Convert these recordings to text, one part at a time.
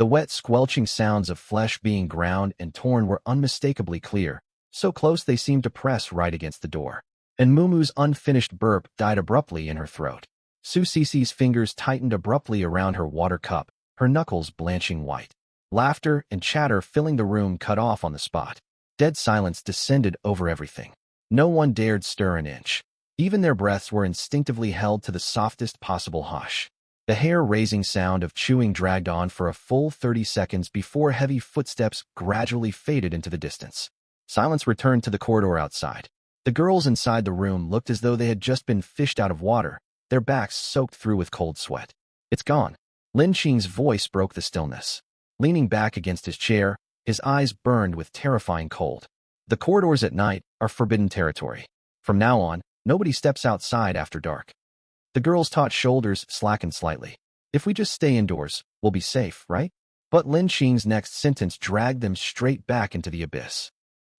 The wet, squelching sounds of flesh being ground and torn were unmistakably clear, so close they seemed to press right against the door. And Mumu's unfinished burp died abruptly in her throat. Su Cece's fingers tightened abruptly around her water cup, her knuckles blanching white. Laughter and chatter filling the room cut off on the spot. Dead silence descended over everything. No one dared stir an inch. Even their breaths were instinctively held to the softest possible hush. The hair-raising sound of chewing dragged on for a full 30 seconds before heavy footsteps gradually faded into the distance. Silence returned to the corridor outside. The girls inside the room looked as though they had just been fished out of water, their backs soaked through with cold sweat. "It's gone." Lin Qing's voice broke the stillness. Leaning back against his chair, his eyes burned with terrifying cold. "The corridors at night are forbidden territory. From now on, nobody steps outside after dark." The girl's taut shoulders slackened slightly. "If we just stay indoors, we'll be safe, right?" But Lin Qing's next sentence dragged them straight back into the abyss.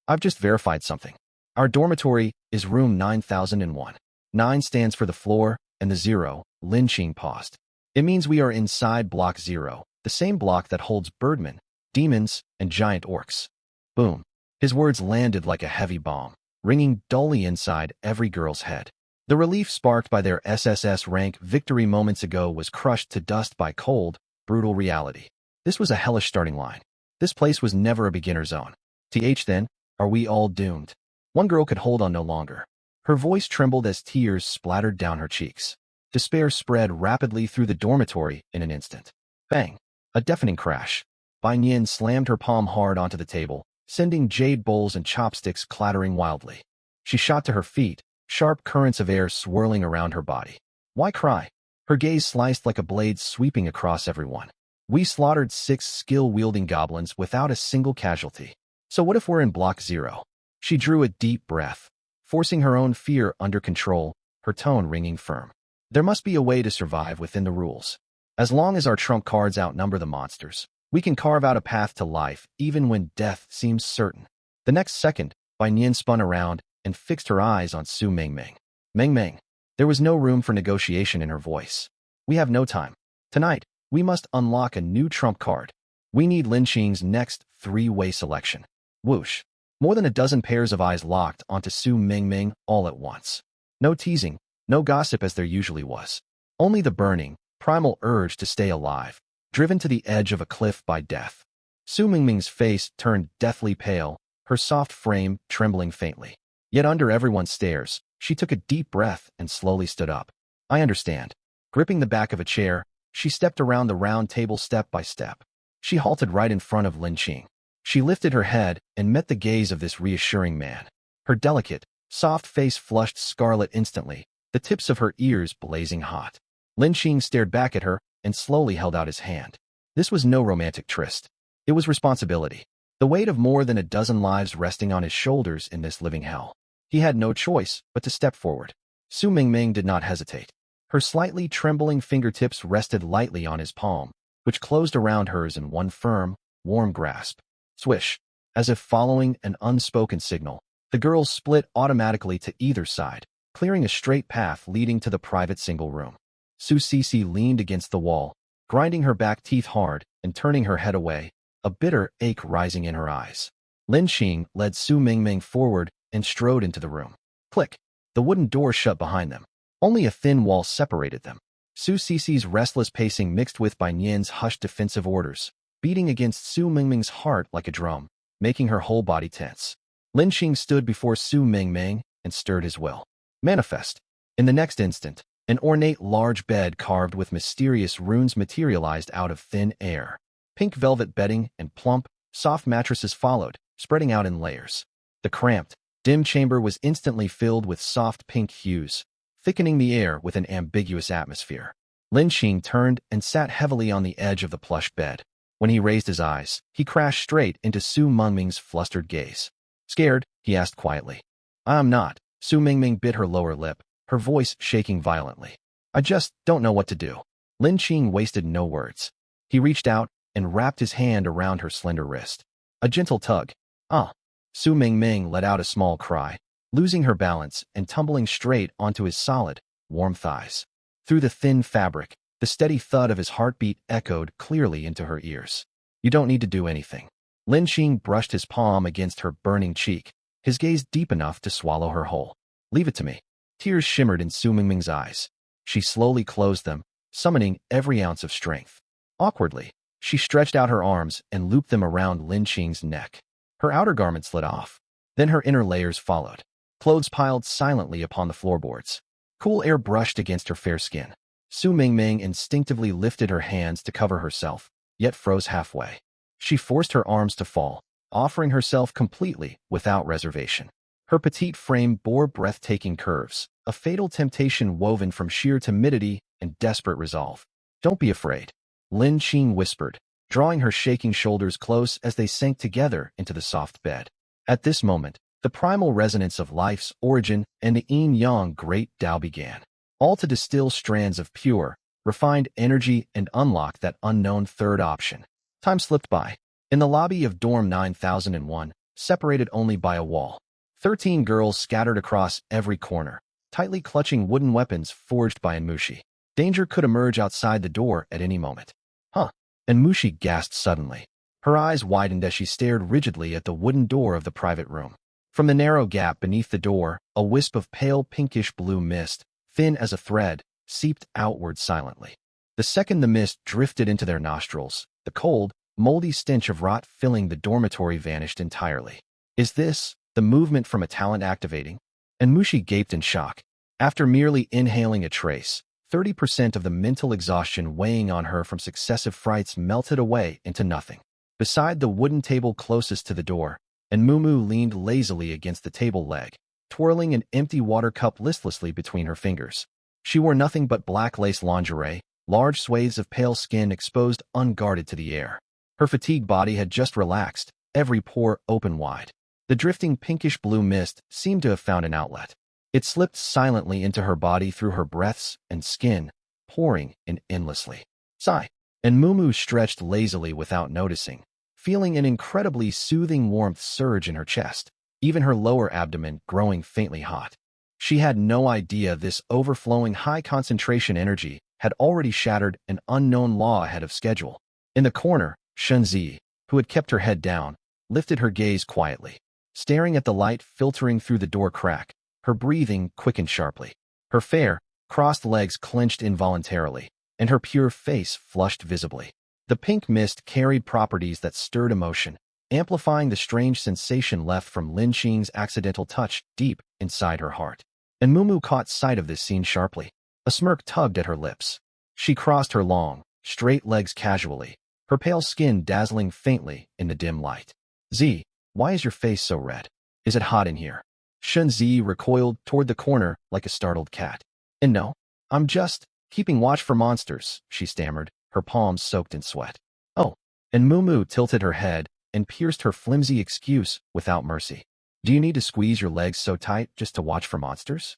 "I've just verified something. Our dormitory is room 9001. 9 stands for the floor, and the 0, Lin Qing paused. It means we are inside Block 0, the same block that holds birdmen, demons, and giant orcs." Boom. His words landed like a heavy bomb, ringing dully inside every girl's head. The relief sparked by their SSS rank victory moments ago was crushed to dust by cold, brutal reality. This was a hellish starting line. This place was never a beginner zone. Then, are we all doomed? One girl could hold on no longer. Her voice trembled as tears splattered down her cheeks. Despair spread rapidly through the dormitory in an instant. Bang! A deafening crash. Bai Nian slammed her palm hard onto the table, sending jade bowls and chopsticks clattering wildly. She shot to her feet, sharp currents of air swirling around her body. "Why cry?" Her gaze sliced like a blade sweeping across everyone. "We slaughtered 6 skill-wielding goblins without a single casualty. So what if we're in Block 0? She drew a deep breath, forcing her own fear under control, her tone ringing firm. "There must be a way to survive within the rules. As long as our trump cards outnumber the monsters, we can carve out a path to life even when death seems certain." The next second, Bai Nian spun around and fixed her eyes on Su Mingming. "Mingming." There was no room for negotiation in her voice. "We have no time. Tonight, we must unlock a new trump card. We need Lin Qing's next 3-way selection." Whoosh. More than a dozen pairs of eyes locked onto Su Mingming all at once. No teasing, no gossip as there usually was. Only the burning, primal urge to stay alive, driven to the edge of a cliff by death. Su Mingming's face turned deathly pale, her soft frame trembling faintly. Yet under everyone's stares, she took a deep breath and slowly stood up. "I understand." Gripping the back of a chair, she stepped around the round table step by step. She halted right in front of Lin Qing. She lifted her head and met the gaze of this reassuring man. Her delicate, soft face flushed scarlet instantly, the tips of her ears blazing hot. Lin Qing stared back at her and slowly held out his hand. This was no romantic tryst. It was responsibility. The weight of more than a dozen lives resting on his shoulders in this living hell. He had no choice but to step forward. Su Mingming did not hesitate. Her slightly trembling fingertips rested lightly on his palm, which closed around hers in one firm, warm grasp. Swish. As if following an unspoken signal, the girls split automatically to either side, clearing a straight path leading to the private single room. Su Cece leaned against the wall, grinding her back teeth hard and turning her head away, a bitter ache rising in her eyes. Lin Qing led Su Mingming forward and strode into the room. Click. The wooden door shut behind them. Only a thin wall separated them. Su Cece's restless pacing mixed with Bai Nian's hushed defensive orders, beating against Su Mingming's heart like a drum, making her whole body tense. Lin Qing stood before Su Mingming and stirred his will. Manifest. In the next instant, an ornate large bed carved with mysterious runes materialized out of thin air. Pink velvet bedding and plump, soft mattresses followed, spreading out in layers. The cramped, dim chamber was instantly filled with soft pink hues, thickening the air with an ambiguous atmosphere. Lin Qing turned and sat heavily on the edge of the plush bed. When he raised his eyes, he crashed straight into Su Mingming's flustered gaze. "Scared?" he asked quietly. "I am not." Su Mingming bit her lower lip, her voice shaking violently. "I just don't know what to do." Lin Qing wasted no words. He reached out and wrapped his hand around her slender wrist. A gentle tug. "Ah!" Su Mingming let out a small cry, losing her balance and tumbling straight onto his solid, warm thighs. Through the thin fabric, the steady thud of his heartbeat echoed clearly into her ears. You don't need to do anything. Lin Qing brushed his palm against her burning cheek, his gaze deep enough to swallow her whole. Leave it to me. Tears shimmered in Su Mingming's eyes. She slowly closed them, summoning every ounce of strength. Awkwardly, she stretched out her arms and looped them around Lin Qing's neck. Her outer garment slid off. Then her inner layers followed. Clothes piled silently upon the floorboards. Cool air brushed against her fair skin. Su Mingming instinctively lifted her hands to cover herself, yet froze halfway. She forced her arms to fall, offering herself completely without reservation. Her petite frame bore breathtaking curves, a fatal temptation woven from sheer timidity and desperate resolve. Don't be afraid, Lin Qing whispered, drawing her shaking shoulders close as they sank together into the soft bed. At this moment, the primal resonance of life's origin and the yin-yang great Tao began, all to distill strands of pure, refined energy and unlock that unknown third option. Time slipped by. In the lobby of Dorm 9001, separated only by a wall, 13 girls scattered across every corner, tightly clutching wooden weapons forged by Enmushi. Danger could emerge outside the door at any moment. Huh? Enmushi gasped suddenly. Her eyes widened as she stared rigidly at the wooden door of the private room. From the narrow gap beneath the door, a wisp of pale pinkish-blue mist, thin as a thread, seeped outward silently. The second the mist drifted into their nostrils, the cold, moldy stench of rot filling the dormitory vanished entirely. Is this the movement from a talent activating? Enmushi gaped in shock. After merely inhaling a trace, 30% of the mental exhaustion weighing on her from successive frights melted away into nothing. Beside the wooden table closest to the door, Mumu leaned lazily against the table leg, twirling an empty water cup listlessly between her fingers. She wore nothing but black lace lingerie, large swathes of pale skin exposed unguarded to the air. Her fatigued body had just relaxed, every pore open wide. The drifting pinkish-blue mist seemed to have found an outlet. It slipped silently into her body through her breaths and skin, pouring in endlessly. Sigh. And Mumu stretched lazily without noticing, feeling an incredibly soothing warmth surge in her chest, even her lower abdomen growing faintly hot. She had no idea this overflowing high-concentration energy had already shattered an unknown law ahead of schedule. In the corner, Shunzi, who had kept her head down, lifted her gaze quietly. Staring at the light filtering through the door crack, her breathing quickened sharply. Her fair, crossed legs clenched involuntarily, and her pure face flushed visibly. The pink mist carried properties that stirred emotion, amplifying the strange sensation left from Lin Qing's accidental touch deep inside her heart. And Mumu caught sight of this scene sharply. A smirk tugged at her lips. She crossed her long, straight legs casually, her pale skin dazzling faintly in the dim light. Z, why is your face so red? Is it hot in here? Shunzi recoiled toward the corner like a startled cat. And no, I'm just keeping watch for monsters, she stammered, her palms soaked in sweat. Oh, and Mumu tilted her head and pierced her flimsy excuse without mercy. Do you need to squeeze your legs so tight just to watch for monsters?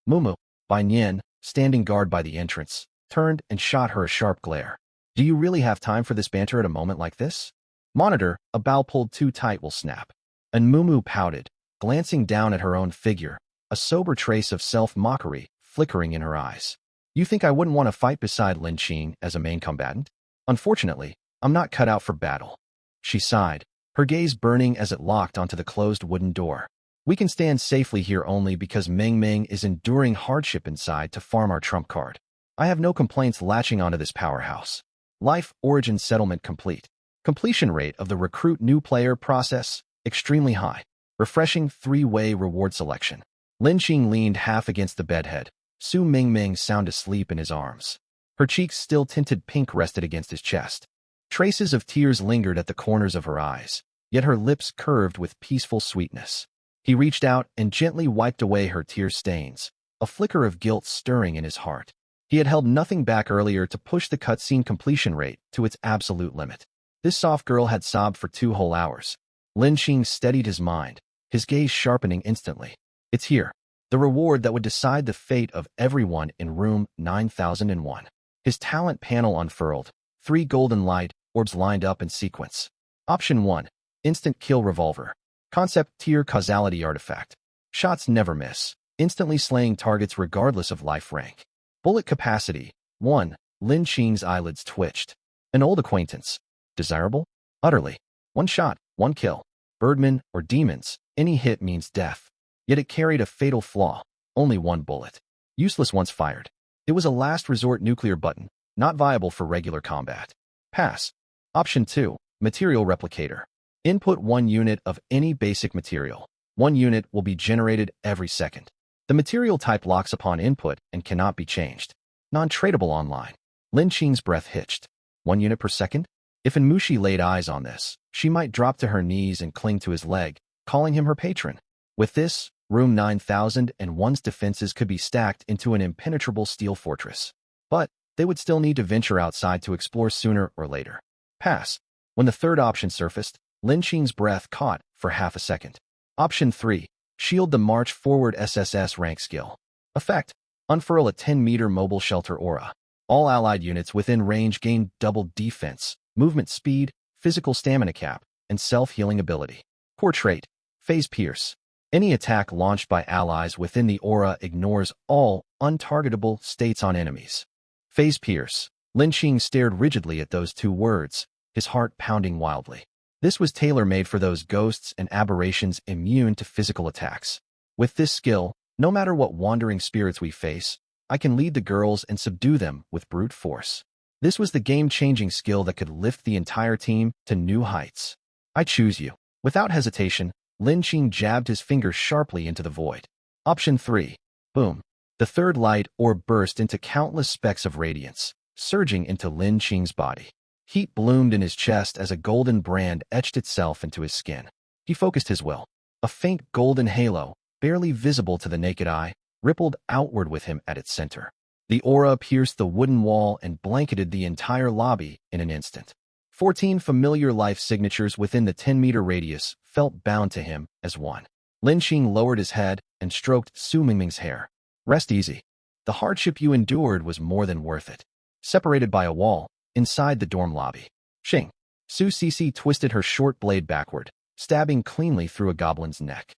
Mumu, Bai Nian, standing guard by the entrance, turned and shot her a sharp glare. Do you really have time for this banter at a moment like this? Monitor, a bow pulled too tight will snap. And Mumu pouted, glancing down at her own figure, a sober trace of self-mockery flickering in her eyes. You think I wouldn't want to fight beside Lin Qing as a main combatant? Unfortunately, I'm not cut out for battle. She sighed, her gaze burning as it locked onto the closed wooden door. We can stand safely here only because Meng Meng is enduring hardship inside to farm our trump card. I have no complaints latching onto this powerhouse. Life origin settlement complete. Completion rate of the recruit new player process, extremely high. Refreshing three-way reward selection. Lin Qing leaned half against the bedhead, Su Mingming sound asleep in his arms. Her cheeks still tinted pink rested against his chest. Traces of tears lingered at the corners of her eyes, yet her lips curved with peaceful sweetness. He reached out and gently wiped away her tear stains, a flicker of guilt stirring in his heart. He had held nothing back earlier to push the cutscene completion rate to its absolute limit. This soft girl had sobbed for 2 whole hours. Lin Qing steadied his mind, his gaze sharpening instantly. It's here. The reward that would decide the fate of everyone in room 9001. His talent panel unfurled. 3 golden light orbs lined up in sequence. Option 1. Instant kill revolver. Concept tier causality artifact. Shots never miss, instantly slaying targets regardless of life rank. Bullet capacity. 1. Lin Qing's eyelids twitched. An old acquaintance. Desirable? Utterly. One shot, one kill. Birdmen or demons, any hit means death. Yet it carried a fatal flaw. Only one bullet. Useless once fired. It was a last resort nuclear button, not viable for regular combat. Pass. Option 2. Material Replicator. Input 1 unit of any basic material. 1 unit will be generated every second. The material type locks upon input and cannot be changed. Non-tradable online. Lin Qing's breath hitched. 1 unit per second? If Enmushi laid eyes on this, she might drop to her knees and cling to his leg, calling him her patron. With this, Room 9001's defenses could be stacked into an impenetrable steel fortress. But they would still need to venture outside to explore sooner or later. Pass. When the third option surfaced, Lin Qing's breath caught for half a second. Option 3. Shield the March Forward SSS rank skill. Effect. Unfurl a 10-meter mobile shelter aura. All allied units within range gain double defense, movement speed, physical stamina cap, and self-healing ability. Core trait. Phase Pierce. Any attack launched by allies within the aura ignores all untargetable states on enemies. Phase Pierce. Lin Qing stared rigidly at those 2 words, his heart pounding wildly. This was tailor-made for those ghosts and aberrations immune to physical attacks. With this skill, no matter what wandering spirits we face, I can lead the girls and subdue them with brute force. This was the game-changing skill that could lift the entire team to new heights. I choose you. Without hesitation, Lin Qing jabbed his fingers sharply into the void. Option 3. Boom. The third light orb burst into countless specks of radiance, surging into Lin Qing's body. Heat bloomed in his chest as a golden brand etched itself into his skin. He focused his will. A faint golden halo, barely visible to the naked eye, rippled outward with him at its center. The aura pierced the wooden wall and blanketed the entire lobby in an instant. 14 familiar life signatures within the 10-meter radius felt bound to him as one. Lin Qing lowered his head and stroked Su Mingming's hair. Rest easy. The hardship you endured was more than worth it. Separated by a wall, inside the dorm lobby. Xing. Su Cece twisted her short blade backward, stabbing cleanly through a goblin's neck.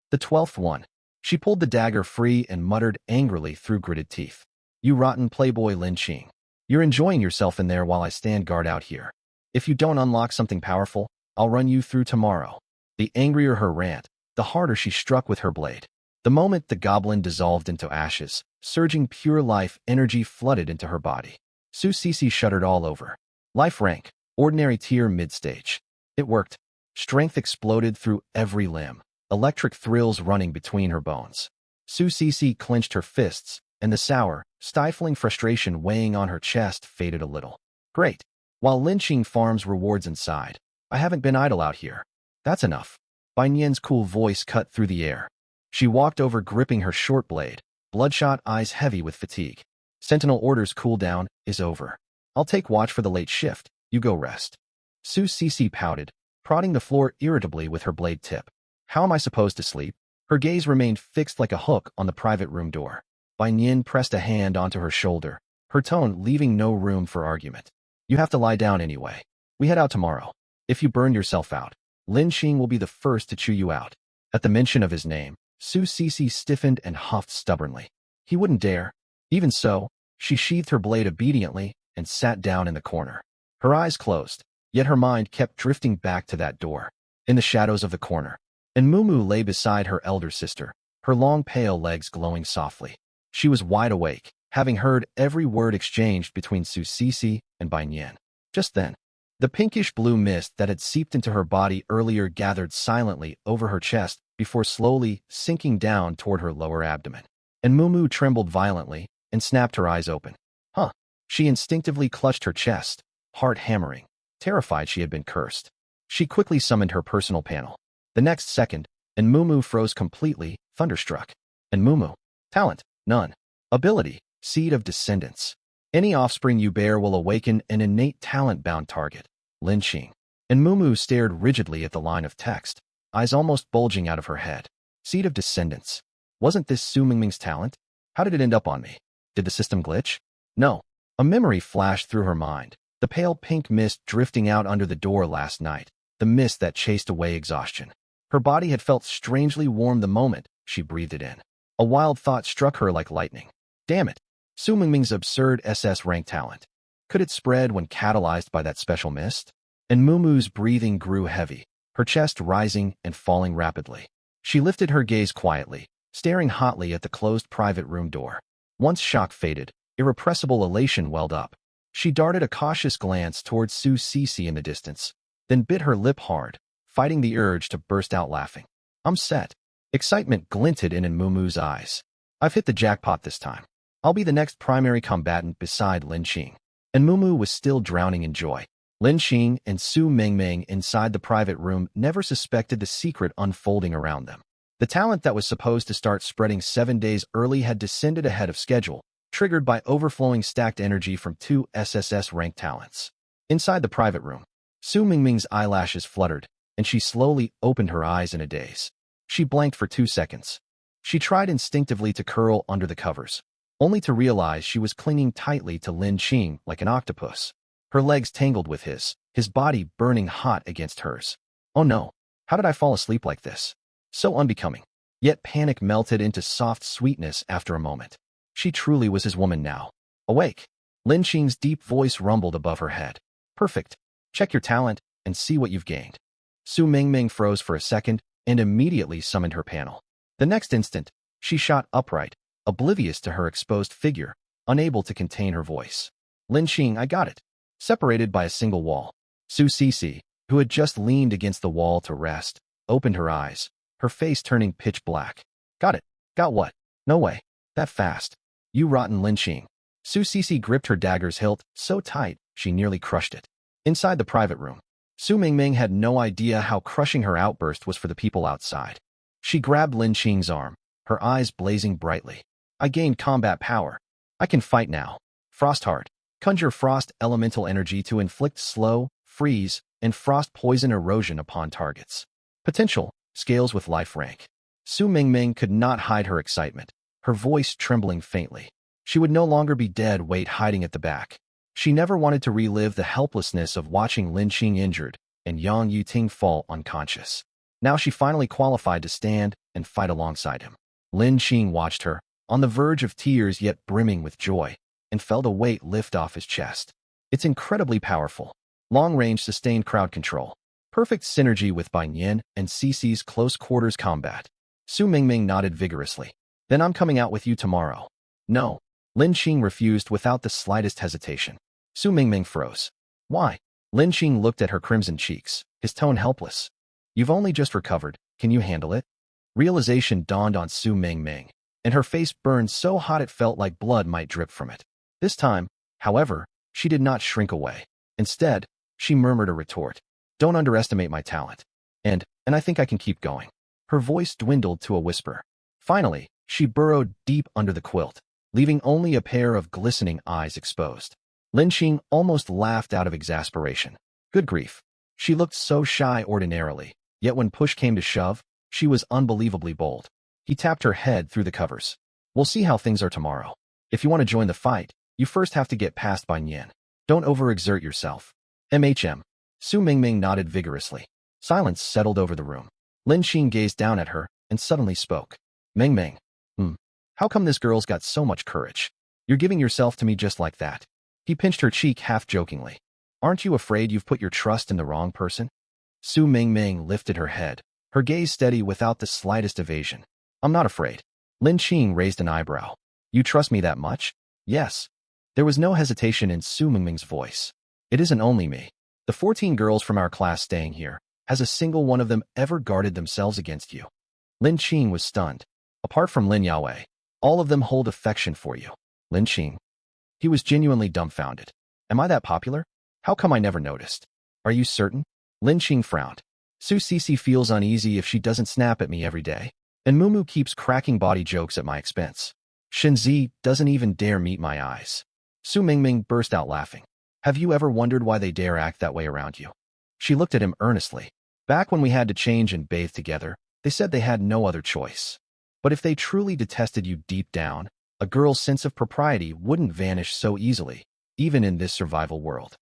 The 12th one. She pulled the dagger free and muttered angrily through gritted teeth. You rotten playboy Lin Qing. You're enjoying yourself in there while I stand guard out here. If you don't unlock something powerful, I'll run you through tomorrow. The angrier her rant, the harder she struck with her blade. The moment the goblin dissolved into ashes, surging pure life energy flooded into her body. Su Cece shuddered all over. Life rank, ordinary tier mid-stage. It worked. Strength exploded through every limb, electric thrills running between her bones. Su Cece clenched her fists, and the sour, stifling frustration weighing on her chest faded a little. Great. While Lin Qing farms rewards inside, I haven't been idle out here. That's enough. Bai Nian's cool voice cut through the air. She walked over gripping her short blade, bloodshot eyes heavy with fatigue. Sentinel orders cooldown is over. I'll take watch for the late shift. You go rest. Su Cece pouted, prodding the floor irritably with her blade tip. How am I supposed to sleep? Her gaze remained fixed like a hook on the private room door. Bai Nian pressed a hand onto her shoulder, her tone leaving no room for argument. You have to lie down anyway. We head out tomorrow. If you burn yourself out, Lin Qing will be the first to chew you out. At the mention of his name, Su Cece stiffened and huffed stubbornly. He wouldn't dare. Even so, she sheathed her blade obediently and sat down in the corner. Her eyes closed, yet her mind kept drifting back to that door. In the shadows of the corner, Enmumu lay beside her elder sister, her long pale legs glowing softly. She was wide awake, having heard every word exchanged between Su Cece and Bai Nian. Just then, the pinkish-blue mist that had seeped into her body earlier gathered silently over her chest before slowly sinking down toward her lower abdomen. Enmumu trembled violently and snapped her eyes open. Huh. She instinctively clutched her chest, heart hammering, terrified she had been cursed. She quickly summoned her personal panel. The next second, Enmumu froze completely, thunderstruck. Enmumu. Talent. None. Ability. Seed of descendants. Any offspring you bear will awaken an innate talent-bound target. Lin Qing. Enmumu stared rigidly at the line of text, eyes almost bulging out of her head. Seed of descendants. Wasn't this Su Mingming's talent? How did it end up on me? Did the system glitch? No. A memory flashed through her mind. The pale pink mist drifting out under the door last night. The mist that chased away exhaustion. Her body had felt strangely warm the moment she breathed it in. A wild thought struck her like lightning. Damn it. Su Mingming's absurd SS rank talent. Could it spread when catalyzed by that special mist? and Mumu's breathing grew heavy, her chest rising and falling rapidly. She lifted her gaze quietly, staring hotly at the closed private room door. Once shock faded, irrepressible elation welled up. She darted a cautious glance towards Su Cece in the distance, then bit her lip hard, fighting the urge to burst out laughing. I'm set. Excitement glinted in Mumu's eyes. I've hit the jackpot this time. I'll be the next primary combatant beside Lin Qing. And Mumu was still drowning in joy. Lin Qing and Su Mingming inside the private room never suspected the secret unfolding around them. The talent that was supposed to start spreading 7 days early had descended ahead of schedule, triggered by overflowing stacked energy from 2 SSS-ranked talents. Inside the private room, Su Mingming's eyelashes fluttered, and she slowly opened her eyes in a daze. She blanked for 2 seconds. She tried instinctively to curl under the covers, only to realize she was clinging tightly to Lin Qing like an octopus. Her legs tangled with his body burning hot against hers. Oh no, how did I fall asleep like this? So unbecoming. Yet panic melted into soft sweetness after a moment. She truly was his woman now. Awake. Lin Qing's deep voice rumbled above her head. Perfect. Check your talent and see what you've gained. Su Mingming froze for a second and immediately summoned her panel. The next instant, she shot upright, oblivious to her exposed figure, unable to contain her voice. Lin Qing, I got it. Separated by a single wall, Su Cece, who had just leaned against the wall to rest, opened her eyes, her face turning pitch black. Got it. Got what? No way. That fast. You rotten Lin Qing. Su Cece gripped her dagger's hilt so tight she nearly crushed it. Inside the private room, Su Mingming had no idea how crushing her outburst was for the people outside. She grabbed Lin Qing's arm, her eyes blazing brightly. I gained combat power. I can fight now. Frostheart. Conjure frost elemental energy to inflict slow, freeze, and frost poison erosion upon targets. Potential, scales with life rank. Su Mingming could not hide her excitement, her voice trembling faintly. She would no longer be dead weight hiding at the back. She never wanted to relive the helplessness of watching Lin Qing injured and Yang Yuting fall unconscious. Now she finally qualified to stand and fight alongside him. Lin Qing watched her, on the verge of tears yet brimming with joy, and felt a weight lift off his chest. It's incredibly powerful. Long-range sustained crowd control. Perfect synergy with Bai Yin and Cece's close-quarters combat. Su Mingming nodded vigorously. Then I'm coming out with you tomorrow. No. Lin Qing refused without the slightest hesitation. Su Mingming froze. Why? Lin Qing looked at her crimson cheeks, his tone helpless. You've only just recovered. Can you handle it? Realization dawned on Su Mingming, and her face burned so hot it felt like blood might drip from it. This time, however, she did not shrink away. Instead, she murmured a retort. Don't underestimate my talent. And I think I can keep going. Her voice dwindled to a whisper. Finally, she burrowed deep under the quilt, leaving only a pair of glistening eyes exposed. Lin Qing almost laughed out of exasperation. Good grief. She looked so shy ordinarily, yet when push came to shove, she was unbelievably bold. He tapped her head through the covers. We'll see how things are tomorrow. If you want to join the fight, you first have to get past Bai Yin. Don't overexert yourself. MHM. Su Mingming nodded vigorously. Silence settled over the room. Lin Qing gazed down at her and suddenly spoke. Mingming. How come this girl's got so much courage? You're giving yourself to me just like that. He pinched her cheek half-jokingly. Aren't you afraid you've put your trust in the wrong person? Su Mingming lifted her head, her gaze steady without the slightest evasion. I'm not afraid. Lin Qing raised an eyebrow. You trust me that much? Yes. There was no hesitation in Su Mingming's voice. It isn't only me. The 14 girls from our class staying here, has a single one of them ever guarded themselves against you? Lin Qing was stunned. Apart from Lin Yaowei, all of them hold affection for you. Lin Qing. He was genuinely dumbfounded. Am I that popular? How come I never noticed? Are you certain? Lin Qing frowned. Su Cece feels uneasy if she doesn't snap at me every day, and Mumu keeps cracking body jokes at my expense. Shenzi doesn't even dare meet my eyes. Su Mingming burst out laughing. Have you ever wondered why they dare act that way around you? She looked at him earnestly. Back when we had to change and bathe together, they said they had no other choice. But if they truly detested you deep down, a girl's sense of propriety wouldn't vanish so easily, even in this survival world.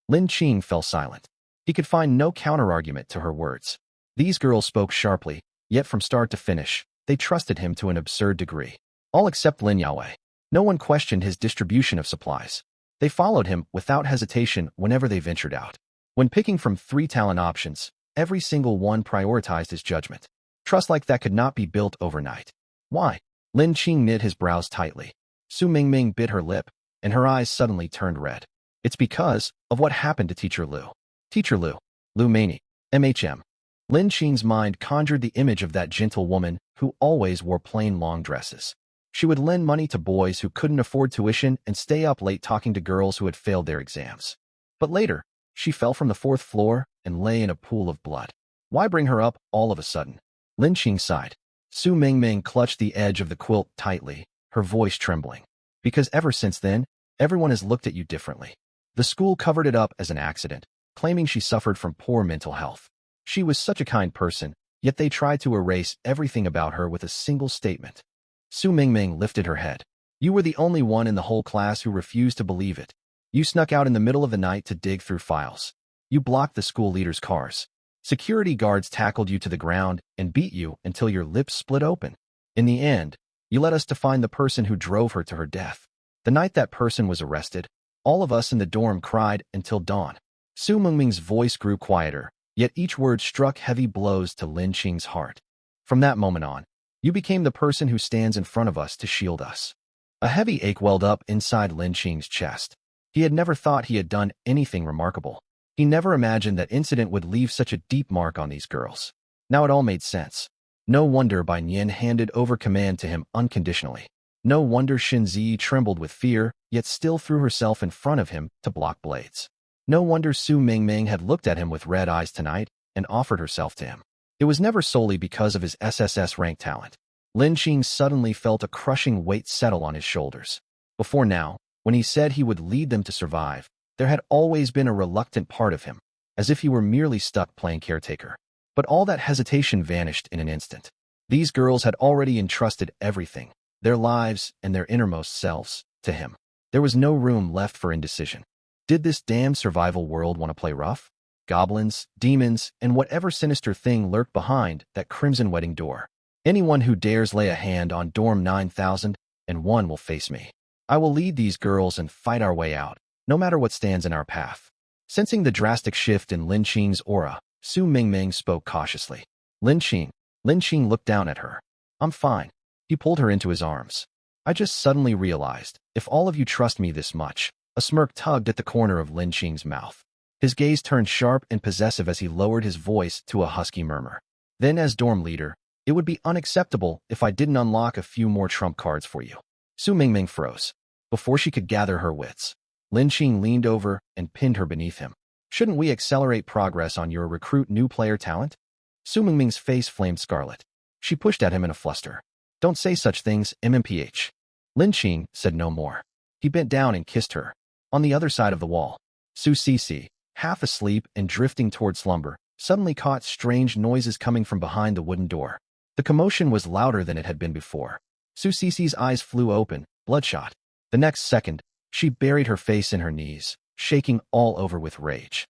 Lin Qing fell silent. He could find no counterargument to her words. These girls spoke sharply, yet from start to finish, they trusted him to an absurd degree. All except Lin Yaowei. No one questioned his distribution of supplies. They followed him without hesitation whenever they ventured out. When picking from 3 talent options, every single one prioritized his judgment. Trust like that could not be built overnight. Why? Lin Qing knit his brows tightly. Su Mingming bit her lip, and her eyes suddenly turned red. It's because of what happened to Teacher Lu. Teacher Lu. Lu Mani. MHM. Lin Qing's mind conjured the image of that gentle woman who always wore plain long dresses. She would lend money to boys who couldn't afford tuition and stay up late talking to girls who had failed their exams. But later, she fell from the 4th floor and lay in a pool of blood. Why bring her up all of a sudden? Lin Qing sighed. Su Mingming clutched the edge of the quilt tightly, her voice trembling. Because ever since then, everyone has looked at you differently. The school covered it up as an accident, claiming she suffered from poor mental health. She was such a kind person, yet they tried to erase everything about her with a single statement. Su Mingming lifted her head. You were the only one in the whole class who refused to believe it. You snuck out in the middle of the night to dig through files. You blocked the school leader's cars. Security guards tackled you to the ground and beat you until your lips split open. In the end, you led us to find the person who drove her to her death. The night that person was arrested, all of us in the dorm cried until dawn. Su Mingming's voice grew quieter, yet each word struck heavy blows to Lin Qing's heart. From that moment on, you became the person who stands in front of us to shield us. A heavy ache welled up inside Lin Qing's chest. He had never thought he had done anything remarkable. He never imagined that incident would leave such a deep mark on these girls. Now it all made sense. No wonder Bai Nian handed over command to him unconditionally. No wonder Xin Zi trembled with fear, yet still threw herself in front of him to block blades. No wonder Su Mingming had looked at him with red eyes tonight and offered herself to him. It was never solely because of his SSS rank talent. Lin Qing suddenly felt a crushing weight settle on his shoulders. Before now, when he said he would lead them to survive, there had always been a reluctant part of him, as if he were merely stuck playing caretaker. But all that hesitation vanished in an instant. These girls had already entrusted everything, their lives and their innermost selves, to him. There was no room left for indecision. Did this damned survival world want to play rough? Goblins, demons, and whatever sinister thing lurked behind that crimson wedding door. Anyone who dares lay a hand on Dorm 9001 will face me. I will lead these girls and fight our way out, no matter what stands in our path. Sensing the drastic shift in Lin Qing's aura, Su Mingming spoke cautiously. Lin Qing looked down at her. I'm fine. He pulled her into his arms. I just suddenly realized, if all of you trust me this much, a smirk tugged at the corner of Lin Qing's mouth. His gaze turned sharp and possessive as he lowered his voice to a husky murmur. Then as dorm leader, it would be unacceptable if I didn't unlock a few more trump cards for you. Su Mingming froze. Before she could gather her wits, Lin Qing leaned over and pinned her beneath him. Shouldn't we accelerate progress on your recruit new player talent? Su Mingming's face flamed scarlet. She pushed at him in a fluster. Don't say such things, MMPH. Lin Qing said no more. He bent down and kissed her. On the other side of the wall, Su Cece, half asleep and drifting toward slumber, suddenly caught strange noises coming from behind the wooden door. The commotion was louder than it had been before. Su Cece's eyes flew open, bloodshot. The next second, she buried her face in her knees, shaking all over with rage.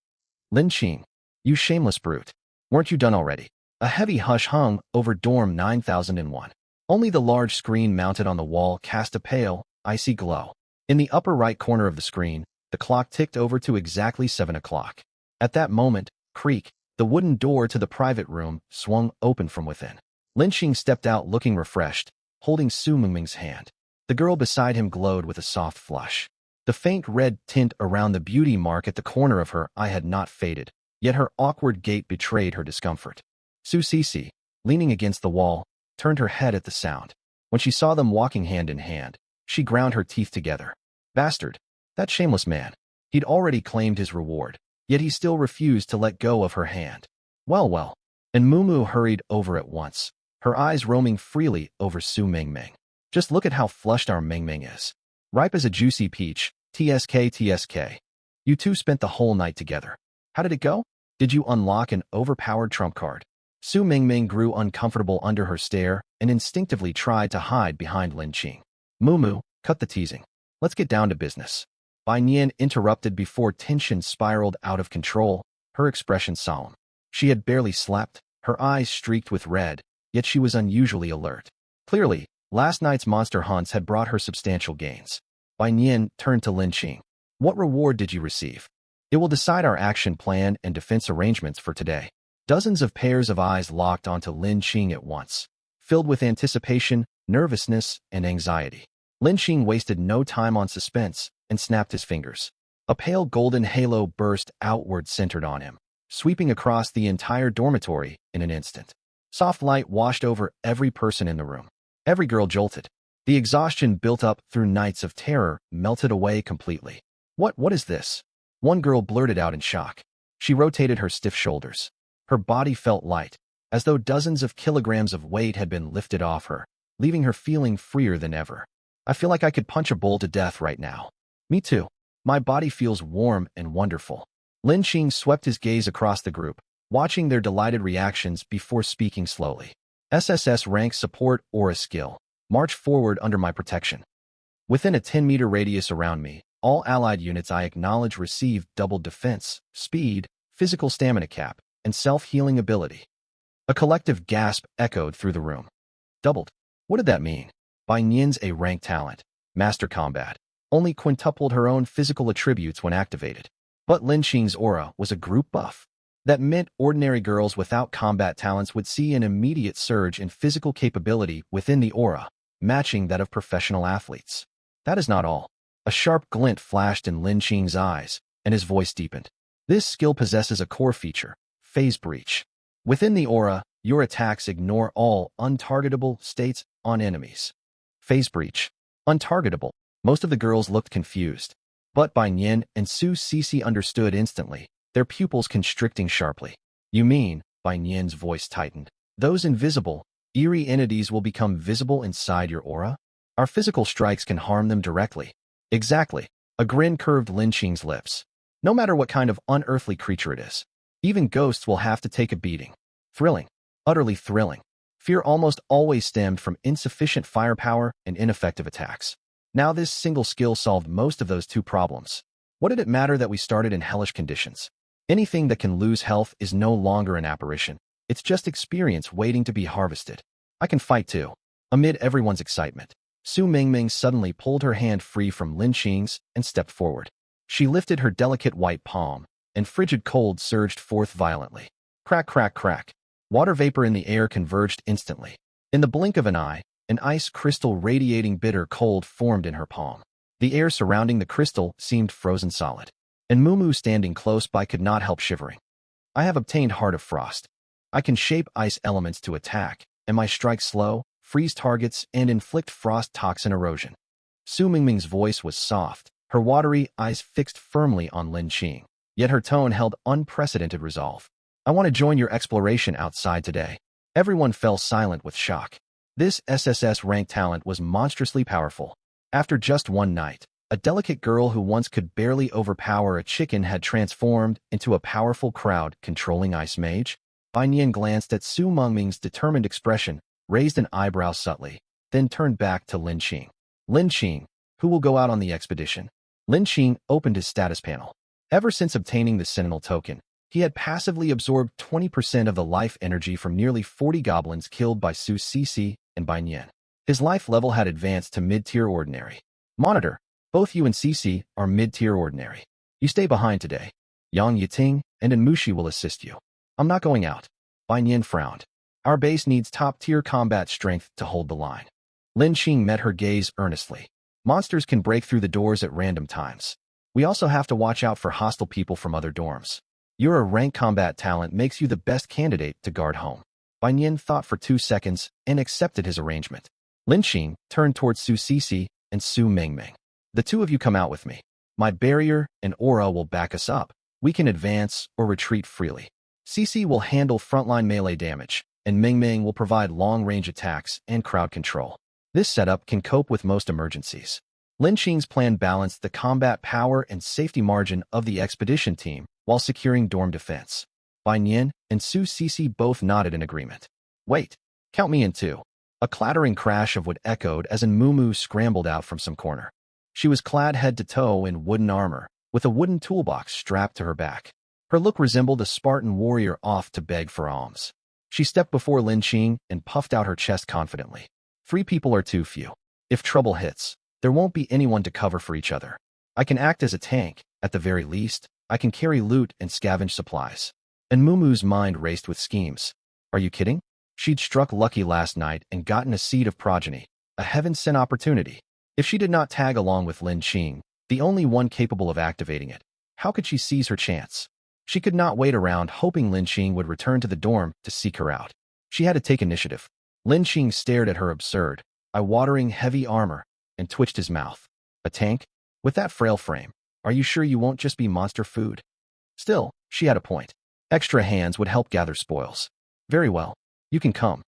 Lin Qing, you shameless brute. Weren't you done already? A heavy hush hung over Dorm 9001. Only the large screen mounted on the wall cast a pale, icy glow. In the upper right corner of the screen, the clock ticked over to exactly 7 o'clock. At that moment, creak, the wooden door to the private room swung open from within. Lin Qing stepped out looking refreshed, holding Su Mingming's hand. The girl beside him glowed with a soft flush. The faint red tint around the beauty mark at the corner of her eye had not faded, yet her awkward gait betrayed her discomfort. Su Cece, leaning against the wall, turned her head at the sound. When she saw them walking hand in hand, she ground her teeth together. Bastard. That shameless man. He'd already claimed his reward, yet he still refused to let go of her hand. Well. And Mumu hurried over at once, her eyes roaming freely over Su Mingming. Just look at how flushed our Mingming is. Ripe as a juicy peach, TSK. You two spent the whole night together. How did it go? Did you unlock an overpowered trump card? Su Mingming grew uncomfortable under her stare and instinctively tried to hide behind Lin Qing. Mumu, cut the teasing. Let's get down to business. Bai Nian interrupted before tension spiraled out of control, her expression solemn. She had barely slept, her eyes streaked with red, yet she was unusually alert. Clearly, last night's monster hunts had brought her substantial gains. Bai Nian turned to Lin Qing. What reward did you receive? It will decide our action plan and defense arrangements for today. Dozens of pairs of eyes locked onto Lin Qing at once, filled with anticipation, nervousness, and anxiety. Lin Qing wasted no time on suspense and snapped his fingers. A pale golden halo burst outward centered on him, sweeping across the entire dormitory in an instant. Soft light washed over every person in the room. Every girl jolted. The exhaustion built up through nights of terror melted away completely. What is this? One girl blurted out in shock. She rotated her stiff shoulders. Her body felt light, as though dozens of kilograms of weight had been lifted off her, leaving her feeling freer than ever. I feel like I could punch a bull to death right now. Me too. My body feels warm and wonderful. Lin Qing swept his gaze across the group, watching their delighted reactions before speaking slowly. SSS rank support aura skill. March forward under my protection. Within a 10-meter radius around me, all allied units I acknowledge receive double defense, speed, physical stamina cap, and self-healing ability. A collective gasp echoed through the room. Doubled. What did that mean? Bai Nian's a rank talent, Master Combat, only quintupled her own physical attributes when activated. But Lin Qing's aura was a group buff. That meant ordinary girls without combat talents would see an immediate surge in physical capability within the aura, matching that of professional athletes. That is not all. A sharp glint flashed in Lin Qing's eyes, and his voice deepened. This skill possesses a core feature, Phase Breach. Within the aura, your attacks ignore all untargetable states on enemies. Phase Breach. Untargetable. Most of the girls looked confused. But Bai Nian and Su Cixi understood instantly, their pupils constricting sharply. You mean, Bai Nian's voice tightened, those invisible, eerie entities will become visible inside your aura? Our physical strikes can harm them directly. Exactly. A grin curved Lin Qing's lips. No matter what kind of unearthly creature it is, even ghosts will have to take a beating. Thrilling. Utterly thrilling. Fear almost always stemmed from insufficient firepower and ineffective attacks. Now this single skill solved most of those two problems. What did it matter that we started in hellish conditions? Anything that can lose health is no longer an apparition. It's just experience waiting to be harvested. I can fight too. Amid everyone's excitement, Su Mingming suddenly pulled her hand free from Lin Qing's and stepped forward. She lifted her delicate white palm, and frigid cold surged forth violently. Crack, crack, crack. Water vapor in the air converged instantly. In the blink of an eye, an ice crystal radiating bitter cold formed in her palm. The air surrounding the crystal seemed frozen solid, and Mumu standing close by could not help shivering. I have obtained Heart of Frost. I can shape ice elements to attack, and my strikes slow, freeze targets, and inflict frost toxin erosion. Su Mingming's voice was soft, her watery eyes fixed firmly on Lin Qing, yet her tone held unprecedented resolve. I want to join your exploration outside today. Everyone fell silent with shock. This SSS rank talent was monstrously powerful. After just one night, a delicate girl who once could barely overpower a chicken had transformed into a powerful crowd-controlling ice mage. Bai Nian glanced at Su Mingming's determined expression, raised an eyebrow subtly, then turned back to Lin Qing. Lin Qing, who will go out on the expedition? Lin Qing opened his status panel. Ever since obtaining the Sentinel token, he had passively absorbed 20% of the life energy from nearly 40 goblins killed by Su Cixi and Bai Nian. His life level had advanced to mid-tier ordinary. Monitor, both you and Cixi are mid-tier ordinary. You stay behind today. Yang Yiting and Enmushi will assist you. I'm not going out. Bai Nian frowned. Our base needs top-tier combat strength to hold the line. Lin Qing met her gaze earnestly. Monsters can break through the doors at random times. We also have to watch out for hostile people from other dorms. Your rank combat talent makes you the best candidate to guard home. Bai Nian thought for 2 seconds and accepted his arrangement. Lin Qing turned towards Su Cixi and Su Mingming. The two of you come out with me. My barrier and aura will back us up. We can advance or retreat freely. Cixi will handle frontline melee damage, and Mingming will provide long-range attacks and crowd control. This setup can cope with most emergencies. Lin Qing's plan balanced the combat power and safety margin of the expedition team while securing dorm defense. Bai Nian and Su Cixi both nodded in agreement. Wait, count me in too. A clattering crash of wood echoed as Mumu scrambled out from some corner. She was clad head to toe in wooden armor, with a wooden toolbox strapped to her back. Her look resembled a Spartan warrior off to beg for alms. She stepped before Lin Qing and puffed out her chest confidently. 3 people are too few. If trouble hits, there won't be anyone to cover for each other. I can act as a tank, at the very least. I can carry loot and scavenge supplies. And Mumu's mind raced with schemes. Are you kidding? She'd struck lucky last night and gotten a seed of progeny, a heaven-sent opportunity. If she did not tag along with Lin Qing, the only one capable of activating it, how could she seize her chance? She could not wait around hoping Lin Qing would return to the dorm to seek her out. She had to take initiative. Lin Qing stared at her absurd, eye-watering heavy armor and twitched his mouth. A tank? With that frail frame, are you sure you won't just be monster food? Still, she had a point. Extra hands would help gather spoils. Very well, you can come.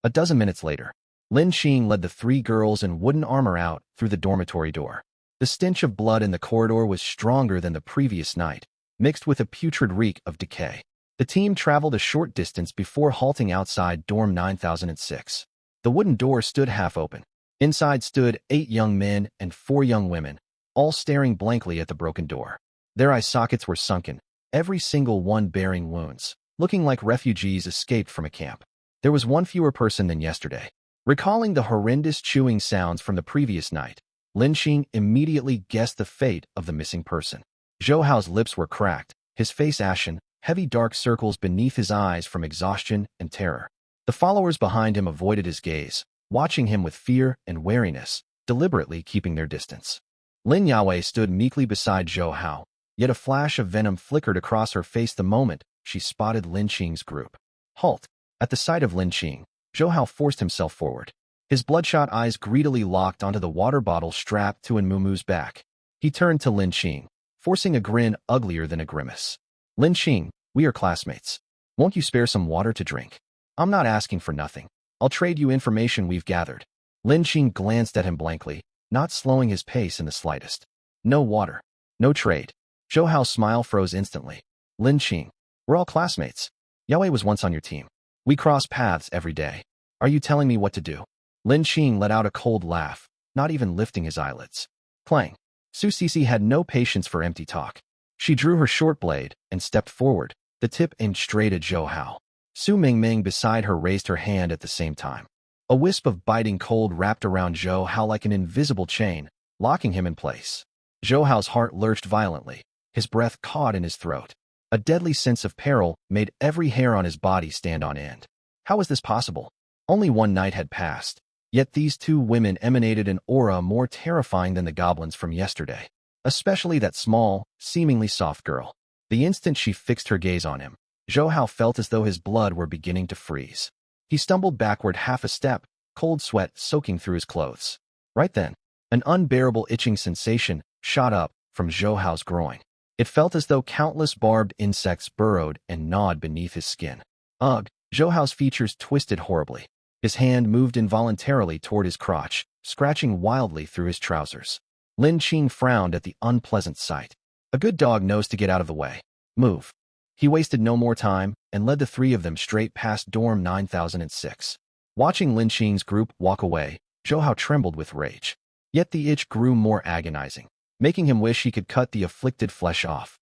A dozen minutes later, Lin Qing led the 3 girls in wooden armor out through the dormitory door. The stench of blood in the corridor was stronger than the previous night, mixed with a putrid reek of decay. The team traveled a short distance before halting outside Dorm 9006. The wooden door stood half open. Inside stood 8 young men and 4 young women, all staring blankly at the broken door. Their eye sockets were sunken, every single one bearing wounds, looking like refugees escaped from a camp. There was one fewer person than yesterday. Recalling the horrendous chewing sounds from the previous night, Lin Qing immediately guessed the fate of the missing person. Zhou Hao's lips were cracked, his face ashen, heavy dark circles beneath his eyes from exhaustion and terror. The followers behind him avoided his gaze, watching him with fear and wariness, deliberately keeping their distance. Lin Yawei stood meekly beside Zhou Hao, yet a flash of venom flickered across her face the moment she spotted Lin Qing's group. Halt! At the sight of Lin Qing, Zhou Hao forced himself forward. His bloodshot eyes greedily locked onto the water bottle strapped to Mumu's back. He turned to Lin Qing, forcing a grin uglier than a grimace. Lin Qing, we are classmates. Won't you spare some water to drink? I'm not asking for nothing. I'll trade you information we've gathered. Lin Qing glanced at him blankly, not slowing his pace in the slightest. No water. No trade. Zhou Hao's smile froze instantly. Lin Qing, we're all classmates. Yawei was once on your team. We cross paths every day. Are you telling me what to do? Lin Qing let out a cold laugh, not even lifting his eyelids. Clang. Su Sisi had no patience for empty talk. She drew her short blade and stepped forward, the tip aimed straight at Zhou Hao. Su Mingming beside her raised her hand at the same time. A wisp of biting cold wrapped around Zhou Hao like an invisible chain, locking him in place. Zhou Hao's heart lurched violently, his breath caught in his throat. A deadly sense of peril made every hair on his body stand on end. How was this possible? Only one night had passed, yet these 2 women emanated an aura more terrifying than the goblins from yesterday, especially that small, seemingly soft girl. The instant she fixed her gaze on him, Zhou Hao felt as though his blood were beginning to freeze. He stumbled backward half a step, cold sweat soaking through his clothes. Right then, an unbearable itching sensation shot up from Zhou Hao's groin. It felt as though countless barbed insects burrowed and gnawed beneath his skin. Ugh! Zhou Hao's features twisted horribly. His hand moved involuntarily toward his crotch, scratching wildly through his trousers. Lin Qing frowned at the unpleasant sight. A good dog knows to get out of the way. Move. He wasted no more time and led the 3 of them straight past Dorm 9006. Watching Lin Qing's group walk away, Zhou Hao trembled with rage. Yet the itch grew more agonizing, making him wish he could cut the afflicted flesh off.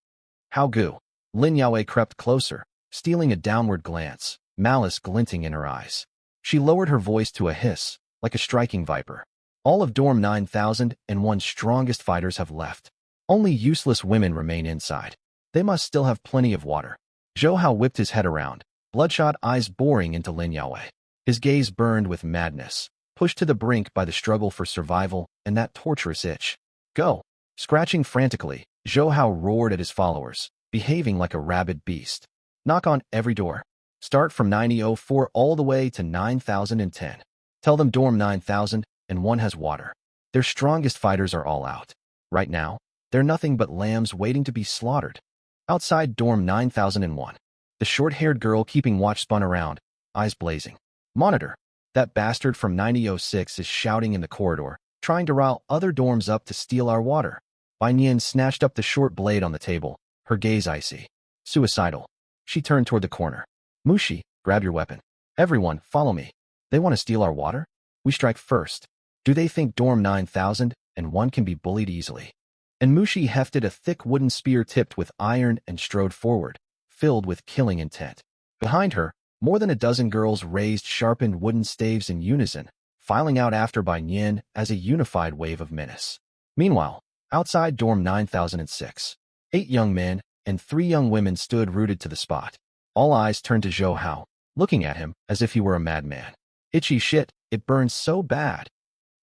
How goo. Lin Yawei crept closer, stealing a downward glance, malice glinting in her eyes. She lowered her voice to a hiss, like a striking viper. All of Dorm 9001's strongest fighters have left. Only useless women remain inside. They must still have plenty of water. Zhou Hao whipped his head around, bloodshot eyes boring into Lin Yawei. His gaze burned with madness, pushed to the brink by the struggle for survival and that torturous itch. Go! Scratching frantically, Zhou Hao roared at his followers, behaving like a rabid beast. Knock on every door. Start from 9004 all the way to 9010. Tell them Dorm 9001 has water. Their strongest fighters are all out. Right now, they're nothing but lambs waiting to be slaughtered. Outside Dorm 9001, the short-haired girl keeping watch spun around, eyes blazing. Monitor, that bastard from 9006 is shouting in the corridor, trying to rile other dorms up to steal our water. Bai Nian snatched up the short blade on the table, her gaze icy. Suicidal. She turned toward the corner. Mushi, grab your weapon. Everyone, follow me. They want to steal our water? We strike first. Do they think Dorm 9001 can be bullied easily? And Mushi hefted a thick wooden spear tipped with iron and strode forward, filled with killing intent. Behind her, more than a dozen girls raised sharpened wooden staves in unison, filing out after Bai Nian as a unified wave of menace. Meanwhile, outside Dorm 9006, 8 young men, and 3 young women stood rooted to the spot. All eyes turned to Zhou Hao, looking at him as if he were a madman. Itchy shit, it burns so bad.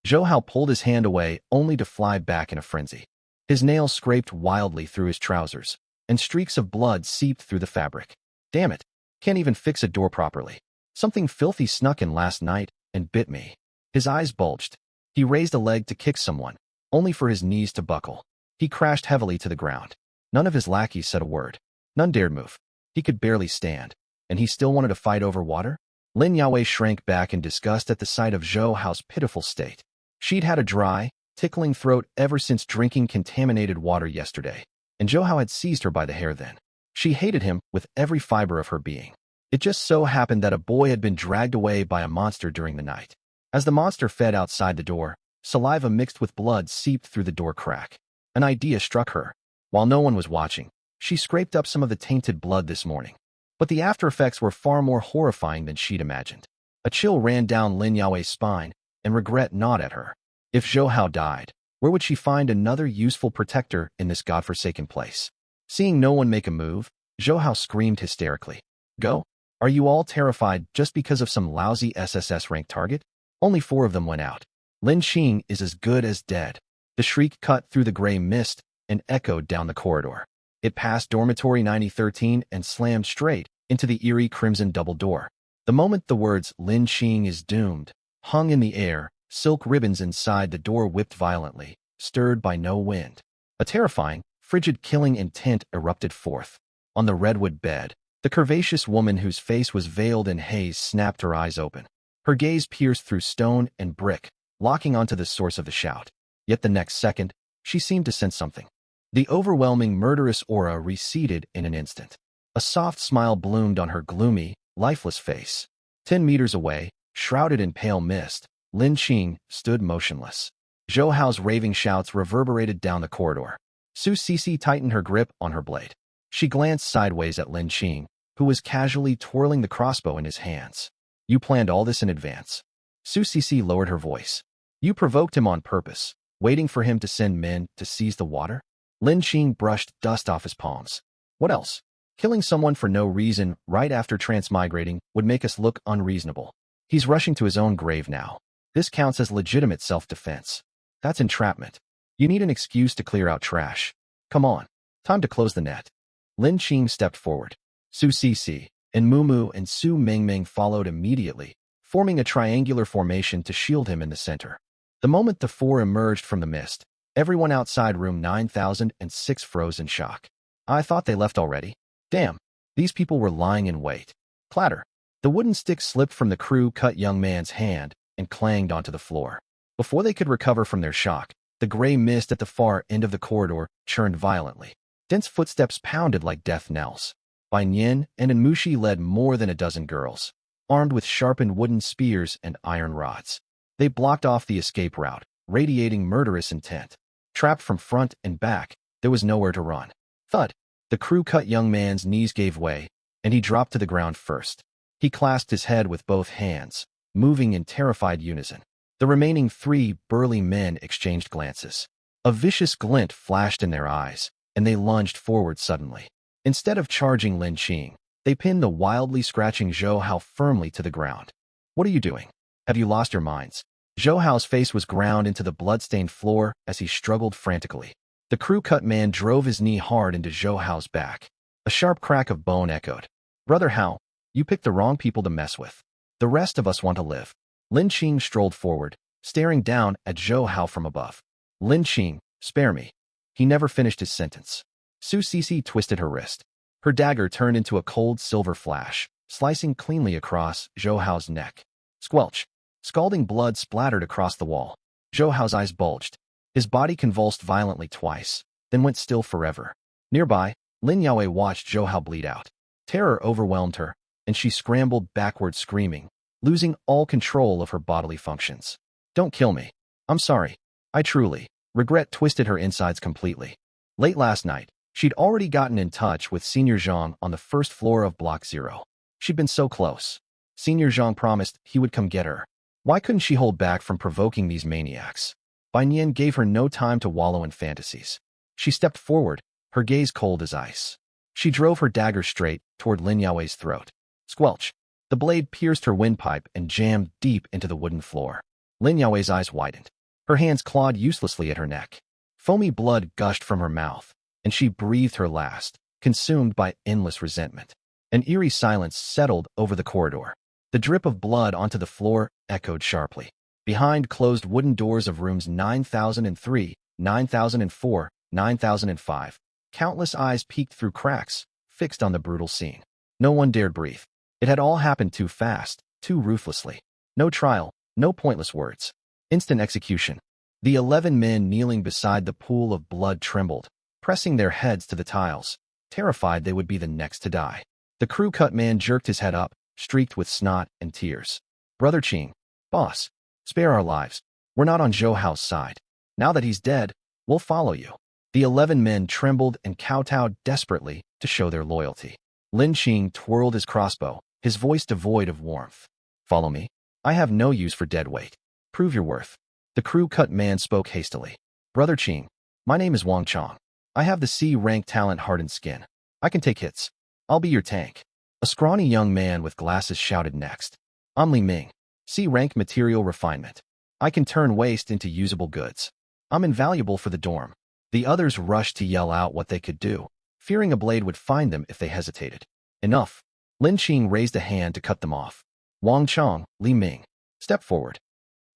Zhou Hao pulled his hand away only to fly back in a frenzy. His nails scraped wildly through his trousers, and streaks of blood seeped through the fabric. Damn it, can't even fix a door properly. Something filthy snuck in last night and bit me. His eyes bulged. He raised a leg to kick someone, only for his knees to buckle. He crashed heavily to the ground. None of his lackeys said a word. None dared move. He could barely stand, and he still wanted to fight over water? Lin Yao shrank back in disgust at the sight of Zhou Hao's pitiful state. She'd had a dry, tickling throat ever since drinking contaminated water yesterday, and Zhou Hao had seized her by the hair then. She hated him with every fiber of her being. It just so happened that a boy had been dragged away by a monster during the night. As the monster fed outside the door, saliva mixed with blood seeped through the door crack. An idea struck her. While no one was watching, she scraped up some of the tainted blood this morning. But the after effects were far more horrifying than she'd imagined. A chill ran down Lin Yao's spine, and regret gnawed at her. If Zhou Hao died, where would she find another useful protector in this godforsaken place? Seeing no one make a move, Zhou Hao screamed hysterically. Go? Are you all terrified just because of some lousy SSS-ranked target? Only 4 of them went out. Lin Qing is as good as dead. The shriek cut through the gray mist and echoed down the corridor. It passed dormitory 9013 and slammed straight into the eerie crimson double door. The moment the words Lin Qing is doomed hung in the air, silk ribbons inside the door whipped violently, stirred by no wind. A terrifying, frigid killing intent erupted forth. On the redwood bed, the curvaceous woman whose face was veiled in haze snapped her eyes open. Her gaze pierced through stone and brick, locking onto the source of the shout. Yet the next second, she seemed to sense something. The overwhelming murderous aura receded in an instant. A soft smile bloomed on her gloomy, lifeless face. 10 meters away, shrouded in pale mist, Lin Qing stood motionless. Zhou Hao's raving shouts reverberated down the corridor. Su Cixi tightened her grip on her blade. She glanced sideways at Lin Qing, who was casually twirling the crossbow in his hands. You planned all this in advance. Su Cixi lowered her voice. You provoked him on purpose, waiting for him to send men to seize the water? Lin Qing brushed dust off his palms. What else? Killing someone for no reason right after transmigrating would make us look unreasonable. He's rushing to his own grave now. This counts as legitimate self-defense. That's entrapment. You need an excuse to clear out trash. Come on. Time to close the net. Lin Qing stepped forward. Su Cixi and Mumu and Su Mengmeng followed immediately, forming a triangular formation to shield him in the center. The moment the 4 emerged from the mist, everyone outside room 9006 froze in shock. I thought they left already. Damn, these people were lying in wait. Clatter. The wooden stick slipped from the crew-cut young man's hand and clanged onto the floor. Before they could recover from their shock, the gray mist at the far end of the corridor churned violently. Dense footsteps pounded like death knells. Bai Nian and Enmushi led more than a dozen girls, armed with sharpened wooden spears and iron rods. They blocked off the escape route, radiating murderous intent. Trapped from front and back, there was nowhere to run. Thud! The crew-cut young man's knees gave way, and he dropped to the ground first. He clasped his head with both hands, moving in terrified unison. The remaining 3 burly men exchanged glances. A vicious glint flashed in their eyes, and they lunged forward suddenly. Instead of charging Lin Qing, they pinned the wildly scratching Zhou Hao firmly to the ground. What are you doing? Have you lost your minds? Zhou Hao's face was ground into the blood-stained floor as he struggled frantically. The crew-cut man drove his knee hard into Zhou Hao's back. A sharp crack of bone echoed. Brother Hao, you picked the wrong people to mess with. The rest of us want to live. Lin Qing strolled forward, staring down at Zhou Hao from above. Lin Qing, spare me. He never finished his sentence. Su Cixi twisted her wrist. Her dagger turned into a cold silver flash, slicing cleanly across Zhou Hao's neck. Squelch. Scalding blood splattered across the wall. Zhou Hao's eyes bulged. His body convulsed violently twice, then went still forever. Nearby, Lin Yao watched Zhou Hao bleed out. Terror overwhelmed her, and she scrambled backward screaming, losing all control of her bodily functions. Don't kill me. I'm sorry. I truly. Regret twisted her insides completely. Late last night, she'd already gotten in touch with Senior Zhang on the first floor of Block 0. She'd been so close. Senior Zhang promised he would come get her. Why couldn't she hold back from provoking these maniacs? Bai Nian gave her no time to wallow in fantasies. She stepped forward, her gaze cold as ice. She drove her dagger straight toward Lin Yao's throat. Squelch. The blade pierced her windpipe and jammed deep into the wooden floor. Lin Yao's eyes widened. Her hands clawed uselessly at her neck. Foamy blood gushed from her mouth, and she breathed her last, consumed by endless resentment. An eerie silence settled over the corridor. The drip of blood onto the floor echoed sharply. Behind closed wooden doors of rooms 9003, 9004, 9005, countless eyes peeked through cracks, fixed on the brutal scene. No one dared breathe. It had all happened too fast, too ruthlessly. No trial, no pointless words. Instant execution. The 11 men kneeling beside the pool of blood trembled, pressing their heads to the tiles, terrified they would be the next to die. The crew-cut man jerked his head up, streaked with snot and tears. Brother Qing, boss, spare our lives. We're not on Zhou Hao's side. Now that he's dead, we'll follow you. The 11 men trembled and kowtowed desperately to show their loyalty. Lin Qing twirled his crossbow, his voice devoid of warmth. Follow me. I have no use for dead weight. Prove your worth. The crew-cut man spoke hastily. Brother Qing, my name is Wang Chong. I have the C-rank talent hardened skin. I can take hits. I'll be your tank. A scrawny young man with glasses shouted next. I'm Li Ming. C-rank material refinement. I can turn waste into usable goods. I'm invaluable for the dorm. The others rushed to yell out what they could do, fearing a blade would find them if they hesitated. Enough. Lin Qing raised a hand to cut them off. Wang Chong, Li Ming, step forward.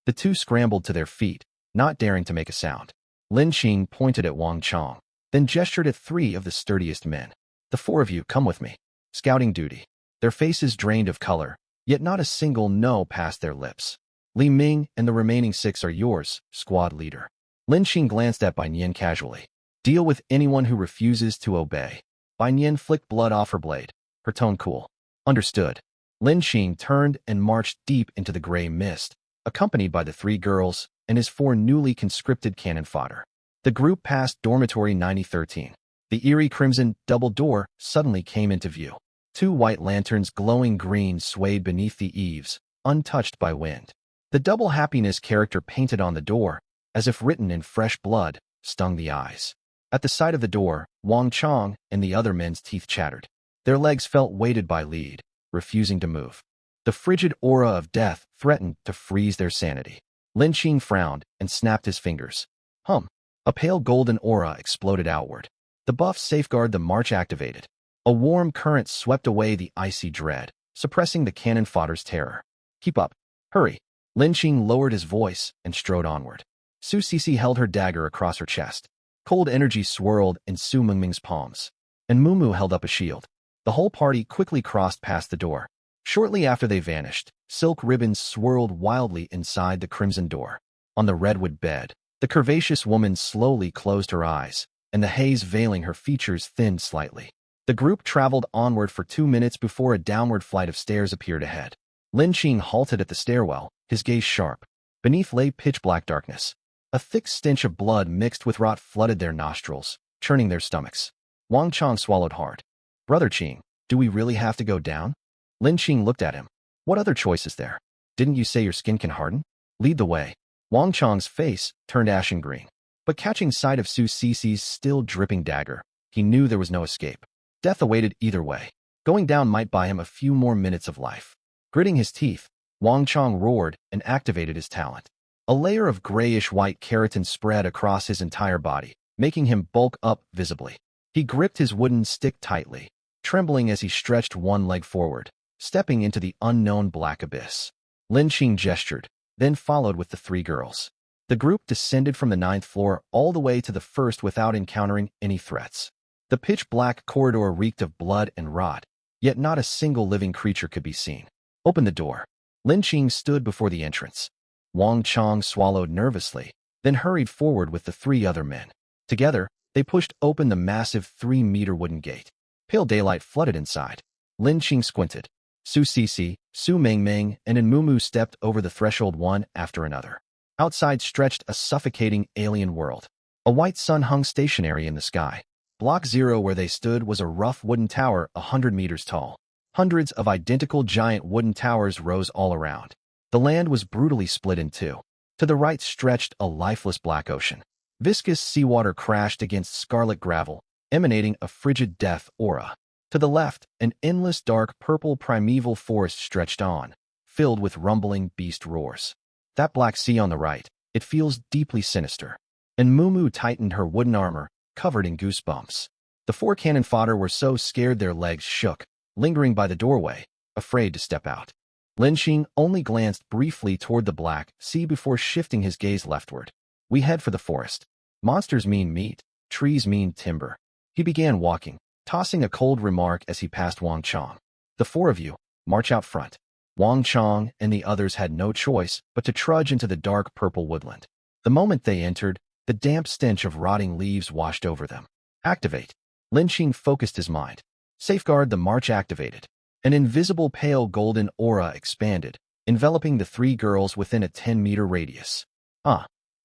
The two scrambled to their feet, not daring to make a sound. Lin Qing pointed at Wang Chong, then gestured at 3 of the sturdiest men. The 4 of you, come with me. Scouting duty. Their faces drained of color, yet not a single no passed their lips. Li Ming and the remaining 6 are yours, squad leader. Lin Qing glanced at Bai Nian casually. Deal with anyone who refuses to obey. Bai Nian flicked blood off her blade, her tone cool. Understood. Lin Qing turned and marched deep into the gray mist, accompanied by the 3 girls and his 4 newly conscripted cannon fodder. The group passed dormitory 9013. The eerie crimson double door suddenly came into view. 2 white lanterns glowing green swayed beneath the eaves, untouched by wind. The double happiness character painted on the door, as if written in fresh blood, stung the eyes. At the sight of the door, Wang Chong and the other men's teeth chattered. Their legs felt weighted by lead, refusing to move. The frigid aura of death threatened to freeze their sanity. Lin Qing frowned and snapped his fingers. A pale golden aura exploded outward. The buffs safeguard the march activated. A warm current swept away the icy dread, suppressing the cannon fodder's terror. Keep up. Hurry. Lin Qing lowered his voice and strode onward. Su Sisi held her dagger across her chest. Cold energy swirled in Su Mengming's palms, and Mumu held up a shield. The whole party quickly crossed past the door. Shortly after they vanished, silk ribbons swirled wildly inside the crimson door. On the redwood bed, the curvaceous woman slowly closed her eyes, and the haze veiling her features thinned slightly. The group traveled onward for 2 minutes before a downward flight of stairs appeared ahead. Lin Qing halted at the stairwell, his gaze sharp. Beneath lay pitch-black darkness. A thick stench of blood mixed with rot flooded their nostrils, churning their stomachs. Wang Chong swallowed hard. Brother Qing, do we really have to go down? Lin Qing looked at him. What other choice is there? Didn't you say your skin can harden? Lead the way. Wang Chong's face turned ashen green. But catching sight of Su Sisi's still dripping dagger, he knew there was no escape. Death awaited either way. Going down might buy him a few more minutes of life. Gritting his teeth, Wang Chong roared and activated his talent. A layer of grayish-white keratin spread across his entire body, making him bulk up visibly. He gripped his wooden stick tightly, trembling as he stretched one leg forward, stepping into the unknown black abyss. Lin Qing gestured, then followed with the 3 girls. The group descended from the 9th floor all the way to the 1st without encountering any threats. The pitch-black corridor reeked of blood and rot, yet not a single living creature could be seen. Open the door. Lin Qing stood before the entrance. Wang Chong swallowed nervously, then hurried forward with the 3 other men. Together, they pushed open the massive 3-meter wooden gate. Pale daylight flooded inside. Lin Qing squinted. Su Sisi, Su Mengming, and Mumu stepped over the threshold one after another. Outside stretched a suffocating alien world. A white sun hung stationary in the sky. Block 0 where they stood was a rough wooden tower 100 meters tall. Hundreds of identical giant wooden towers rose all around. The land was brutally split in 2. To the right stretched a lifeless black ocean. Viscous seawater crashed against scarlet gravel, emanating a frigid death aura. To the left, an endless dark purple primeval forest stretched on, filled with rumbling beast roars. That black sea on the right, it feels deeply sinister. And Mumu tightened her wooden armor, covered in goosebumps. The four cannon fodder were so scared their legs shook, lingering by the doorway, afraid to step out. Lin Xing only glanced briefly toward the black sea before shifting his gaze leftward. We head for the forest. Monsters mean meat, trees mean timber. He began walking, tossing a cold remark as he passed Wang Chong. The four of you, march out front. Wang Chong and the others had no choice but to trudge into the dark purple woodland. The moment they entered, the damp stench of rotting leaves washed over them. Activate. Lin Xing focused his mind. Safeguard. The march activated. An invisible pale golden aura expanded, enveloping the three girls within a 10-meter radius.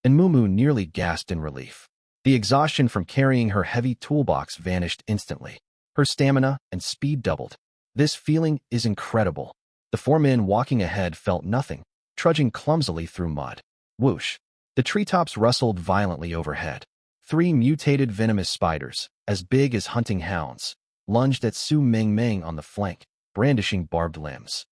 And Mumu nearly gasped in relief. The exhaustion from carrying her heavy toolbox vanished instantly. Her stamina and speed doubled. This feeling is incredible. The four men walking ahead felt nothing, trudging clumsily through mud. Whoosh! The treetops rustled violently overhead. Three mutated venomous spiders, as big as hunting hounds, lunged at Su Mengmeng on the flank, brandishing barbed limbs.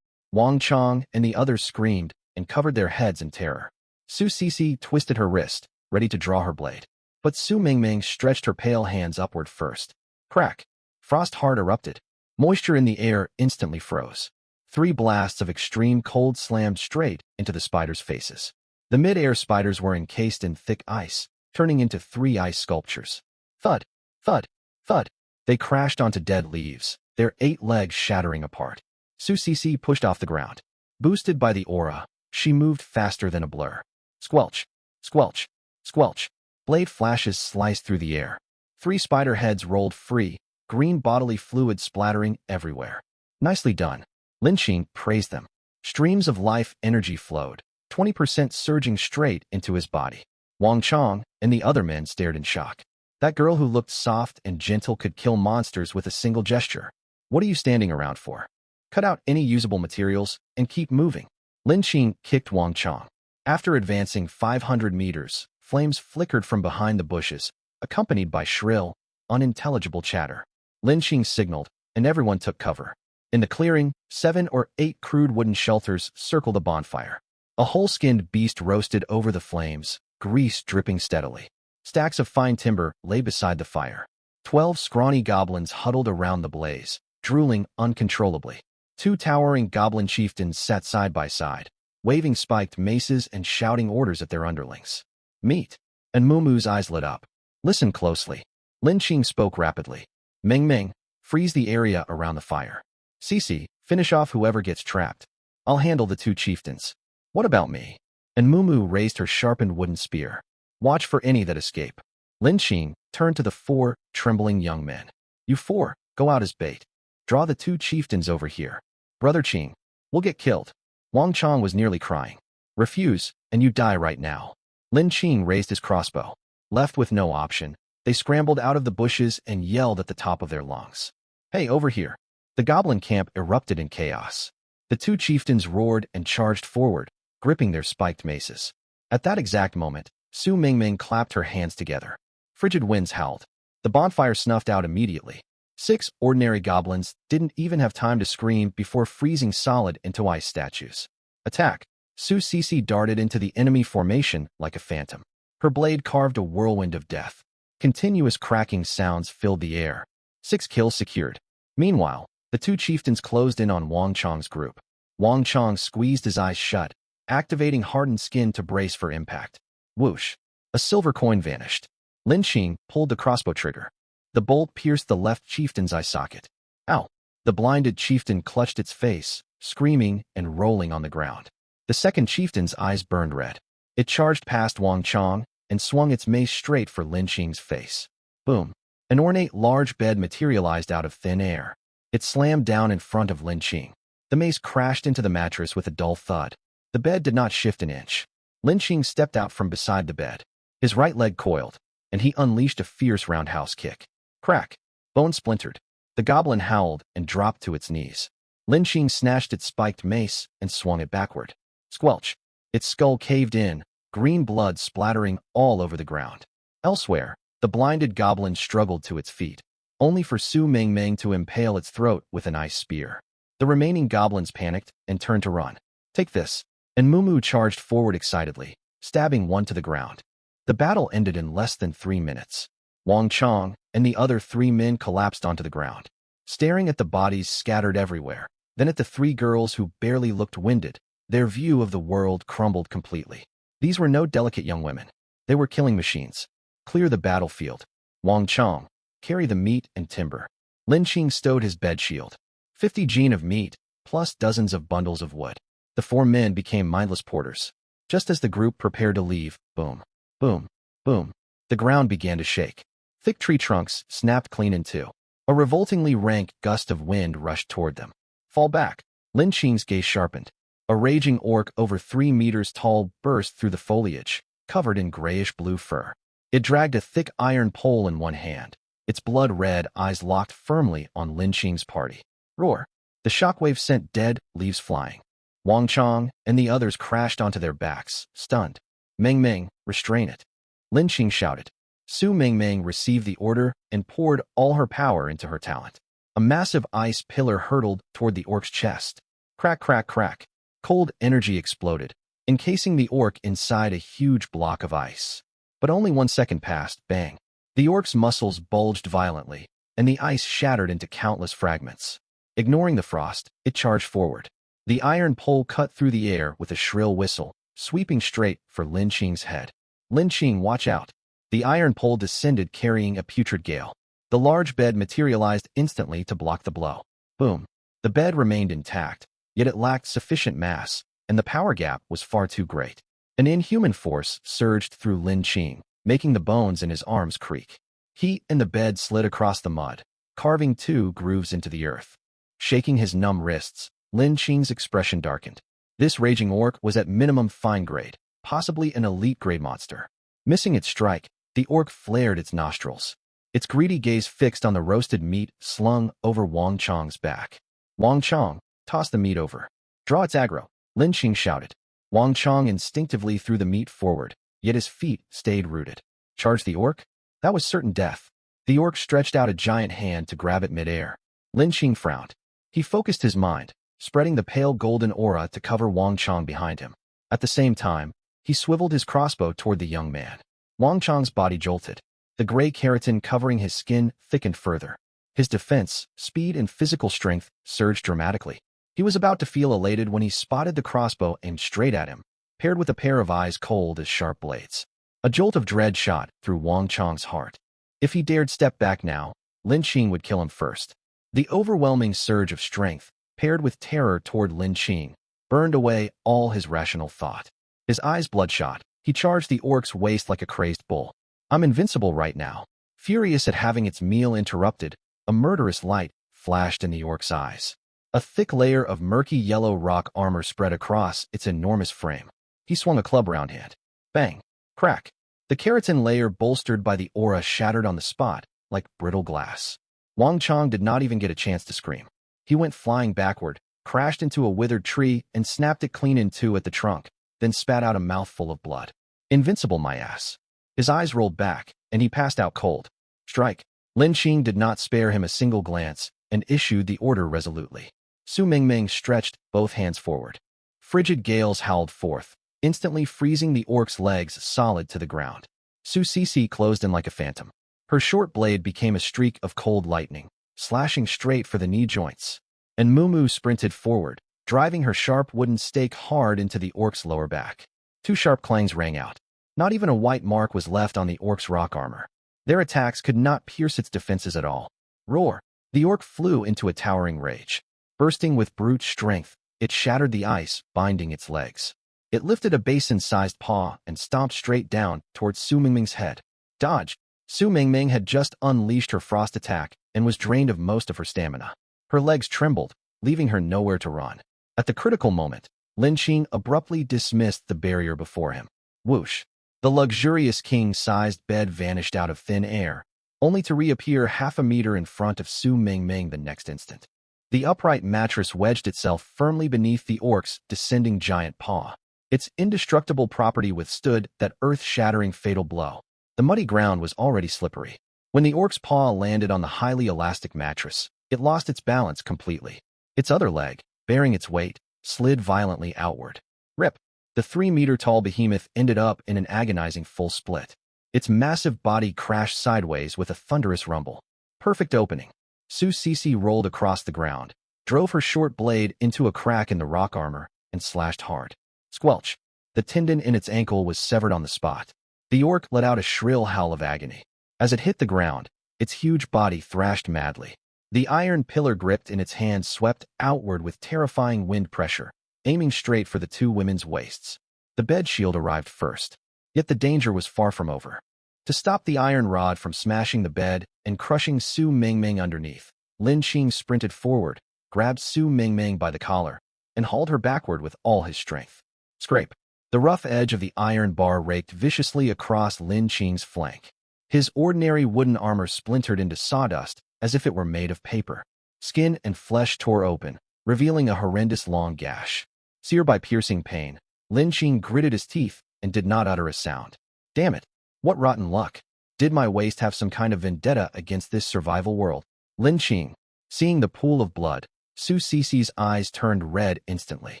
Wang Chong and the others screamed and covered their heads in terror. Su Sisi twisted her wrist, ready to draw her blade. But Su Mengmeng stretched her pale hands upward first. Crack! Frost heart erupted. Moisture in the air instantly froze. 3 blasts of extreme cold slammed straight into the spiders' faces. The mid-air spiders were encased in thick ice, turning into 3 ice sculptures. Thud! Thud! Thud! They crashed onto dead leaves, their 8 legs shattering apart. Su Sisi pushed off the ground. Boosted by the aura, she moved faster than a blur. Squelch! Squelch! Squelch! Blade flashes sliced through the air. 3 spider heads rolled free, green bodily fluid splattering everywhere. Nicely done. Lin Xing praised them. Streams of life energy flowed, 20% surging straight into his body. Wang Chong and the other men stared in shock. That girl who looked soft and gentle could kill monsters with a single gesture. What are you standing around for? Cut out any usable materials and keep moving. Lin Xing kicked Wang Chong. After advancing 500 meters, flames flickered from behind the bushes, accompanied by shrill, unintelligible chatter. Lin Xing signaled, and everyone took cover. In the clearing, 7 or 8 crude wooden shelters circled the bonfire. A whole-skinned beast roasted over the flames, grease dripping steadily. Stacks of fine timber lay beside the fire. 12 scrawny goblins huddled around the blaze, drooling uncontrollably. 2 towering goblin chieftains sat side by side, waving spiked maces and shouting orders at their underlings. Meet! And Mumu's eyes lit up. Listen closely. Lin Xing spoke rapidly. Meng, freeze the area around the fire. Sisi, finish off whoever gets trapped. I'll handle the 2 chieftains. What about me? And Mumu raised her sharpened wooden spear. Watch for any that escape. Lin Xing turned to the 4 trembling young men. You 4, go out as bait. Draw the 2 chieftains over here. Brother Qing, we'll get killed. Wang Chong was nearly crying. Refuse, and you die right now. Lin Xing raised his crossbow. Left with no option, they scrambled out of the bushes and yelled at the top of their lungs. Hey, over here. The goblin camp erupted in chaos. The 2 chieftains roared and charged forward, gripping their spiked maces. At that exact moment, Su Mengmeng clapped her hands together. Frigid winds howled. The bonfire snuffed out immediately. 6 ordinary goblins didn't even have time to scream before freezing solid into ice statues. Attack! Su Sisi darted into the enemy formation like a phantom. Her blade carved a whirlwind of death. Continuous cracking sounds filled the air. 6 kills secured. Meanwhile, the 2 chieftains closed in on Wang Chong's group. Wang Chong squeezed his eyes shut, activating hardened skin to brace for impact. Whoosh! A silver coin vanished. Lin Xing pulled the crossbow trigger. The bolt pierced the left chieftain's eye socket. Ow! The blinded chieftain clutched its face, screaming and rolling on the ground. The second chieftain's eyes burned red. It charged past Wang Chong and swung its mace straight for Lin Xing's face. Boom! An ornate large bed materialized out of thin air. It slammed down in front of Lin Xing. The mace crashed into the mattress with a dull thud. The bed did not shift an inch. Lin Xing stepped out from beside the bed. His right leg coiled, and he unleashed a fierce roundhouse kick. Crack! Bone splintered. The goblin howled and dropped to its knees. Lin Xing snatched its spiked mace and swung it backward. Squelch! Its skull caved in, green blood splattering all over the ground. Elsewhere, The blinded goblin struggled to its feet, only for Su Mingming to impale its throat with an ice spear. The remaining goblins panicked and turned to run. "Take this." And Mumu charged forward excitedly, stabbing one to the ground. The battle ended in less than 3 minutes. Wang Chong and the other 3 men collapsed onto the ground, staring at the bodies scattered everywhere, then at the 3 girls who barely looked winded. Their view of the world crumbled completely. These were no delicate young women. They were killing machines. "Clear the battlefield." Wang Chong, carry the meat and timber. Lin Qing stowed his bed shield. 50 gene of meat, plus dozens of bundles of wood. The 4 men became mindless porters. Just as the group prepared to leave, boom, boom, boom, the ground began to shake. Thick tree trunks snapped clean in two. A revoltingly rank gust of wind rushed toward them. "Fall back." Lin Qing's gaze sharpened. A raging orc over 3 meters tall burst through the foliage, covered in grayish-blue fur. It dragged a thick iron pole in one hand, its blood-red eyes locked firmly on Lin Qing's party. Roar! The shockwave sent dead leaves flying. Wang Chong and the others crashed onto their backs, stunned. "Ming, restrain it." Lin Qing shouted. Su Mingming received the order and poured all her power into her talent. A massive ice pillar hurtled toward the orc's chest. Crack, crack, crack. Cold energy exploded, encasing the orc inside a huge block of ice. But only 1 second passed, bang. The orc's muscles bulged violently, and the ice shattered into countless fragments. Ignoring the frost, it charged forward. The iron pole cut through the air with a shrill whistle, sweeping straight for Lin Qing's head. "Lin Qing, watch out." The iron pole descended carrying a putrid gale. The large bed materialized instantly to block the blow. Boom. The bed remained intact, yet it lacked sufficient mass, and the power gap was far too great. An inhuman force surged through Lin Qing, making the bones in his arms creak. He and the bed slid across the mud, carving 2 grooves into the earth. Shaking his numb wrists, Lin Qing's expression darkened. This raging orc was at minimum fine grade, possibly an elite grade monster. Missing its strike, the orc flared its nostrils. Its greedy gaze fixed on the roasted meat slung over Wang Chong's back. "Wang Chong, toss the meat over." "Draw its aggro," Lin Qing shouted. Wang Chong instinctively threw the meat forward, yet his feet stayed rooted. Charge the orc? That was certain death. The orc stretched out a giant hand to grab it midair. Lin Qing frowned. He focused his mind, spreading the pale golden aura to cover Wang Chong behind him. At the same time, he swiveled his crossbow toward the young man. Wang Chong's body jolted. The gray keratin covering his skin thickened further. His defense, speed, and physical strength surged dramatically. He was about to feel elated when he spotted the crossbow aimed straight at him, paired with a pair of eyes cold as sharp blades. A jolt of dread shot through Wang Chong's heart. If he dared step back now, Lin Qing would kill him first. The overwhelming surge of strength, paired with terror toward Lin Qing, burned away all his rational thought. His eyes bloodshot, he charged the orc's waist like a crazed bull. "I'm invincible right now." Furious at having its meal interrupted, a murderous light flashed in the orc's eyes. A thick layer of murky yellow rock armor spread across its enormous frame. He swung a club round hand. Bang! Crack! The keratin layer bolstered by the aura shattered on the spot, like brittle glass. Wang Chong did not even get a chance to scream. He went flying backward, crashed into a withered tree, and snapped it clean in two at the trunk, then spat out a mouthful of blood. "Invincible, my ass." His eyes rolled back, and he passed out cold. "Strike." Lin Qing did not spare him a single glance, and issued the order resolutely. Su Mingming stretched both hands forward. Frigid gales howled forth, instantly freezing the orc's legs solid to the ground. Su Cici closed in like a phantom. Her short blade became a streak of cold lightning, slashing straight for the knee joints. And Mumu sprinted forward, driving her sharp wooden stake hard into the orc's lower back. 2 sharp clangs rang out. Not even a white mark was left on the orc's rock armor. Their attacks could not pierce its defenses at all. Roar! The orc flew into a towering rage. Bursting with brute strength, it shattered the ice, binding its legs. It lifted a basin-sized paw and stomped straight down towards Su Mingming's head. Dodge! Su Mingming had just unleashed her frost attack and was drained of most of her stamina. Her legs trembled, leaving her nowhere to run. At the critical moment, Lin Qing abruptly dismissed the barrier before him. Whoosh! The luxurious king-sized bed vanished out of thin air, only to reappear half a meter in front of Su Mingming the next instant. The upright mattress wedged itself firmly beneath the orc's descending giant paw. Its indestructible property withstood that earth-shattering fatal blow. The muddy ground was already slippery. When the orc's paw landed on the highly elastic mattress, it lost its balance completely. Its other leg, bearing its weight, slid violently outward. Rip! The 3-meter-tall behemoth ended up in an agonizing full split. Its massive body crashed sideways with a thunderous rumble. Perfect opening. Su Cece rolled across the ground, drove her short blade into a crack in the rock armor, and slashed hard. Squelch! The tendon in its ankle was severed on the spot. The orc let out a shrill howl of agony. As it hit the ground, its huge body thrashed madly. The iron pillar gripped in its hand swept outward with terrifying wind pressure, aiming straight for the two women's waists. The bed shield arrived first. Yet the danger was far from over. To stop the iron rod from smashing the bed and crushing Su Mingming underneath, Lin Qing sprinted forward, grabbed Su Mingming by the collar, and hauled her backward with all his strength. Scrape! The rough edge of the iron bar raked viciously across Lin Qing's flank. His ordinary wooden armor splintered into sawdust as if it were made of paper. Skin and flesh tore open, revealing a horrendous long gash. Seared by piercing pain, Lin Qing gritted his teeth and did not utter a sound. Damn it! What rotten luck! Did my waist have some kind of vendetta against this survival world? Lin Qing. Seeing the pool of blood, Su Cece's eyes turned red instantly.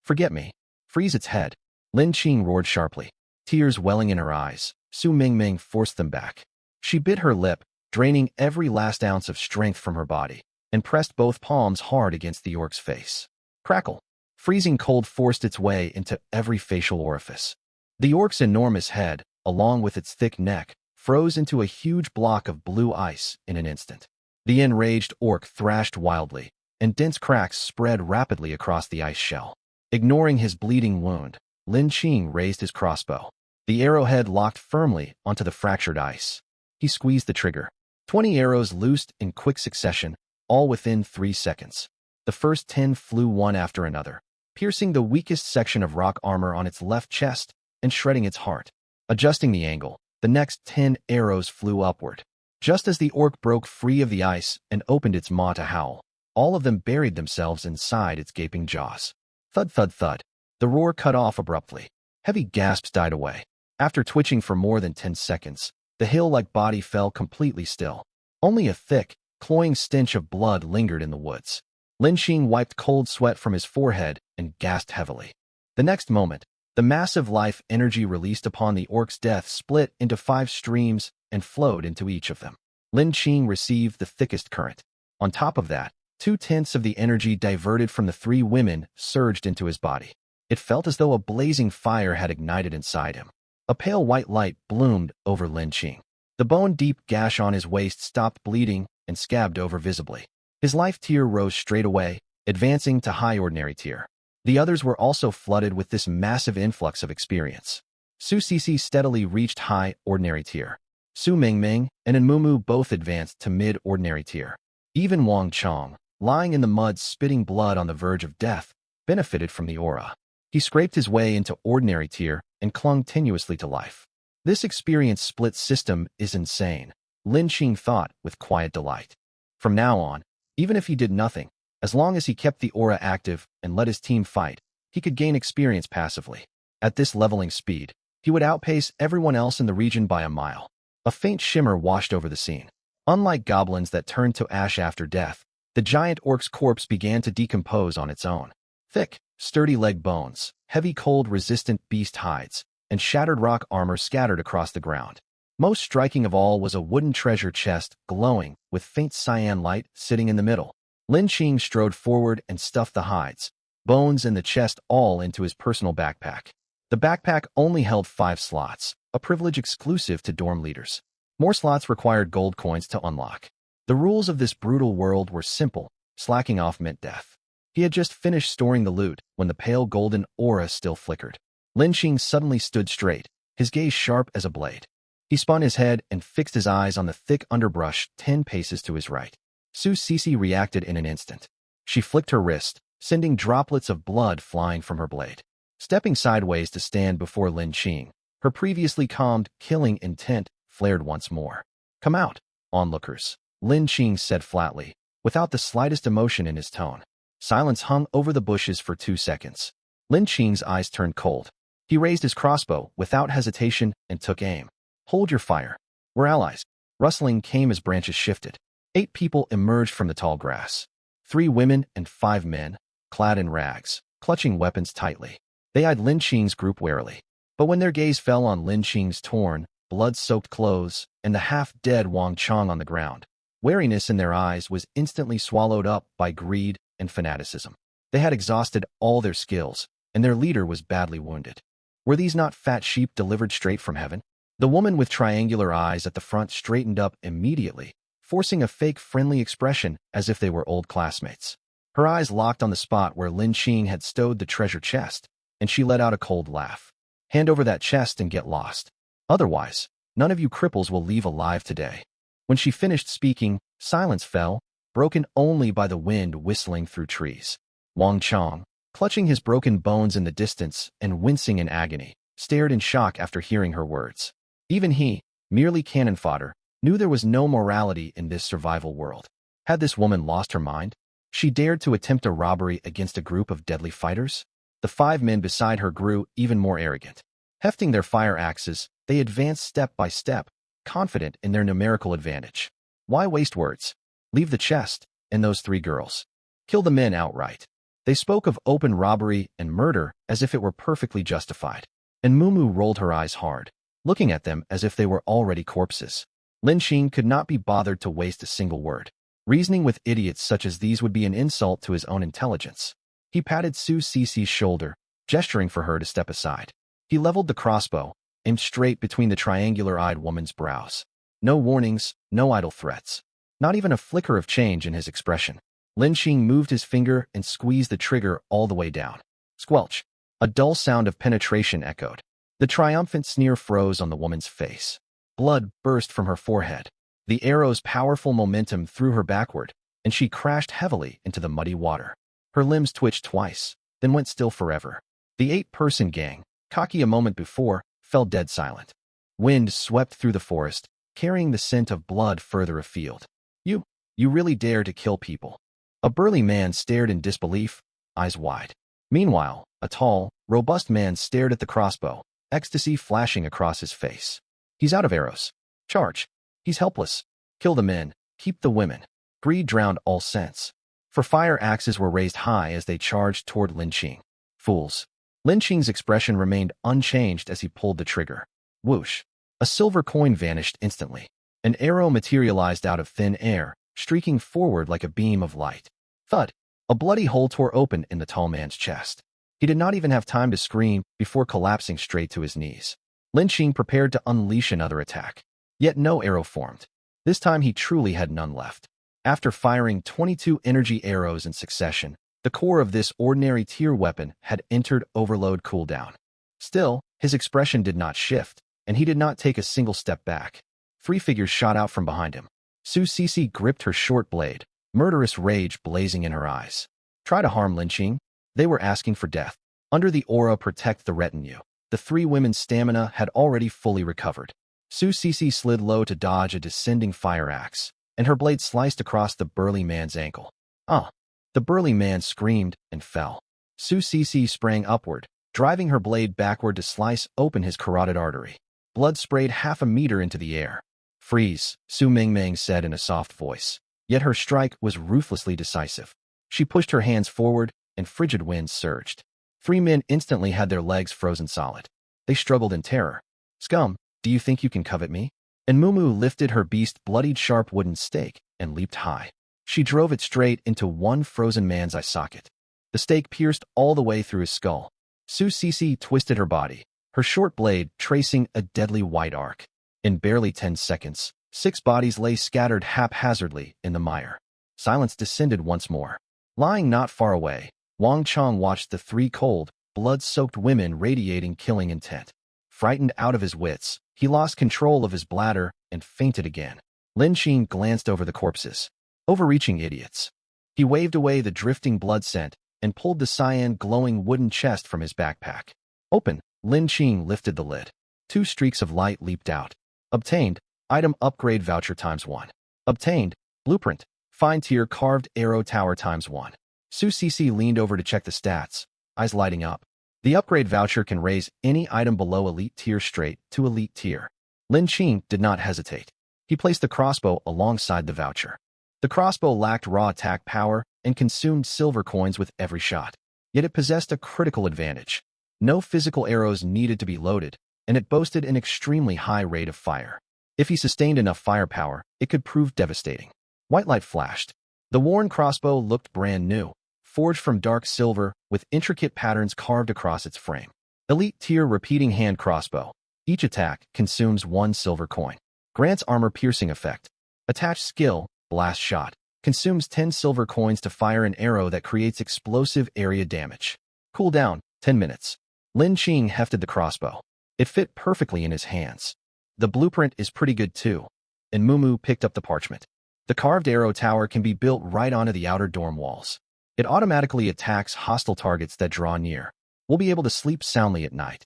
Forget me. Freeze its head. Lin Qing roared sharply. Tears welling in her eyes, Su Mingming forced them back. She bit her lip, draining every last ounce of strength from her body, and pressed both palms hard against the orc's face. Crackle! Freezing cold forced its way into every facial orifice. The orc's enormous head, along with its thick neck, froze into a huge block of blue ice in an instant. The enraged orc thrashed wildly, and dense cracks spread rapidly across the ice shell. Ignoring his bleeding wound, Lin Qing raised his crossbow. The arrowhead locked firmly onto the fractured ice. He squeezed the trigger. 20 arrows loosed in quick succession, all within 3 seconds. The first 10 flew one after another, piercing the weakest section of rock armor on its left chest and shredding its heart. Adjusting the angle, the next 10 arrows flew upward. Just as the orc broke free of the ice and opened its maw to howl, all of them buried themselves inside its gaping jaws. Thud, thud, thud. The roar cut off abruptly. Heavy gasps died away. After twitching for more than 10 seconds, the hill-like body fell completely still. Only a thick, cloying stench of blood lingered in the woods. Lin Qing wiped cold sweat from his forehead and gasped heavily. The next moment, the massive life energy released upon the orc's death split into 5 streams and flowed into each of them. Lin Qing received the thickest current. On top of that, 2/10 of the energy diverted from the 3 women surged into his body. It felt as though a blazing fire had ignited inside him. A pale white light bloomed over Lin Qing. The bone-deep gash on his waist stopped bleeding and scabbed over visibly. His life tier rose straight away, advancing to high ordinary tier. The others were also flooded with this massive influx of experience. Su Cece steadily reached high ordinary tier. Su Mingming and Mumu both advanced to mid-ordinary tier. Even Wang Chong, lying in the mud spitting blood on the verge of death, benefited from the aura. He scraped his way into ordinary tier and clung tenuously to life. This experience split system is insane, Lin Qing thought with quiet delight. From now on, even if he did nothing, as long as he kept the aura active and let his team fight, he could gain experience passively. At this leveling speed, he would outpace everyone else in the region by a mile. A faint shimmer washed over the scene. Unlike goblins that turned to ash after death, the giant orc's corpse began to decompose on its own. Thick, sturdy leg bones, heavy cold-resistant beast hides, and shattered rock armor scattered across the ground. Most striking of all was a wooden treasure chest glowing with faint cyan light sitting in the middle. Lin Qing strode forward and stuffed the hides, bones, and the chest all into his personal backpack. The backpack only held 5 slots, a privilege exclusive to dorm leaders. More slots required gold coins to unlock. The rules of this brutal world were simple, slacking off meant death. He had just finished storing the loot when the pale golden aura still flickered. Lin Qing suddenly stood straight, his gaze sharp as a blade. He spun his head and fixed his eyes on the thick underbrush 10 paces to his right. Su Cece reacted in an instant. She flicked her wrist, sending droplets of blood flying from her blade. Stepping sideways to stand before Lin Qing, her previously calmed, killing intent flared once more. "Come out, onlookers," Lin Qing said flatly, without the slightest emotion in his tone. Silence hung over the bushes for 2 seconds. Lin Qing's eyes turned cold. He raised his crossbow without hesitation and took aim. Hold your fire. We're allies. Rustling came as branches shifted. 8 people emerged from the tall grass. 3 women and 5 men, clad in rags, clutching weapons tightly. They eyed Lin Qing's group warily. But when their gaze fell on Lin Qing's torn, blood-soaked clothes and the half-dead Wang Chong on the ground, wariness in their eyes was instantly swallowed up by greed and fanaticism. They had exhausted all their skills, and their leader was badly wounded. Were these not fat sheep delivered straight from heaven? The woman with triangular eyes at the front straightened up immediately, forcing a fake friendly expression as if they were old classmates. Her eyes locked on the spot where Lin Qing had stowed the treasure chest, and she let out a cold laugh. Hand over that chest and get lost. Otherwise, none of you cripples will leave alive today. When she finished speaking, silence fell, broken only by the wind whistling through trees. Wang Chong, clutching his broken bones in the distance and wincing in agony, stared in shock after hearing her words. Even he, merely cannon fodder, knew there was no morality in this survival world. Had this woman lost her mind? She dared to attempt a robbery against a group of deadly fighters? The 5 men beside her grew even more arrogant. Hefting their fire axes, they advanced step by step, confident in their numerical advantage. Why waste words? Leave the chest and those 3 girls. Kill the men outright. They spoke of open robbery and murder as if it were perfectly justified. And Mumu rolled her eyes hard, looking at them as if they were already corpses. Lin Qing could not be bothered to waste a single word. Reasoning with idiots such as these would be an insult to his own intelligence. He patted Su Cici's shoulder, gesturing for her to step aside. He leveled the crossbow, aimed straight between the triangular-eyed woman's brows. No warnings, no idle threats. Not even a flicker of change in his expression. Lin Qing moved his finger and squeezed the trigger all the way down. Squelch. A dull sound of penetration echoed. The triumphant sneer froze on the woman's face. Blood burst from her forehead. The arrow's powerful momentum threw her backward, and she crashed heavily into the muddy water. Her limbs twitched twice, then went still forever. The 8-person gang, cocky a moment before, fell dead silent. Wind swept through the forest, carrying the scent of blood further afield. You really dare to kill people? A burly man stared in disbelief, eyes wide. Meanwhile, a tall, robust man stared at the crossbow, ecstasy flashing across his face. He's out of arrows. Charge. He's helpless. Kill the men. Keep the women. Greed drowned all sense. For fire axes were raised high as they charged toward Lin Qing. Fools. Lin Qing's expression remained unchanged as he pulled the trigger. Whoosh. A silver coin vanished instantly. An arrow materialized out of thin air, streaking forward like a beam of light. Thud. A bloody hole tore open in the tall man's chest. He did not even have time to scream before collapsing straight to his knees. Lin Qing prepared to unleash another attack. Yet no arrow formed. This time he truly had none left. After firing 22 energy arrows in succession, the core of this ordinary tier weapon had entered overload cooldown. Still, his expression did not shift, and he did not take a single step back. 3 figures shot out from behind him. Su Cici gripped her short blade, murderous rage blazing in her eyes. Try to harm Lin Qing? They were asking for death. Under the aura protect the retinue. The 3 women's stamina had already fully recovered. Su Cici slid low to dodge a descending fire axe, and her blade sliced across the burly man's ankle. Ah! The burly man screamed and fell. Su Cici sprang upward, driving her blade backward to slice open his carotid artery. Blood sprayed half a meter into the air. Freeze, Su Mingming said in a soft voice. Yet her strike was ruthlessly decisive. She pushed her hands forward, and frigid winds surged. 3 men instantly had their legs frozen solid. They struggled in terror. Scum, do you think you can covet me? And Mumu lifted her beast-bloodied sharp wooden stake and leaped high. She drove it straight into one frozen man's eye socket. The stake pierced all the way through his skull. Su Cici twisted her body, her short blade tracing a deadly white arc. In barely 10 seconds, 6 bodies lay scattered haphazardly in the mire. Silence descended once more. Lying not far away, Wang Chong watched the 3 cold, blood-soaked women radiating killing intent. Frightened out of his wits, he lost control of his bladder and fainted again. Lin Qing glanced over the corpses. Overreaching idiots. He waved away the drifting blood scent and pulled the cyan glowing wooden chest from his backpack. Open. Lin Qing lifted the lid. 2 streaks of light leaped out. Obtained. Item upgrade voucher ×1. Obtained. Blueprint. Fine tier carved arrow tower ×1. Su Cici leaned over to check the stats, eyes lighting up. The upgrade voucher can raise any item below elite tier straight to elite tier. Lin Qing did not hesitate. He placed the crossbow alongside the voucher. The crossbow lacked raw attack power and consumed silver coins with every shot. Yet it possessed a critical advantage. No physical arrows needed to be loaded, and it boasted an extremely high rate of fire. If he sustained enough firepower, it could prove devastating. White light flashed. The worn crossbow looked brand new, forged from dark silver with intricate patterns carved across its frame. Elite tier repeating hand crossbow. Each attack consumes 1 silver coin. Grants armor-piercing effect. Attached skill, blast shot. Consumes 10 silver coins to fire an arrow that creates explosive area damage. Cooldown, 10 minutes. Lin Qing hefted the crossbow. It fit perfectly in his hands. The blueprint is pretty good too. And Mumu picked up the parchment. The carved arrow tower can be built right onto the outer dorm walls. It automatically attacks hostile targets that draw near. We'll be able to sleep soundly at night.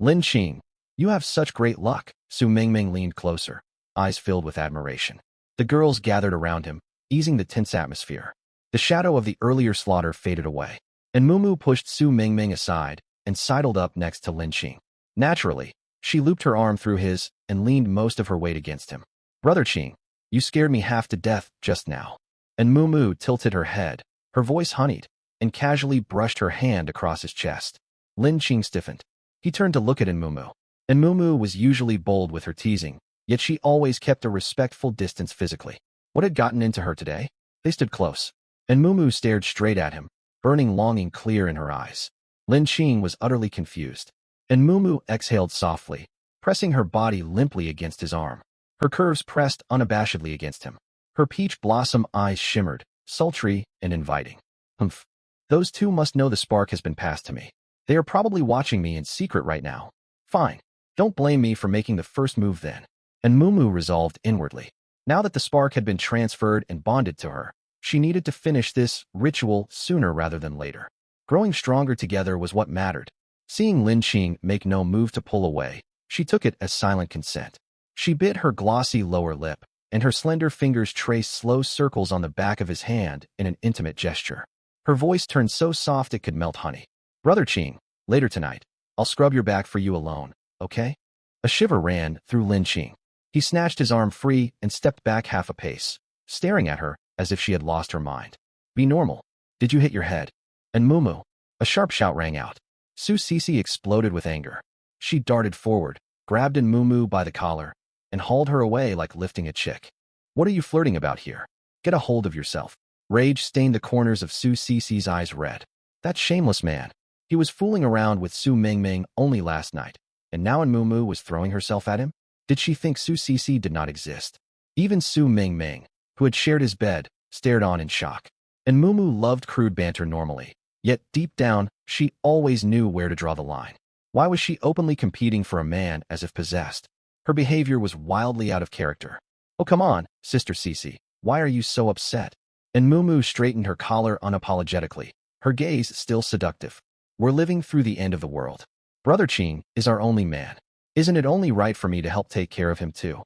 Lin Qing, you have such great luck. Su Mingming leaned closer, eyes filled with admiration. The girls gathered around him, easing the tense atmosphere. The shadow of the earlier slaughter faded away, and Mumu pushed Su Mingming aside and sidled up next to Lin Qing. Naturally, she looped her arm through his and leaned most of her weight against him. Brother Qing, you scared me half to death just now. And Mumu tilted her head, her voice honeyed, and casually brushed her hand across his chest. Lin Qing stiffened. He turned to look at Mumu. And Mumu was usually bold with her teasing, yet she always kept a respectful distance physically. What had gotten into her today? They stood close, and Mumu stared straight at him, burning longing clear in her eyes. Lin Qing was utterly confused, and Mumu exhaled softly, pressing her body limply against his arm. Her curves pressed unabashedly against him. Her peach blossom eyes shimmered, sultry and inviting. Humph. Those two must know the spark has been passed to me. They are probably watching me in secret right now. Fine. Don't blame me for making the first move then. And Mumu resolved inwardly. Now that the spark had been transferred and bonded to her, she needed to finish this ritual sooner rather than later. Growing stronger together was what mattered. Seeing Lin Qing make no move to pull away, she took it as silent consent. She bit her glossy lower lip, and her slender fingers traced slow circles on the back of his hand in an intimate gesture. Her voice turned so soft it could melt honey. Brother Qing, later tonight, I'll scrub your back for you alone. Okay? A shiver ran through Lin Qing. He snatched his arm free and stepped back half a pace, staring at her as if she had lost her mind. Be normal. Did you hit your head? And Mumu. A sharp shout rang out. Su Sisi exploded with anger. She darted forward, grabbed Mumu by the collar, and hauled her away like lifting a chick. What are you flirting about here? Get a hold of yourself. Rage stained the corners of Su Sisi's eyes red. That shameless man. He was fooling around with Su Mingming only last night. And now Mumu was throwing herself at him? Did she think Su Sisi did not exist? Even Su Mingming, who had shared his bed, stared on in shock. And Mumu loved crude banter normally. Yet deep down, she always knew where to draw the line. Why was she openly competing for a man as if possessed? Her behavior was wildly out of character. Oh, come on, Sister Sisi. Why are you so upset? And Mumu straightened her collar unapologetically, her gaze still seductive. We're living through the end of the world. Brother Qing is our only man. Isn't it only right for me to help take care of him too?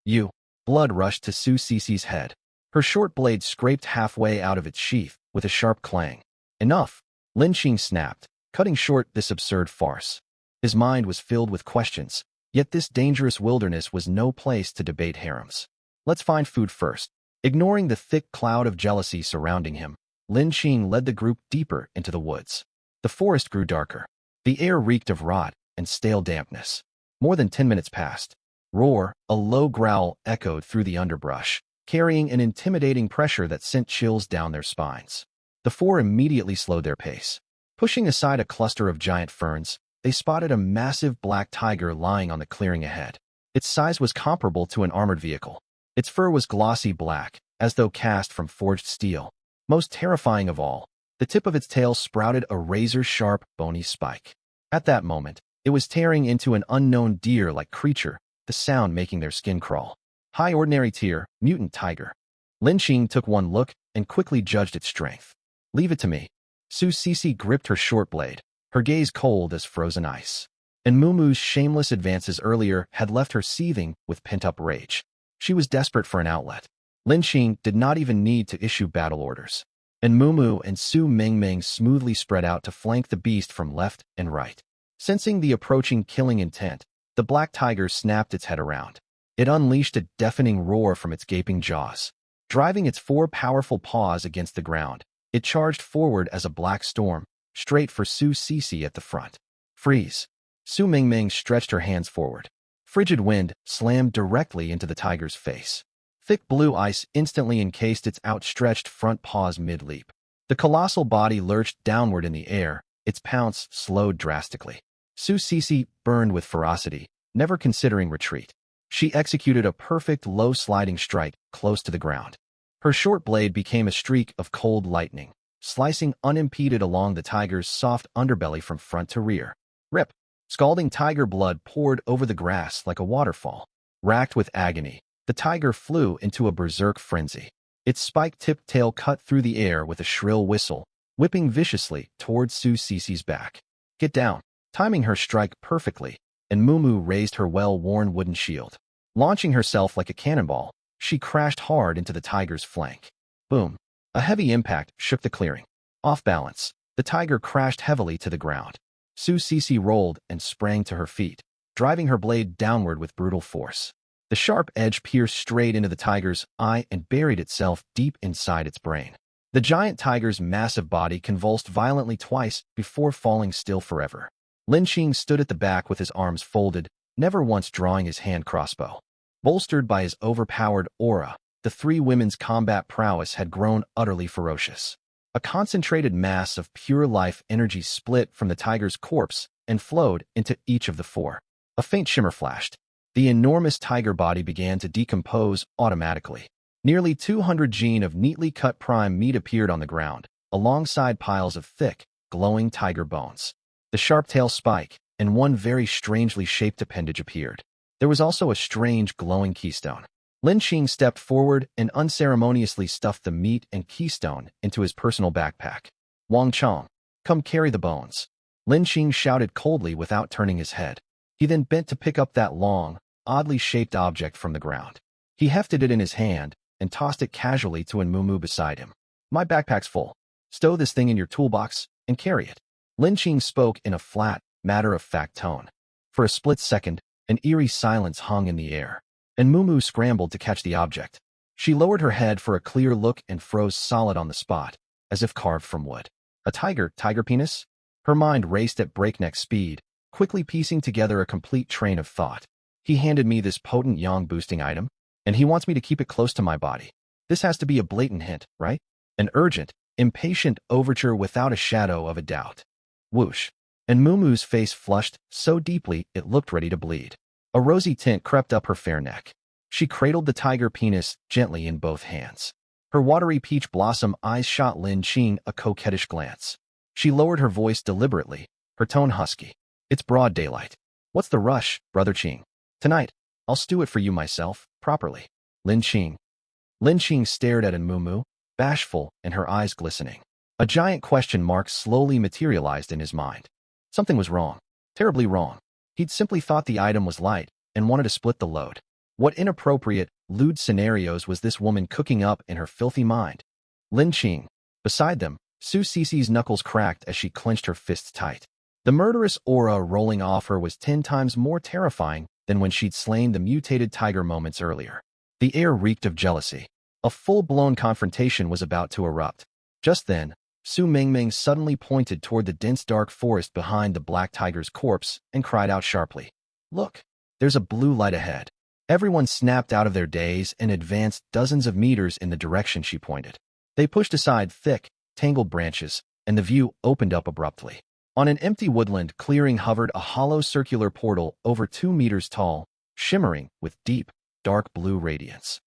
You. Blood rushed to Su Sisi's head. Her short blade scraped halfway out of its sheath with a sharp clang. Enough. Lin Qing snapped, cutting short this absurd farce. His mind was filled with questions, yet this dangerous wilderness was no place to debate harems. Let's find food first. Ignoring the thick cloud of jealousy surrounding him, Lin Qing led the group deeper into the woods. The forest grew darker. The air reeked of rot and stale dampness. More than 10 minutes passed. Roar, a low growl echoed through the underbrush, carrying an intimidating pressure that sent chills down their spines. The four immediately slowed their pace. Pushing aside a cluster of giant ferns, they spotted a massive black tiger lying on the clearing ahead. Its size was comparable to an armored vehicle. Its fur was glossy black, as though cast from forged steel. Most terrifying of all, the tip of its tail sprouted a razor-sharp, bony spike. At that moment, it was tearing into an unknown deer-like creature, the sound making their skin crawl. High ordinary tier, mutant tiger. Lin Qing took one look and quickly judged its strength. Leave it to me. Su Sisi gripped her short blade, her gaze cold as frozen ice. And Mumu's shameless advances earlier had left her seething with pent-up rage. She was desperate for an outlet. Lin Qing did not even need to issue battle orders. And Mumu and Su Mingming smoothly spread out to flank the beast from left and right. Sensing the approaching killing intent, The black tiger snapped its head around. It unleashed a deafening roar from its gaping jaws. Driving its four powerful paws against the ground, it charged forward as a black storm, straight for Su Sisi at the front. Freeze! Su Mingming stretched her hands forward. Frigid wind slammed directly into the tiger's face. Thick blue ice instantly encased its outstretched front paws mid-leap. The colossal body lurched downward in the air, its pounce slowed drastically. Su Sisi burned with ferocity, never considering retreat. She executed a perfect low-sliding strike close to the ground. Her short blade became a streak of cold lightning, slicing unimpeded along the tiger's soft underbelly from front to rear. Rip! Scalding tiger blood poured over the grass like a waterfall. Racked with agony, the tiger flew into a berserk frenzy. Its spike-tipped tail cut through the air with a shrill whistle, whipping viciously towards Su Sisi's back. Get down! Timing her strike perfectly, and Mumu raised her well-worn wooden shield. Launching herself like a cannonball, she crashed hard into the tiger's flank. Boom! A heavy impact shook the clearing. Off balance, the tiger crashed heavily to the ground. Su Sisi rolled and sprang to her feet, driving her blade downward with brutal force. The sharp edge pierced straight into the tiger's eye and buried itself deep inside its brain. The giant tiger's massive body convulsed violently twice before falling still forever. Lin Qing stood at the back with his arms folded, never once drawing his hand crossbow. Bolstered by his overpowered aura, the three women's combat prowess had grown utterly ferocious. A concentrated mass of pure life energy split from the tiger's corpse and flowed into each of the four. A faint shimmer flashed. The enormous tiger body began to decompose automatically. Nearly 200 gene of neatly cut prime meat appeared on the ground, alongside piles of thick, glowing tiger bones. The sharp tail spike and one very strangely shaped appendage appeared. There was also a strange glowing keystone. Lin Qing stepped forward and unceremoniously stuffed the meat and keystone into his personal backpack. Wang Chong, come carry the bones. Lin Qing shouted coldly without turning his head. He then bent to pick up that long, oddly shaped object from the ground. He hefted it in his hand and tossed it casually to An Mumu beside him. My backpack's full. Stow this thing in your toolbox and carry it. Lin Qing spoke in a flat, matter-of-fact tone. For a split second, an eerie silence hung in the air, and Mumu scrambled to catch the object. She lowered her head for a clear look and froze solid on the spot, as if carved from wood. A tiger penis? Her mind raced at breakneck speed, quickly piecing together a complete train of thought. He handed me this potent yang-boosting item, and he wants me to keep it close to my body. This has to be a blatant hint, right? An urgent, impatient overture without a shadow of a doubt. Whoosh. And Mumu's face flushed so deeply it looked ready to bleed. A rosy tint crept up her fair neck. She cradled the tiger penis gently in both hands. Her watery peach blossom eyes shot Lin Qing a coquettish glance. She lowered her voice deliberately, her tone husky. It's broad daylight. What's the rush, Brother Qing? Tonight, I'll stew it for you myself, properly. Lin Qing. Lin Qing stared at An Mumu, bashful and her eyes glistening. A giant question mark slowly materialized in his mind. Something was wrong. Terribly wrong. He'd simply thought the item was light and wanted to split the load. What inappropriate, lewd scenarios was this woman cooking up in her filthy mind? Lin Qing. Beside them, Su Sisi's knuckles cracked as she clenched her fists tight. The murderous aura rolling off her was 10 times more terrifying than when she'd slain the mutated tiger moments earlier. The air reeked of jealousy. A full-blown confrontation was about to erupt. Just then, Su Mingming suddenly pointed toward the dense dark forest behind the black tiger's corpse and cried out sharply. Look, there's a blue light ahead. Everyone snapped out of their daze and advanced dozens of meters in the direction she pointed. They pushed aside thick, tangled branches, and the view opened up abruptly. On an empty woodland clearing hovered a hollow circular portal over 2 meters tall, shimmering with deep, dark blue radiance.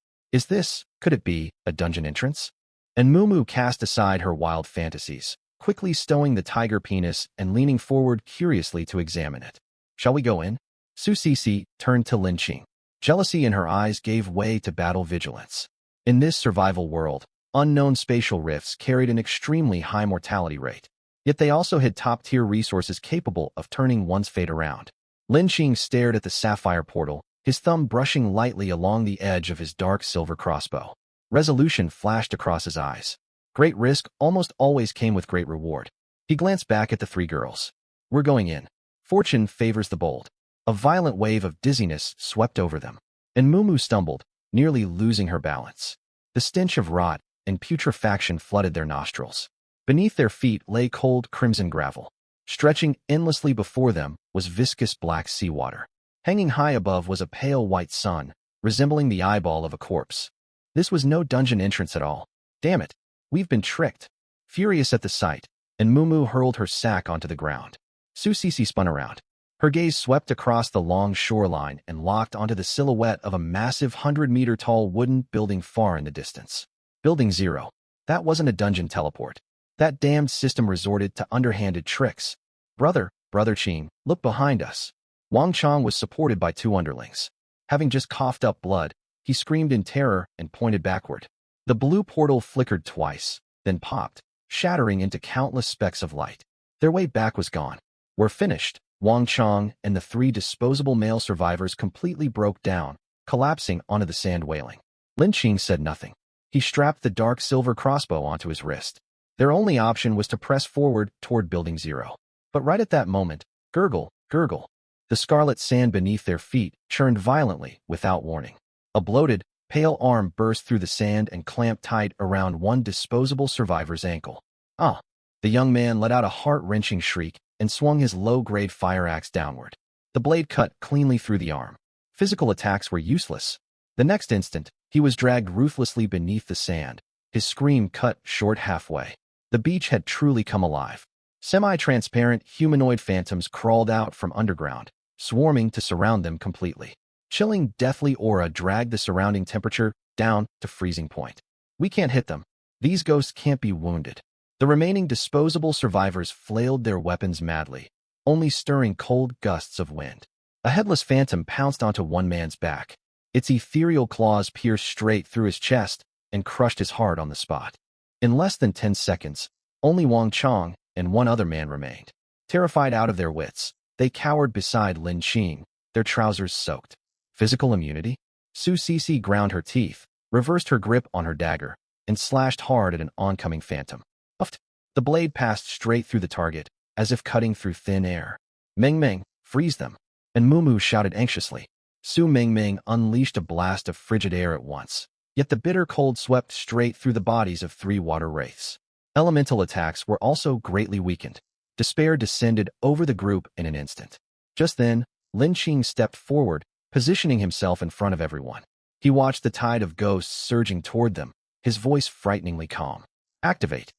Could it be, a dungeon entrance? And Mumu cast aside her wild fantasies, quickly stowing the tiger penis and leaning forward curiously to examine it. Shall we go in? Su Sisi turned to Lin Qing. Jealousy in her eyes gave way to battle vigilance. In this survival world, unknown spatial rifts carried an extremely high mortality rate. Yet they also had top-tier resources capable of turning one's fate around. Lin Qing stared at the sapphire portal, his thumb brushing lightly along the edge of his dark silver crossbow. Resolution flashed across his eyes. Great risk almost always came with great reward. He glanced back at the 3 girls. We're going in. Fortune favors the bold. A violent wave of dizziness swept over them, and Mumu stumbled, nearly losing her balance. The stench of rot and putrefaction flooded their nostrils. Beneath their feet lay cold crimson gravel. Stretching endlessly before them was viscous black seawater. Hanging high above was a pale white sun, resembling the eyeball of a corpse. This was no dungeon entrance at all. Damn it, we've been tricked. Furious at the sight, and Mumu hurled her sack onto the ground. Su Sisi spun around. Her gaze swept across the long shoreline and locked onto the silhouette of a massive 100-meter-tall wooden building far in the distance. Building 0. That wasn't a dungeon teleport. That damned system resorted to underhanded tricks. Brother Qing, look behind us. Wang Chong was supported by 2 underlings. Having just coughed up blood, he screamed in terror and pointed backward. The blue portal flickered twice, then popped, shattering into countless specks of light. Their way back was gone. We're finished. Wang Chong and the 3 disposable male survivors completely broke down, collapsing onto the sand wailing. Lin Qing said nothing. He strapped the dark silver crossbow onto his wrist. Their only option was to press forward toward Building 0. But right at that moment, gurgle, gurgle. The scarlet sand beneath their feet churned violently without warning. A bloated, pale arm burst through the sand and clamped tight around one disposable survivor's ankle. Ah! The young man let out a heart-wrenching shriek and swung his low-grade fire axe downward. The blade cut cleanly through the arm. Physical attacks were useless. The next instant, he was dragged ruthlessly beneath the sand, his scream cut short halfway. The beach had truly come alive. Semi-transparent humanoid phantoms crawled out from underground, swarming to surround them completely. Chilling deathly aura dragged the surrounding temperature down to freezing point. We can't hit them. These ghosts can't be wounded. The remaining disposable survivors flailed their weapons madly, only stirring cold gusts of wind. A headless phantom pounced onto one man's back. Its ethereal claws pierced straight through his chest and crushed his heart on the spot. In less than 10 seconds, only Wang Chong and 1 other man remained. Terrified out of their wits, they cowered beside Lin Qing, their trousers soaked. Physical immunity? Su Sisi ground her teeth, reversed her grip on her dagger, and slashed hard at an oncoming phantom. Uffed. The blade passed straight through the target, as if cutting through thin air. Meng Meng, freeze them. And Mumu shouted anxiously. Su Meng unleashed a blast of frigid air at once, yet the bitter cold swept straight through the bodies of 3 water wraiths. Elemental attacks were also greatly weakened. Despair descended over the group in an instant. Just then, Lin Qing stepped forward, positioning himself in front of everyone. He watched the tide of ghosts surging toward them, his voice frighteningly calm. Activate.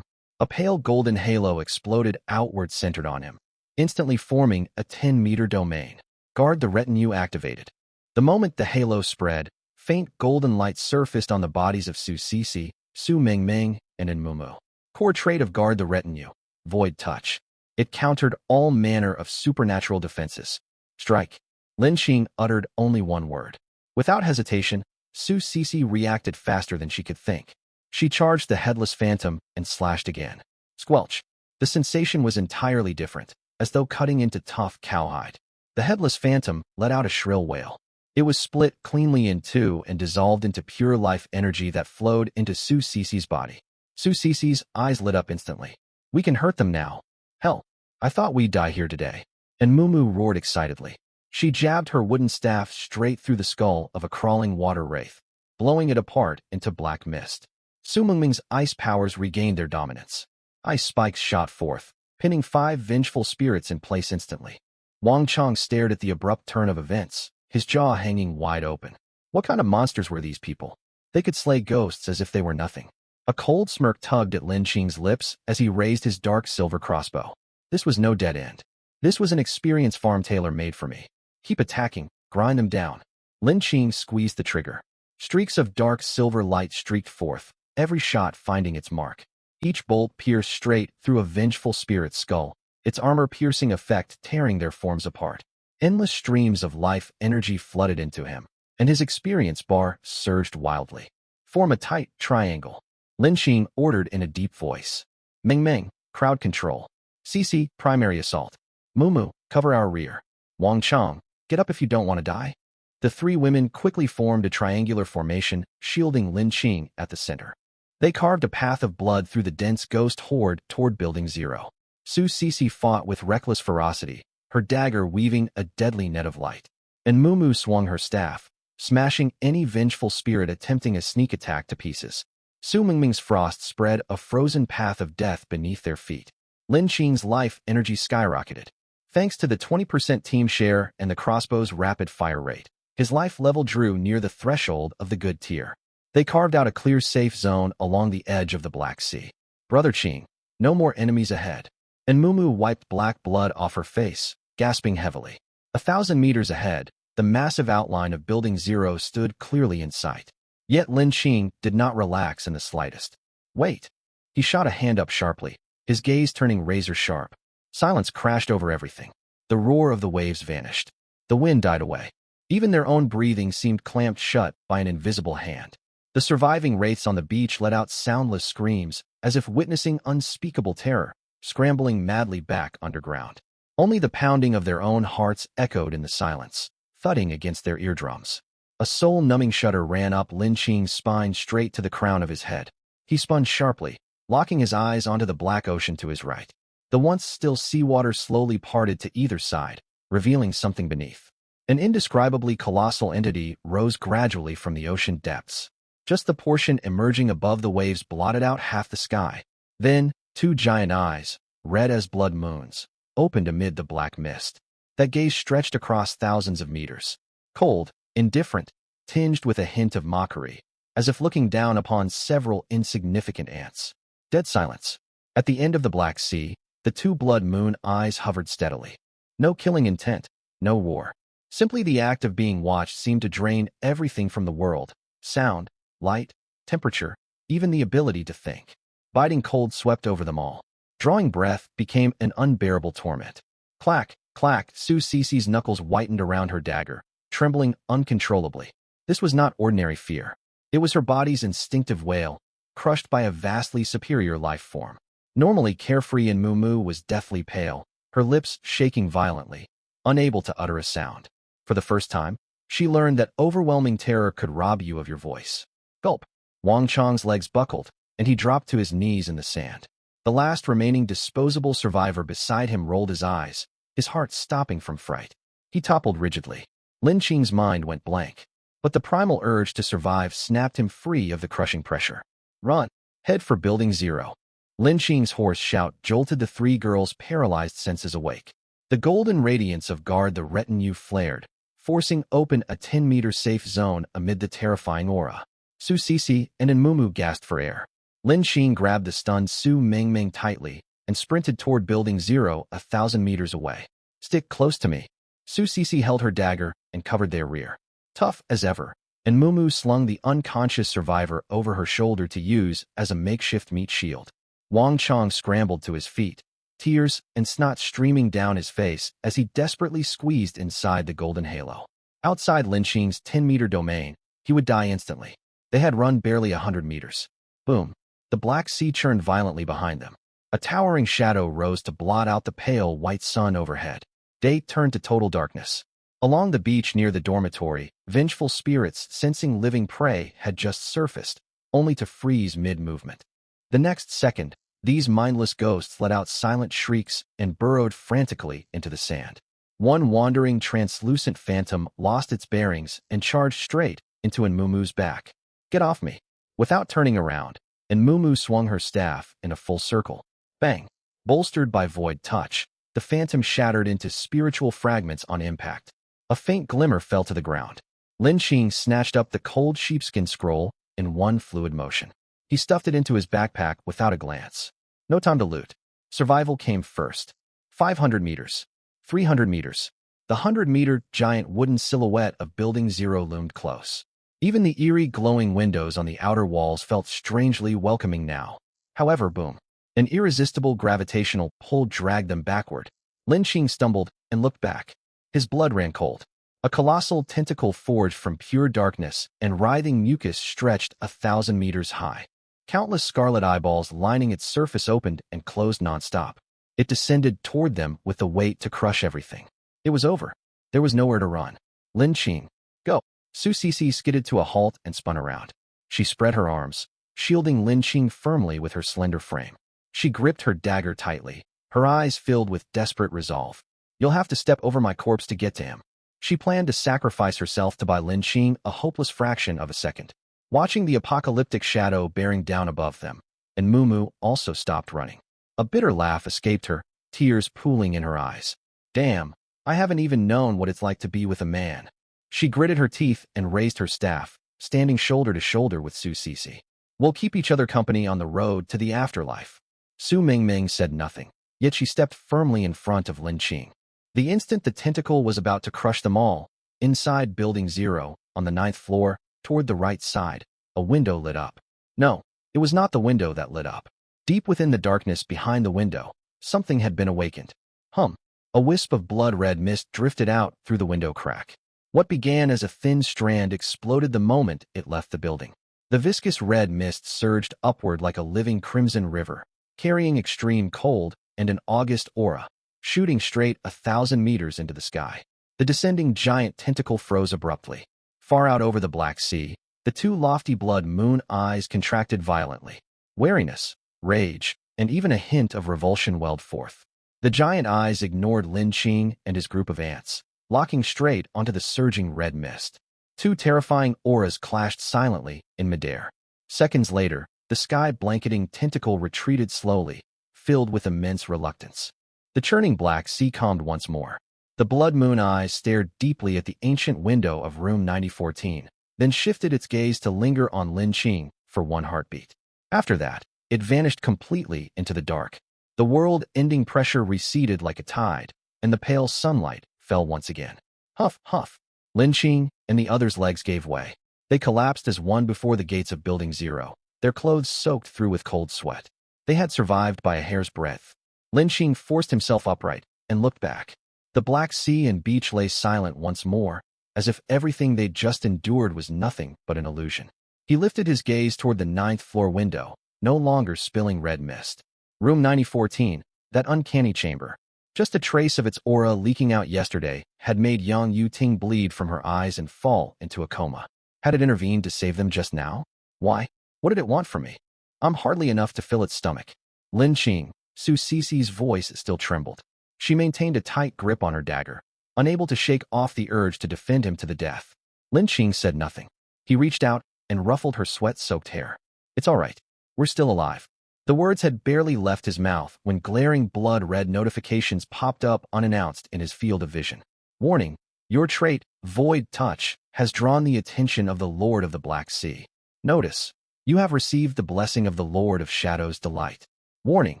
A pale golden halo exploded outward centered on him, instantly forming a 10-meter domain. Guard the retinue activated. The moment the halo spread, faint golden light surfaced on the bodies of Su Sisi, Su Meng, and Mumu. Core trait of Guard the Retinue, Void Touch. It countered all manner of supernatural defenses. Strike. Lin Qing uttered only one word. Without hesitation, Su Sisi reacted faster than she could think. She charged the headless phantom and slashed again. Squelch. The sensation was entirely different, as though cutting into tough cowhide. The headless phantom let out a shrill wail. It was split cleanly in 2 and dissolved into pure life energy that flowed into Su Sisi's body. Su Sisi's eyes lit up instantly. We can hurt them now. Hell, I thought we'd die here today. And Mumu roared excitedly. She jabbed her wooden staff straight through the skull of a crawling water wraith, blowing it apart into black mist. Su Mengming's ice powers regained their dominance. Ice spikes shot forth, pinning 5 vengeful spirits in place instantly. Wang Chong stared at the abrupt turn of events, his jaw hanging wide open. What kind of monsters were these people? They could slay ghosts as if they were nothing. A cold smirk tugged at Lin Qing's lips as he raised his dark silver crossbow. This was no dead end. This was an experience farm tailor-made for me. Keep attacking, grind them down. Lin Qing squeezed the trigger. Streaks of dark silver light streaked forth, every shot finding its mark. Each bolt pierced straight through a vengeful spirit's skull, its armor-piercing effect tearing their forms apart. Endless streams of life energy flooded into him, and his experience bar surged wildly. Form a tight triangle. Lin Qing ordered in a deep voice. Meng, crowd control. Sisi, primary assault. Mumu, cover our rear. Wang Chong, get up if you don't want to die. The 3 women quickly formed a triangular formation, shielding Lin Qing at the center. They carved a path of blood through the dense ghost horde toward Building 0. Su Sisi fought with reckless ferocity, her dagger weaving a deadly net of light. And Mumu swung her staff, smashing any vengeful spirit attempting a sneak attack to pieces. Su Mingming's frost spread a frozen path of death beneath their feet. Lin Qing's life energy skyrocketed. Thanks to the 20% team share and the crossbow's rapid fire rate, his life level drew near the threshold of the good tier. They carved out a clear safe zone along the edge of the Black Sea. Brother Qing, no more enemies ahead. And Mumu wiped black blood off her face, gasping heavily. 1,000 meters ahead, the massive outline of Building Zero stood clearly in sight. Yet Lin Qing did not relax in the slightest. Wait! He shot a hand up sharply, his gaze turning razor-sharp. Silence crashed over everything. The roar of the waves vanished. The wind died away. Even their own breathing seemed clamped shut by an invisible hand. The surviving wraiths on the beach let out soundless screams, as if witnessing unspeakable terror, scrambling madly back underground. Only the pounding of their own hearts echoed in the silence, thudding against their eardrums. A soul-numbing shudder ran up Lin Qing's spine straight to the crown of his head. He spun sharply, locking his eyes onto the black ocean to his right. The once still seawater slowly parted to either side, revealing something beneath. An indescribably colossal entity rose gradually from the ocean depths. Just the portion emerging above the waves blotted out half the sky. Then, two giant eyes, red as blood moons, opened amid the black mist. That gaze stretched across thousands of meters. Cold, indifferent, tinged with a hint of mockery, as if looking down upon several insignificant ants. Dead silence. At the end of the Black Sea, the two blood moon eyes hovered steadily. No killing intent, no war. Simply the act of being watched seemed to drain everything from the world. Sound, light, temperature, even the ability to think. Biting cold swept over them all. Drawing breath became an unbearable torment. Clack, clack, Su Cici's knuckles whitened around her dagger, trembling uncontrollably. This was not ordinary fear. It was her body's instinctive wail, crushed by a vastly superior life form. Normally carefree and Mumu was deathly pale, her lips shaking violently, unable to utter a sound. For the first time, she learned that overwhelming terror could rob you of your voice. Gulp! Wang Chang's legs buckled, and he dropped to his knees in the sand. The last remaining disposable survivor beside him rolled his eyes, his heart stopping from fright. He toppled rigidly. Lin Qing's mind went blank, but the primal urge to survive snapped him free of the crushing pressure. Run! Head for Building Zero. Lin Qing's hoarse shout jolted the three girls' paralyzed senses awake. The golden radiance of guard the retinue flared, forcing open a 10-meter safe zone amid the terrifying aura. Su Cici and Mumu gasped for air. Lin Qing grabbed the stunned Su Mingming tightly and sprinted toward Building Zero 1,000 meters away. Stick close to me. Su Cici held her dagger and covered their rear. Tough as ever, and Mumu slung the unconscious survivor over her shoulder to use as a makeshift meat shield. Wang Chang scrambled to his feet, tears and snot streaming down his face as he desperately squeezed inside the golden halo. Outside Lin Qing's 10-meter domain, he would die instantly. They had run barely 100 meters. Boom. The Black Sea churned violently behind them. A towering shadow rose to blot out the pale white sun overhead. Day turned to total darkness. Along the beach near the dormitory, vengeful spirits sensing living prey had just surfaced, only to freeze mid-movement. The next second, these mindless ghosts let out silent shrieks and burrowed frantically into the sand. One wandering, translucent phantom lost its bearings and charged straight into Mumu's back. Get off me! Without turning around, Mumu swung her staff in a full circle. Bang! Bolstered by void touch, the phantom shattered into spiritual fragments on impact. A faint glimmer fell to the ground. Lin Qing snatched up the cold sheepskin scroll in one fluid motion. He stuffed it into his backpack without a glance. No time to loot. Survival came first. 500 meters. 300 meters. The 100-meter giant wooden silhouette of Building Zero loomed close. Even the eerie glowing windows on the outer walls felt strangely welcoming now. However, boom. An irresistible gravitational pull dragged them backward. Lin Qing stumbled and looked back. His blood ran cold. A colossal tentacle forged from pure darkness and writhing mucus stretched 1,000 meters high. Countless scarlet eyeballs lining its surface opened and closed nonstop. It descended toward them with the weight to crush everything. It was over. There was nowhere to run. Lin Qing, go! Su Cici skidded to a halt and spun around. She spread her arms, shielding Lin Qing firmly with her slender frame. She gripped her dagger tightly, her eyes filled with desperate resolve. You'll have to step over my corpse to get to him. She planned to sacrifice herself to buy Lin Qing a hopeless fraction of a second. Watching the apocalyptic shadow bearing down above them, and Mumu also stopped running. A bitter laugh escaped her, tears pooling in her eyes. Damn, I haven't even known what it's like to be with a man. She gritted her teeth and raised her staff, standing shoulder to shoulder with Su Sisi. We'll keep each other company on the road to the afterlife. Su Mingming said nothing, yet she stepped firmly in front of Lin Qing. The instant the tentacle was about to crush them all, inside Building 0, on the 9th floor, toward the right side, a window lit up. No, it was not the window that lit up. Deep within the darkness behind the window, something had been awakened. A wisp of blood-red mist drifted out through the window crack. What began as a thin strand exploded the moment it left the building. The viscous red mist surged upward like a living crimson river, carrying extreme cold and an August aura, shooting straight 1,000 meters into the sky. The descending giant tentacle froze abruptly. Far out over the Black Sea, the two lofty blood moon eyes contracted violently. Wariness, rage, and even a hint of revulsion welled forth. The giant eyes ignored Lin Qing and his group of ants, locking straight onto the surging red mist. Two terrifying auras clashed silently in midair. Seconds later, the sky-blanketing tentacle retreated slowly, filled with immense reluctance. The churning Black Sea calmed once more. The blood moon eyes stared deeply at the ancient window of room 9014, then shifted its gaze to linger on Lin Qing for one heartbeat. After that, it vanished completely into the dark. The world-ending pressure receded like a tide, and the pale sunlight fell once again. Huff, huff. Lin Qing and the others' legs gave way. They collapsed as one before the gates of Building 0, their clothes soaked through with cold sweat. They had survived by a hair's breadth. Lin Qing forced himself upright and looked back. The Black Sea and beach lay silent once more, as if everything they'd just endured was nothing but an illusion. He lifted his gaze toward the 9th floor window, no longer spilling red mist. Room 9014, that uncanny chamber. Just a trace of its aura leaking out yesterday had made Yang Yuting bleed from her eyes and fall into a coma. Had it intervened to save them just now? Why? What did it want from me? I'm hardly enough to fill its stomach. Lin Qing, Su Sisi's voice still trembled. She maintained a tight grip on her dagger, unable to shake off the urge to defend him to the death. Lin Qing said nothing. He reached out and ruffled her sweat-soaked hair. It's all right. We're still alive. The words had barely left his mouth when glaring blood-red notifications popped up unannounced in his field of vision. Warning, your trait, Void Touch, has drawn the attention of the Lord of the Black Sea. Notice, you have received the blessing of the Lord of Shadow's Delight. Warning,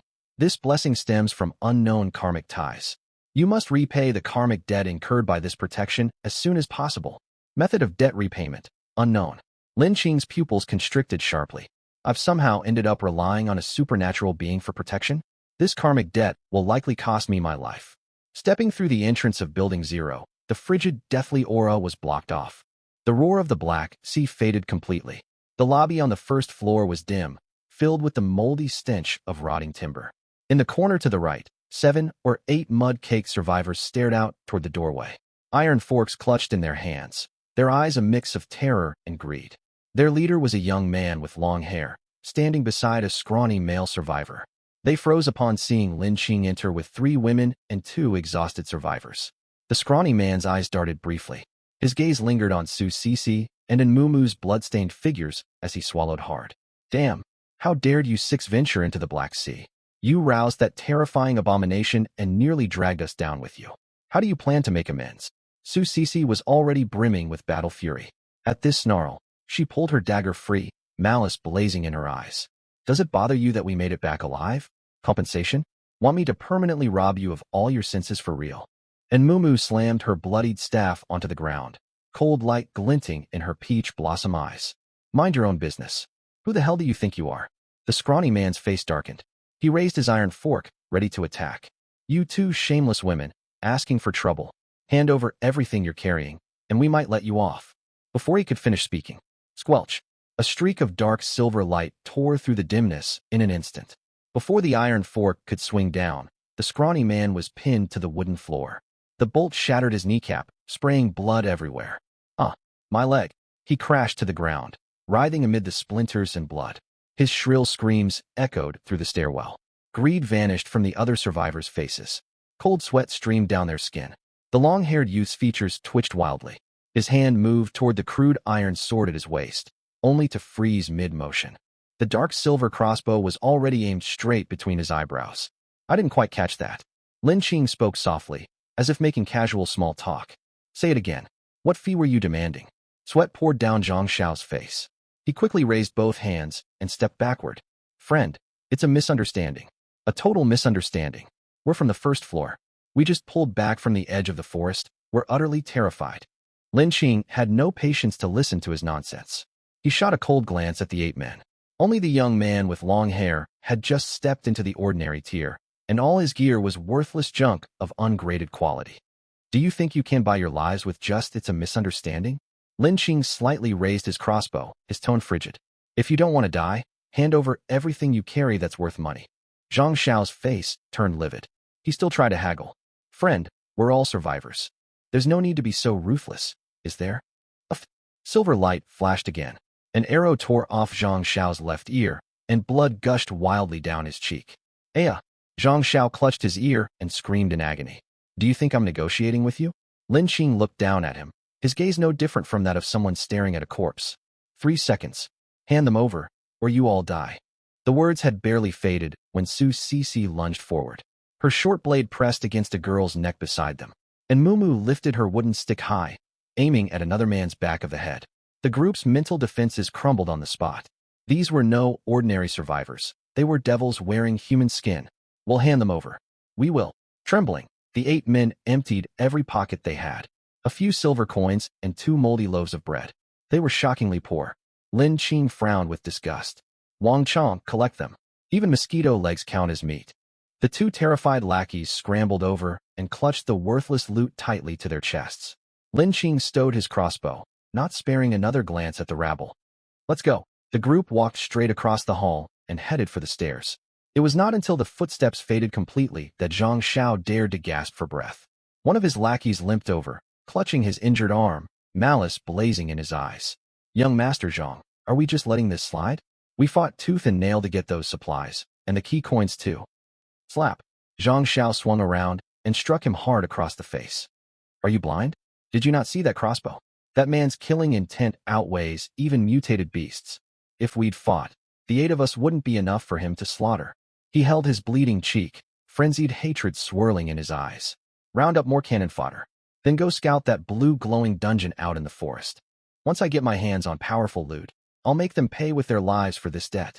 this blessing stems from unknown karmic ties. You must repay the karmic debt incurred by this protection as soon as possible. Method of debt repayment, unknown. Lin Qing's pupils constricted sharply. I've somehow ended up relying on a supernatural being for protection? This karmic debt will likely cost me my life. Stepping through the entrance of Building 0, the frigid, deathly aura was blocked off. The roar of the Black Sea faded completely. The lobby on the 1st floor was dim, filled with the moldy stench of rotting timber. In the corner to the right, 7 or 8 mud-caked survivors stared out toward the doorway. Iron forks clutched in their hands, their eyes a mix of terror and greed. Their leader was a young man with long hair, standing beside a scrawny male survivor. They froze upon seeing Lin Qing enter with 3 women and 2 exhausted survivors. The scrawny man's eyes darted briefly. His gaze lingered on Su Sisi and in Mumu's blood-stained figures as he swallowed hard. Damn, how dared you 6 venture into the Black Sea? You roused that terrifying abomination and nearly dragged us down with you. How do you plan to make amends? Su Sisi was already brimming with battle fury. At this snarl, she pulled her dagger free, malice blazing in her eyes. Does it bother you that we made it back alive? Compensation? Want me to permanently rob you of all your senses for real? And Mumu slammed her bloodied staff onto the ground, cold light glinting in her peach blossom eyes. Mind your own business. Who the hell do you think you are? The scrawny man's face darkened. He raised his iron fork, ready to attack. You 2 shameless women, asking for trouble. Hand over everything you're carrying, and we might let you off. Before he could finish speaking, squelch. A streak of dark silver light tore through the dimness in an instant. Before the iron fork could swing down, the scrawny man was pinned to the wooden floor. The bolt shattered his kneecap, spraying blood everywhere. My leg. He crashed to the ground, writhing amid the splinters and blood. His shrill screams echoed through the stairwell. Greed vanished from the other survivors' faces. Cold sweat streamed down their skin. The long-haired youth's features twitched wildly. His hand moved toward the crude iron sword at his waist, only to freeze mid-motion. The dark silver crossbow was already aimed straight between his eyebrows. I didn't quite catch that. Lin Qing spoke softly, as if making casual small talk. Say it again. What fee were you demanding? Sweat poured down Zhang Xiao's face. He quickly raised both hands and stepped backward. Friend, it's a misunderstanding. A total misunderstanding. We're from the first floor. We just pulled back from the edge of the forest. We're utterly terrified. Lin Qing had no patience to listen to his nonsense. He shot a cold glance at the 8 men. Only the young man with long hair had just stepped into the ordinary tier, and all his gear was worthless junk of ungraded quality. Do you think you can buy your lives with just it's a misunderstanding? Lin Qing slightly raised his crossbow, his tone frigid. If you don't want to die, hand over everything you carry that's worth money. Zhang Xiao's face turned livid. He still tried to haggle. Friend, we're all survivors. There's no need to be so ruthless, is there? Silver light flashed again. An arrow tore off Zhang Xiao's left ear, and blood gushed wildly down his cheek. Aya! Zhang Xiao clutched his ear and screamed in agony. Do you think I'm negotiating with you? Lin Qing looked down at him, his gaze no different from that of someone staring at a corpse. 3 seconds. Hand them over, or you all die. The words had barely faded when Su Cece lunged forward. Her short blade pressed against a girl's neck beside them, and Mumu lifted her wooden stick high, aiming at another man's back of the head. The group's mental defenses crumbled on the spot. These were no ordinary survivors. They were devils wearing human skin. We'll hand them over. We will. Trembling, the 8 men emptied every pocket they had. A few silver coins and 2 moldy loaves of bread. They were shockingly poor. Lin Qing frowned with disgust. Wang Chong, collect them. Even mosquito legs count as meat. The 2 terrified lackeys scrambled over and clutched the worthless loot tightly to their chests. Lin Qing stowed his crossbow, not sparing another glance at the rabble. Let's go. The group walked straight across the hall and headed for the stairs. It was not until the footsteps faded completely that Zhang Xiao dared to gasp for breath. One of his lackeys limped over, clutching his injured arm, malice blazing in his eyes. Young Master Zhang, are we just letting this slide? We fought tooth and nail to get those supplies, and the key coins too. Slap. Zhang Xiao swung around and struck him hard across the face. Are you blind? Did you not see that crossbow? That man's killing intent outweighs even mutated beasts. If we'd fought, the 8 of us wouldn't be enough for him to slaughter. He held his bleeding cheek, frenzied hatred swirling in his eyes. Round up more cannon fodder. Then go scout that blue glowing dungeon out in the forest. Once I get my hands on powerful loot, I'll make them pay with their lives for this debt.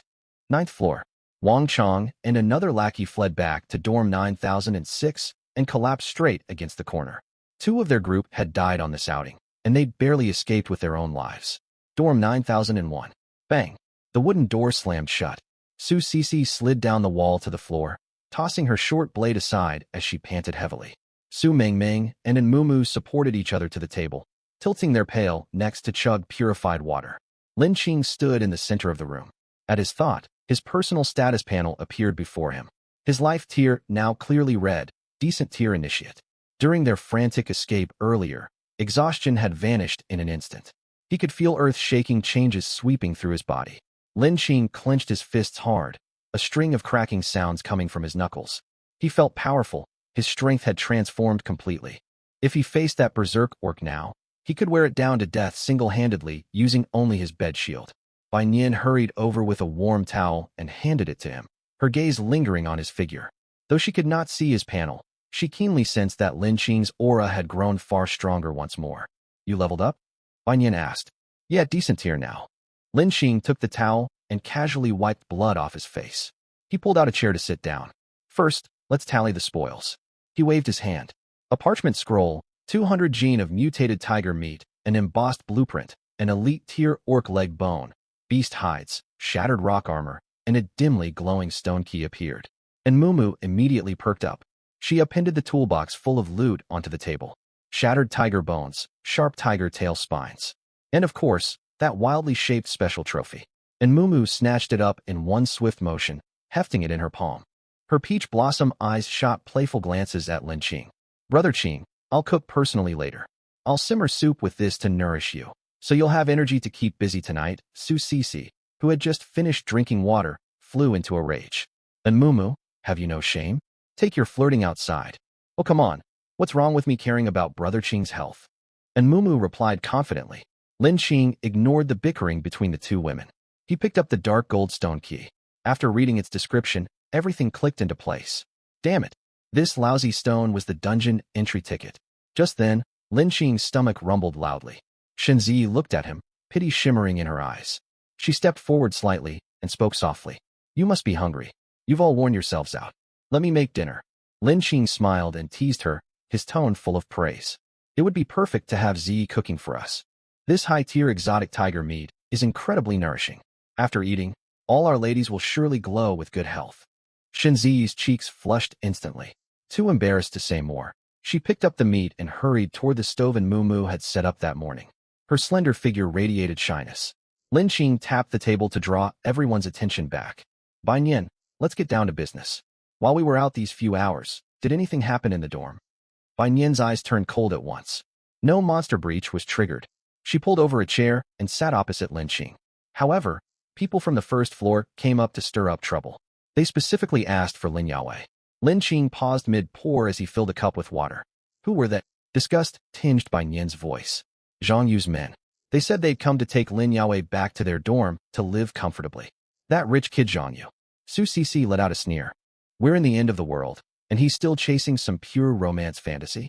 9th floor. Wang Chong and another lackey fled back to dorm 9006 and collapsed straight against the corner. 2 of their group had died on this outing, and they'd barely escaped with their own lives. Dorm 9001. Bang. The wooden door slammed shut. Su Cece slid down the wall to the floor, tossing her short blade aside as she panted heavily. Su Mengmeng and Mumu supported each other to the table, tilting their pail next to chug purified water. Lin Qing stood in the center of the room. At his thought, his personal status panel appeared before him. His life tier now clearly read, Decent Tier Initiate. During their frantic escape earlier, exhaustion had vanished in an instant. He could feel earth-shaking changes sweeping through his body. Lin Qing clenched his fists hard, a string of cracking sounds coming from his knuckles. He felt powerful. His strength had transformed completely. If he faced that berserk orc now, he could wear it down to death single-handedly using only his bed shield. Bai Nian hurried over with a warm towel and handed it to him, her gaze lingering on his figure. Though she could not see his panel, she keenly sensed that Lin Qing's aura had grown far stronger once more. You leveled up? Bai Nian asked. Yeah, decent tier now. Lin Qing took the towel and casually wiped blood off his face. He pulled out a chair to sit down. First, let's tally the spoils. He waved his hand. A parchment scroll, 200 gene of mutated tiger meat, an embossed blueprint, an elite tier orc leg bone, beast hides, shattered rock armor, and a dimly glowing stone key appeared. And Mumu immediately perked up. She appended the toolbox full of loot onto the table. Shattered tiger bones, sharp tiger tail spines. And of course, that wildly shaped special trophy. And Mumu snatched it up in one swift motion, hefting it in her palm. Her peach blossom eyes shot playful glances at Lin Qing. Brother Qing, I'll cook personally later. I'll simmer soup with this to nourish you, so you'll have energy to keep busy tonight. Su Cece, who had just finished drinking water, flew into a rage. And Mumu, have you no shame? Take your flirting outside. Oh, come on. What's wrong with me caring about Brother Qing's health? And Mumu replied confidently. Lin Qing ignored the bickering between the two women. He picked up the dark gold stone key. After reading its description, everything clicked into place. Damn it. This lousy stone was the dungeon entry ticket. Just then, Lin Qing's stomach rumbled loudly. Shenzi looked at him, pity shimmering in her eyes. She stepped forward slightly and spoke softly. You must be hungry. You've all worn yourselves out. Let me make dinner. Lin Qing smiled and teased her, his tone full of praise. It would be perfect to have Zi cooking for us. This high-tier exotic tiger meat is incredibly nourishing. After eating, all our ladies will surely glow with good health. Shenzi's cheeks flushed instantly. Too embarrassed to say more, she picked up the meat and hurried toward the stove Mumu had set up that morning. Her slender figure radiated shyness. Lin Qing tapped the table to draw everyone's attention back. Bai Nian, let's get down to business. While we were out these few hours, did anything happen in the dorm? Bai Nian's eyes turned cold at once. No monster breach was triggered. She pulled over a chair and sat opposite Lin Qing. However, people from the first floor came up to stir up trouble. They specifically asked for Lin Yaowei. Lin Qing paused mid-pour as he filled a cup with water. Who were they? Disgust tinged Bai Nian's voice. Zhang Yu's men. They said they'd come to take Lin Yaowei back to their dorm to live comfortably. That rich kid Zhang Yu. Su Cici let out a sneer. We're in the end of the world, and he's still chasing some pure romance fantasy?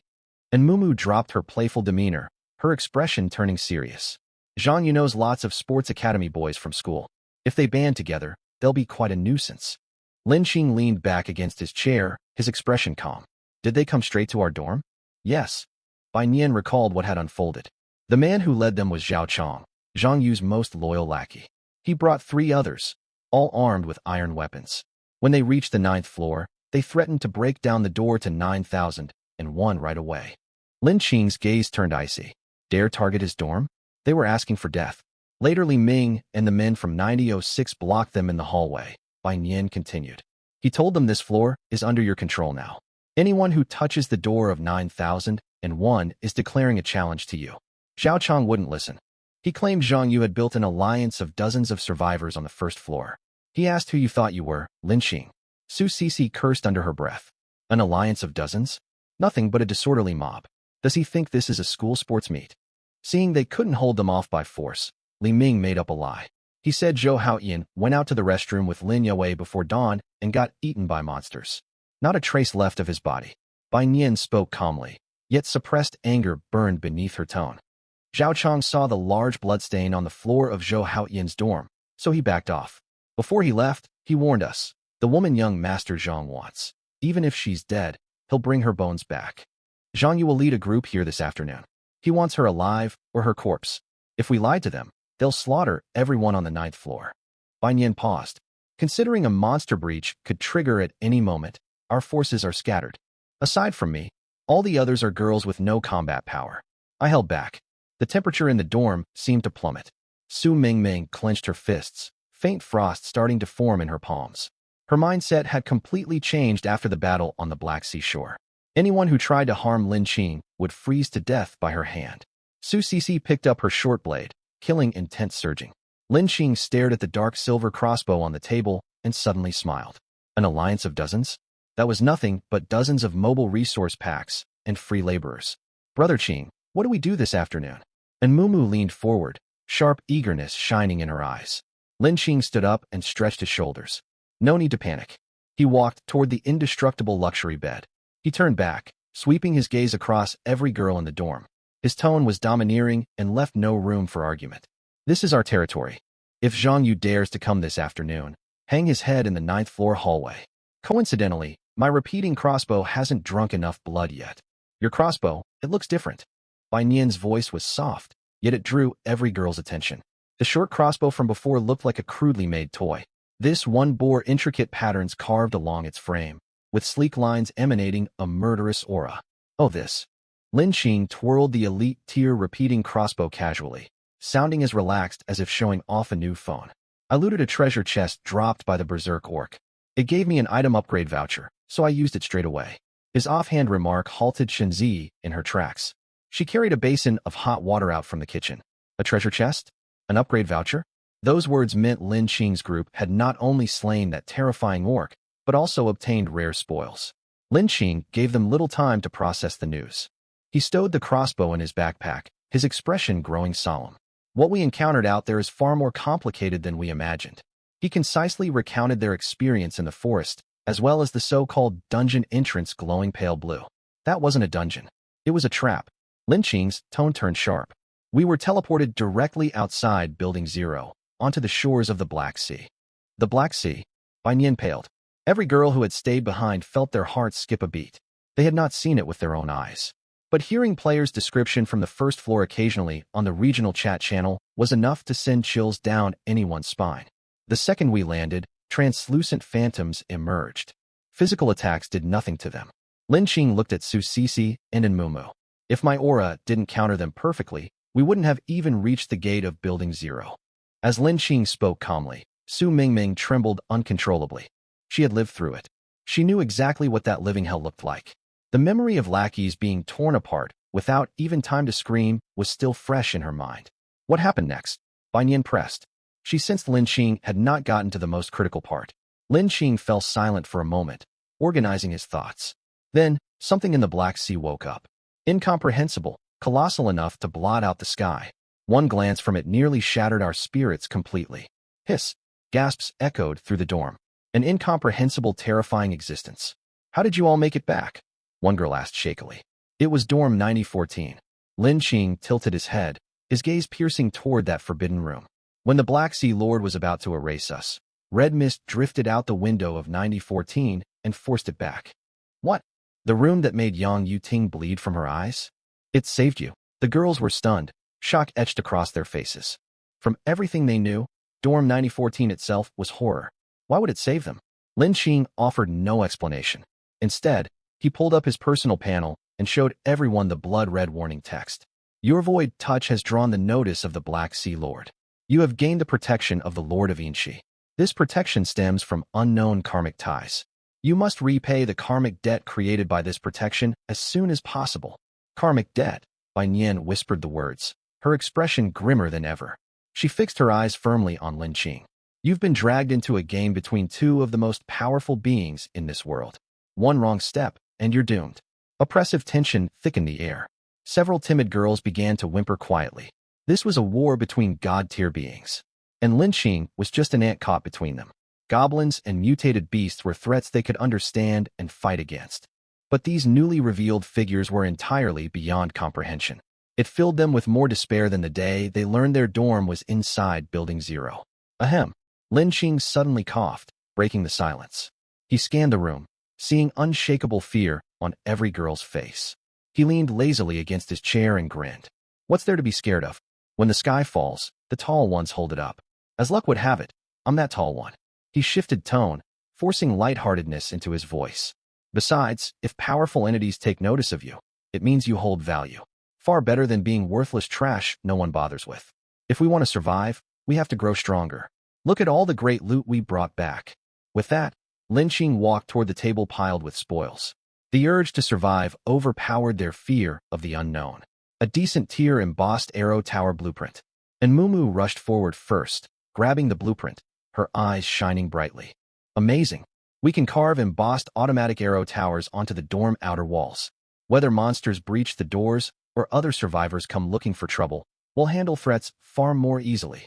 And Mumu dropped her playful demeanor, her expression turning serious. Zhang Yu knows lots of sports academy boys from school. If they band together, they'll be quite a nuisance. Lin Qing leaned back against his chair, his expression calm. Did they come straight to our dorm? Yes. Bai Nian recalled what had unfolded. The man who led them was Zhao Chong, Zhang Yu's most loyal lackey. He brought 3 others, all armed with iron weapons. When they reached the 9th floor, they threatened to break down the door to 9001 right away. Lin Qing's gaze turned icy. Dare target his dorm? They were asking for death. Later Li Ming and the men from 9006 blocked them in the hallway. Bai Nian continued. He told them this floor is under your control now. Anyone who touches the door of 9001 is declaring a challenge to you. Zhao Chong wouldn't listen. He claimed Zhang Yu had built an alliance of dozens of survivors on the first floor. He asked who you thought you were, Lin Qing. Su Cici cursed under her breath. An alliance of dozens? Nothing but a disorderly mob. Does he think this is a school sports meet? Seeing they couldn't hold them off by force, Li Ming made up a lie. He said Zhou Haoyan went out to the restroom with Lin Yaowei before dawn and got eaten by monsters. Not a trace left of his body. Bai Nian spoke calmly, yet suppressed anger burned beneath her tone. Zhao Chong saw the large bloodstain on the floor of Zhou Haoyan's dorm, so he backed off. Before he left, he warned us, the woman young Master Zhang wants. Even if she's dead, he'll bring her bones back. Zhang Yu will lead a group here this afternoon. He wants her alive or her corpse. If we lied to them, they'll slaughter everyone on the 9th floor. Bai Nian paused. Considering a monster breach could trigger at any moment, our forces are scattered. Aside from me, all the others are girls with no combat power. I held back. The temperature in the dorm seemed to plummet. Su Mingming clenched her fists, faint frost starting to form in her palms. Her mindset had completely changed after the battle on the Black Sea shore. Anyone who tried to harm Lin Qing would freeze to death by her hand. Su Cici picked up her short blade, killing intent surging. Lin Qing stared at the dark silver crossbow on the table and suddenly smiled. An alliance of dozens? That was nothing but dozens of mobile resource packs and free laborers. Brother Qing, what do we do this afternoon? And Mumu leaned forward, sharp eagerness shining in her eyes. Lin Qing stood up and stretched his shoulders. No need to panic. He walked toward the indestructible luxury bed. He turned back, sweeping his gaze across every girl in the dorm. His tone was domineering and left no room for argument. This is our territory. If Zhang Yu dares to come this afternoon, hang his head in the 9th floor hallway. Coincidentally, my repeating crossbow hasn't drunk enough blood yet. Your crossbow, it looks different. Bai Nian's voice was soft, yet it drew every girl's attention. The short crossbow from before looked like a crudely made toy. This one bore intricate patterns carved along its frame, with sleek lines emanating a murderous aura. Oh, this. Lin Qing twirled the elite tier repeating crossbow casually, sounding as relaxed as if showing off a new phone. I looted a treasure chest dropped by the berserk orc. It gave me an item upgrade voucher, so I used it straight away. His offhand remark halted Shenzi in her tracks. She carried a basin of hot water out from the kitchen. A treasure chest? An upgrade voucher? Those words meant Lin Qing's group had not only slain that terrifying orc, but also obtained rare spoils. Lin Qing gave them little time to process the news. He stowed the crossbow in his backpack, his expression growing solemn. What we encountered out there is far more complicated than we imagined. He concisely recounted their experience in the forest, as well as the so-called dungeon entrance glowing pale blue. That wasn't a dungeon. It was a trap. Lin Qing's tone turned sharp. We were teleported directly outside Building 0, onto the shores of the Black Sea. The Black Sea? Bai Nian paled. Every girl who had stayed behind felt their hearts skip a beat. They had not seen it with their own eyes. But hearing players' description from the first floor occasionally on the regional chat channel was enough to send chills down anyone's spine. The second we landed, translucent phantoms emerged. Physical attacks did nothing to them. Lin Qing looked at Su Sisi and Mumu. If my aura didn't counter them perfectly, we wouldn't have even reached the gate of Building 0. As Lin Qing spoke calmly, Su Mingming trembled uncontrollably. She had lived through it. She knew exactly what that living hell looked like. The memory of lackeys being torn apart without even time to scream was still fresh in her mind. What happened next? Bai Nian pressed. She sensed Lin Qing had not gotten to the most critical part. Lin Qing fell silent for a moment, organizing his thoughts. Then, something in the Black Sea woke up. Incomprehensible, colossal enough to blot out the sky. One glance from it nearly shattered our spirits completely. Hiss! Gasps echoed through the dorm. An incomprehensible, terrifying existence. How did you all make it back? One girl asked shakily. It was dorm 9014. Lin Qing tilted his head, his gaze piercing toward that forbidden room. When the Black Sea Lord was about to erase us, red mist drifted out the window of 9014 and forced it back. What? The room that made Yang Yuting bleed from her eyes? It saved you. The girls were stunned, shock etched across their faces. From everything they knew, dorm 9014 itself was horror. Why would it save them? Lin Qing offered no explanation. Instead, he pulled up his personal panel and showed everyone the blood-red warning text. Your void touch has drawn the notice of the Black Sea Lord. You have gained the protection of the Lord of Inshi. This protection stems from unknown karmic ties. You must repay the karmic debt created by this protection as soon as possible. Karmic debt, Bai Nian whispered the words, her expression grimmer than ever. She fixed her eyes firmly on Lin Qing. You've been dragged into a game between two of the most powerful beings in this world. One wrong step, and you're doomed. Oppressive tension thickened the air. Several timid girls began to whimper quietly. This was a war between god-tier beings. And Lin Qing was just an ant caught between them. Goblins and mutated beasts were threats they could understand and fight against. But these newly revealed figures were entirely beyond comprehension. It filled them with more despair than the day they learned their dorm was inside Building 0. Ahem. Lin Qing suddenly coughed, breaking the silence. He scanned the room, seeing unshakable fear on every girl's face. He leaned lazily against his chair and grinned. What's there to be scared of? When the sky falls, the tall ones hold it up. As luck would have it, I'm that tall one. He shifted tone, forcing lightheartedness into his voice. Besides, if powerful entities take notice of you, it means you hold value. Far better than being worthless trash no one bothers with. If we want to survive, we have to grow stronger. Look at all the great loot we brought back. With that, Lin Qing walked toward the table piled with spoils. The urge to survive overpowered their fear of the unknown. A decent tier embossed arrow tower blueprint. And Mumu rushed forward first, grabbing the blueprint, her eyes shining brightly. Amazing. We can carve embossed automatic arrow towers onto the dorm outer walls. Whether monsters breach the doors or other survivors come looking for trouble, we'll handle threats far more easily.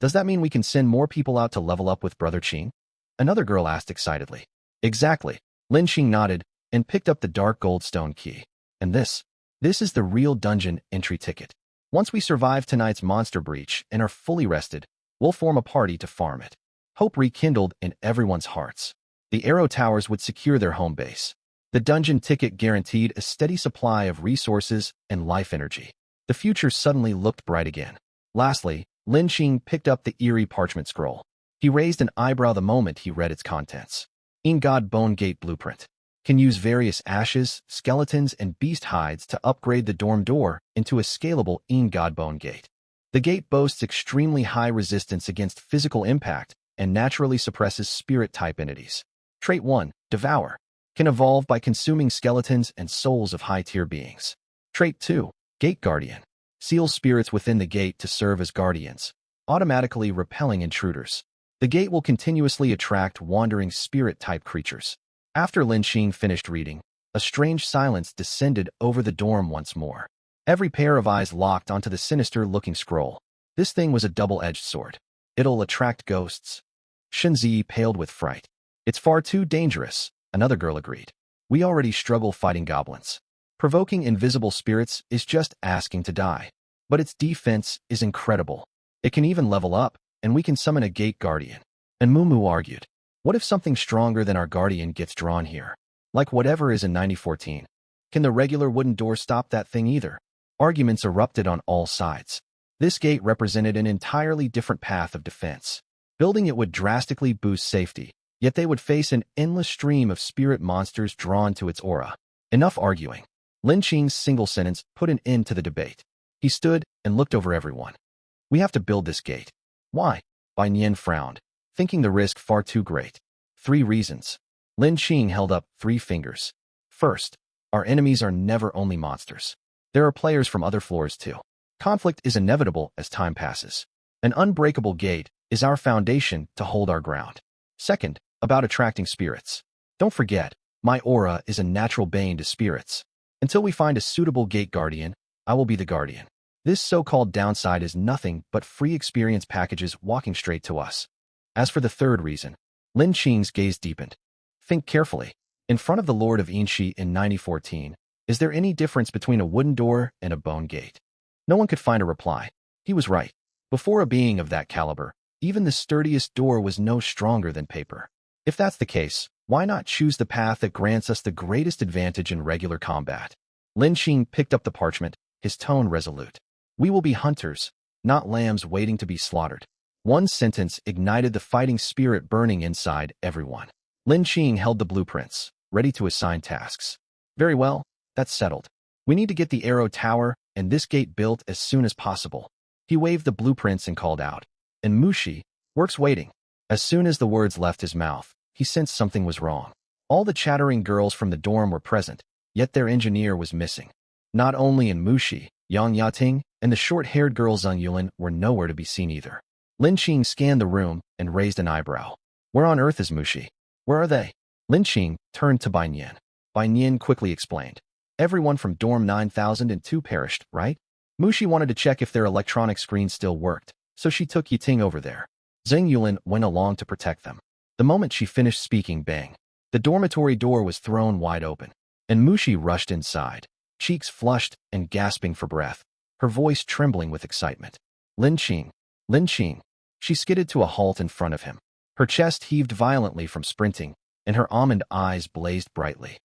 Does that mean we can send more people out to level up with Brother Qing? Another girl asked excitedly. Exactly. Lin Qing nodded and picked up the dark goldstone key. And this is the real dungeon entry ticket. Once we survive tonight's monster breach and are fully rested, we'll form a party to farm it. Hope rekindled in everyone's hearts. The arrow towers would secure their home base. The dungeon ticket guaranteed a steady supply of resources and life energy. The future suddenly looked bright again. Lastly, Lin Qing picked up the eerie parchment scroll. He raised an eyebrow the moment he read its contents. In-God Bone Gate Blueprint. Can use various ashes, skeletons, and beast hides to upgrade the dorm door into a scalable In-God Bone Gate. The gate boasts extremely high resistance against physical impact and naturally suppresses spirit-type entities. Trait 1, Devour. Can evolve by consuming skeletons and souls of high-tier beings. Trait 2, Gate Guardian. Seals spirits within the gate to serve as guardians, automatically repelling intruders. The gate will continuously attract wandering spirit-type creatures. After Lin Qing finished reading, a strange silence descended over the dorm once more. Every pair of eyes locked onto the sinister-looking scroll. This thing was a double-edged sword. It'll attract ghosts. Shenzi paled with fright. It's far too dangerous, another girl agreed. We already struggle fighting goblins. Provoking invisible spirits is just asking to die. But its defense is incredible. It can even level up, and we can summon a gate guardian. And Mumu argued, what if something stronger than our guardian gets drawn here? Like whatever is in 9014. Can the regular wooden door stop that thing either? Arguments erupted on all sides. This gate represented an entirely different path of defense. Building it would drastically boost safety, yet they would face an endless stream of spirit monsters drawn to its aura. Enough arguing. Lin Qing's single sentence put an end to the debate. He stood and looked over everyone. We have to build this gate. Why? Bai Nian frowned, thinking the risk far too great. 3 reasons. Lin Qing held up 3 fingers. First, our enemies are never only monsters. There are players from other floors too. Conflict is inevitable as time passes. An unbreakable gate is our foundation to hold our ground. Second, about attracting spirits. Don't forget, my aura is a natural bane to spirits. Until we find a suitable gate guardian, I will be the guardian. This so-called downside is nothing but free experience packages walking straight to us. As for the third reason, Lin Qing's gaze deepened. Think carefully. In front of the Lord of Yinshi in 9014, is there any difference between a wooden door and a bone gate? No one could find a reply. He was right. Before a being of that caliber, even the sturdiest door was no stronger than paper. If that's the case, why not choose the path that grants us the greatest advantage in regular combat? Lin Qing picked up the parchment, his tone resolute. We will be hunters, not lambs waiting to be slaughtered. One sentence ignited the fighting spirit burning inside everyone. Lin Qing held the blueprints, ready to assign tasks. Very well, that's settled. We need to get the arrow tower and this gate built as soon as possible. He waved the blueprints and called out. And Mushi, work's waiting. As soon as the words left his mouth, he sensed something was wrong. All the chattering girls from the dorm were present, yet their engineer was missing. Not only in Mushi, Yang Yating and the short-haired girl Zheng Yulin were nowhere to be seen either. Lin Qing scanned the room and raised an eyebrow. Where on earth is Mushi? Where are they? Lin Qing turned to Bai Nian. Bai Nian quickly explained. Everyone from dorm 9002 perished, right? Mushi wanted to check if their electronic screen still worked, so she took Yiting over there. Zheng Yulin went along to protect them. The moment she finished speaking, bang. The dormitory door was thrown wide open, and Mushi rushed inside, cheeks flushed and gasping for breath, her voice trembling with excitement. Lin Qing. Lin Qing. She skidded to a halt in front of him. Her chest heaved violently from sprinting, and her almond eyes blazed brightly.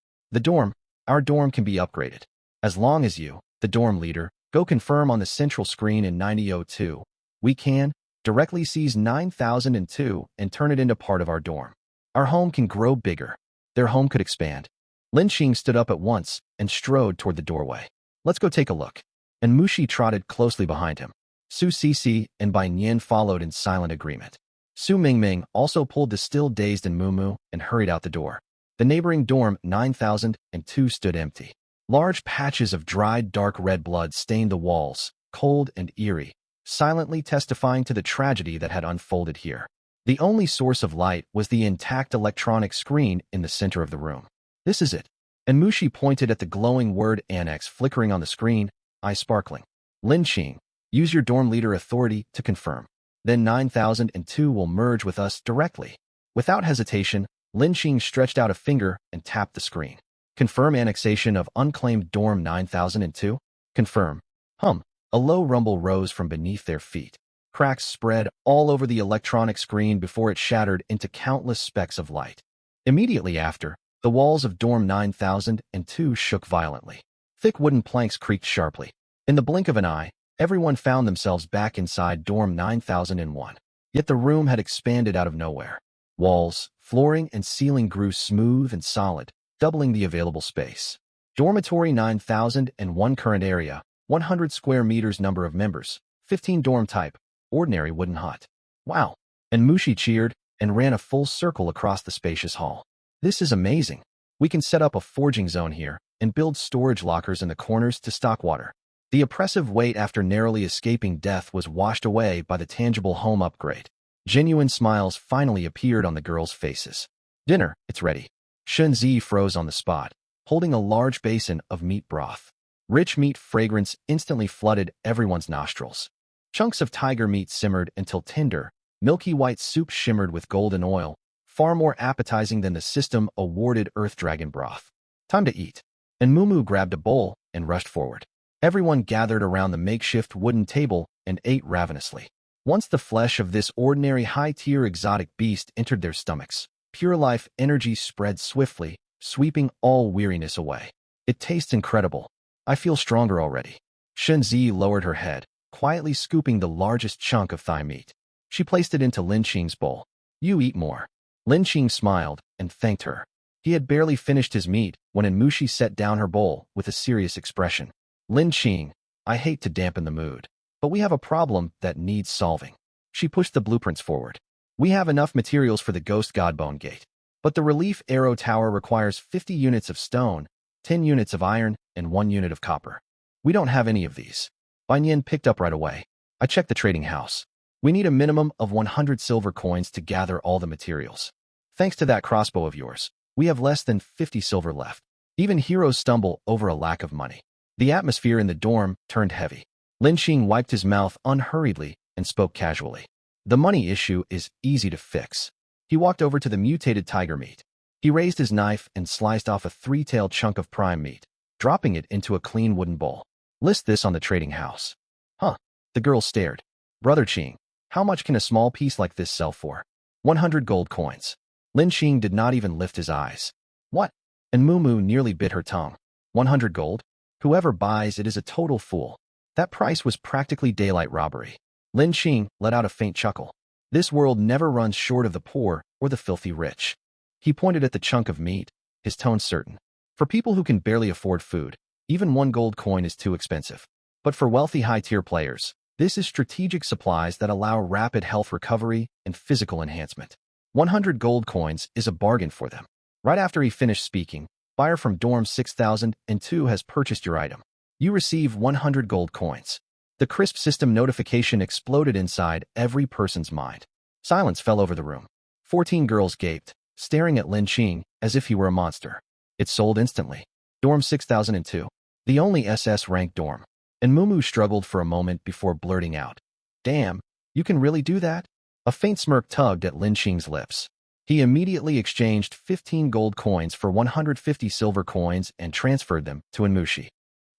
Our dorm can be upgraded. As long as you, the dorm leader, go confirm on the central screen in 9002, we can directly seize 9002 and turn it into part of our dorm. Our home can grow bigger. Their home could expand. Lin Qing stood up at once and strode toward the doorway. Let's go take a look. And Mushi trotted closely behind him. Su Sisi and Bai Nian followed in silent agreement. Su Mingming also pulled the still dazed and Mumu and hurried out the door. The neighboring dorm 9002 stood empty. Large patches of dried dark red blood stained the walls, cold and eerie, silently testifying to the tragedy that had unfolded here. The only source of light was the intact electronic screen in the center of the room. This is it. And Mushi pointed at the glowing word annex flickering on the screen, eyes sparkling. Lin Qing, use your dorm leader authority to confirm. Then 9002 will merge with us directly. Without hesitation, Lin Qing stretched out a finger and tapped the screen. Confirm annexation of unclaimed dorm 9002? Confirm. A low rumble rose from beneath their feet. Cracks spread all over the electronic screen before it shattered into countless specks of light. Immediately after, the walls of dorm 9002 shook violently. Thick wooden planks creaked sharply. In the blink of an eye, everyone found themselves back inside dorm 9001. Yet the room had expanded out of nowhere. Walls, flooring, and ceiling grew smooth and solid, doubling the available space. Dormitory 9001 current area, 100 square meters number of members, 15 dorm type, ordinary wooden hut. Wow! And Mushi cheered and ran a full circle across the spacious hall. This is amazing. We can set up a forging zone here and build storage lockers in the corners to stock water. The oppressive weight after narrowly escaping death was washed away by the tangible home upgrade. Genuine smiles finally appeared on the girls' faces. Dinner, it's ready. Shunzi froze on the spot, holding a large basin of meat broth. Rich meat fragrance instantly flooded everyone's nostrils. Chunks of tiger meat simmered until tender, milky white soup shimmered with golden oil, far more appetizing than the system-awarded Earth Dragon broth. Time to eat. And Mumu grabbed a bowl and rushed forward. Everyone gathered around the makeshift wooden table and ate ravenously. Once the flesh of this ordinary high-tier exotic beast entered their stomachs, pure life energy spread swiftly, sweeping all weariness away. It tastes incredible. I feel stronger already. Shunzi lowered her head, quietly scooping the largest chunk of thigh meat. She placed it into Lin Qing's bowl. You eat more. Lin Qing smiled and thanked her. He had barely finished his meat when Enmushi set down her bowl with a serious expression. Lin Qing, I hate to dampen the mood, but we have a problem that needs solving. She pushed the blueprints forward. We have enough materials for the Ghost Godbone Gate, but the Relief Arrow Tower requires 50 units of stone, 10 units of iron, and 1 unit of copper. We don't have any of these. Banyan picked up right away. I checked the trading house. We need a minimum of 100 silver coins to gather all the materials. Thanks to that crossbow of yours, we have less than 50 silver left. Even heroes stumble over a lack of money. The atmosphere in the dorm turned heavy. Lin Qing wiped his mouth unhurriedly and spoke casually. The money issue is easy to fix. He walked over to the mutated tiger meat. He raised his knife and sliced off a 3-tailed chunk of prime meat, dropping it into a clean wooden bowl. List this on the trading house. Huh. The girl stared. Brother Qing, how much can a small piece like this sell for? 100 gold coins. Lin Qing did not even lift his eyes. What? And Mumu nearly bit her tongue. 100 gold? Whoever buys it is a total fool. That price was practically daylight robbery. Lin Qing let out a faint chuckle. This world never runs short of the poor or the filthy rich. He pointed at the chunk of meat, his tone certain. For people who can barely afford food, even 1 gold coin is too expensive. But for wealthy high-tier players, this is strategic supplies that allow rapid health recovery and physical enhancement. 100 gold coins is a bargain for them. Right after he finished speaking, buyer from dorm 6002 has purchased your item. You receive 100 gold coins. The crisp system notification exploded inside every person's mind. Silence fell over the room. 14 girls gaped, staring at Lin Qing as if he were a monster. It sold instantly. Dorm 6002. The only SS-ranked dorm. And Mumu struggled for a moment before blurting out. Damn, you can really do that? A faint smirk tugged at Lin Qing's lips. He immediately exchanged 15 gold coins for 150 silver coins and transferred them to Enmushi.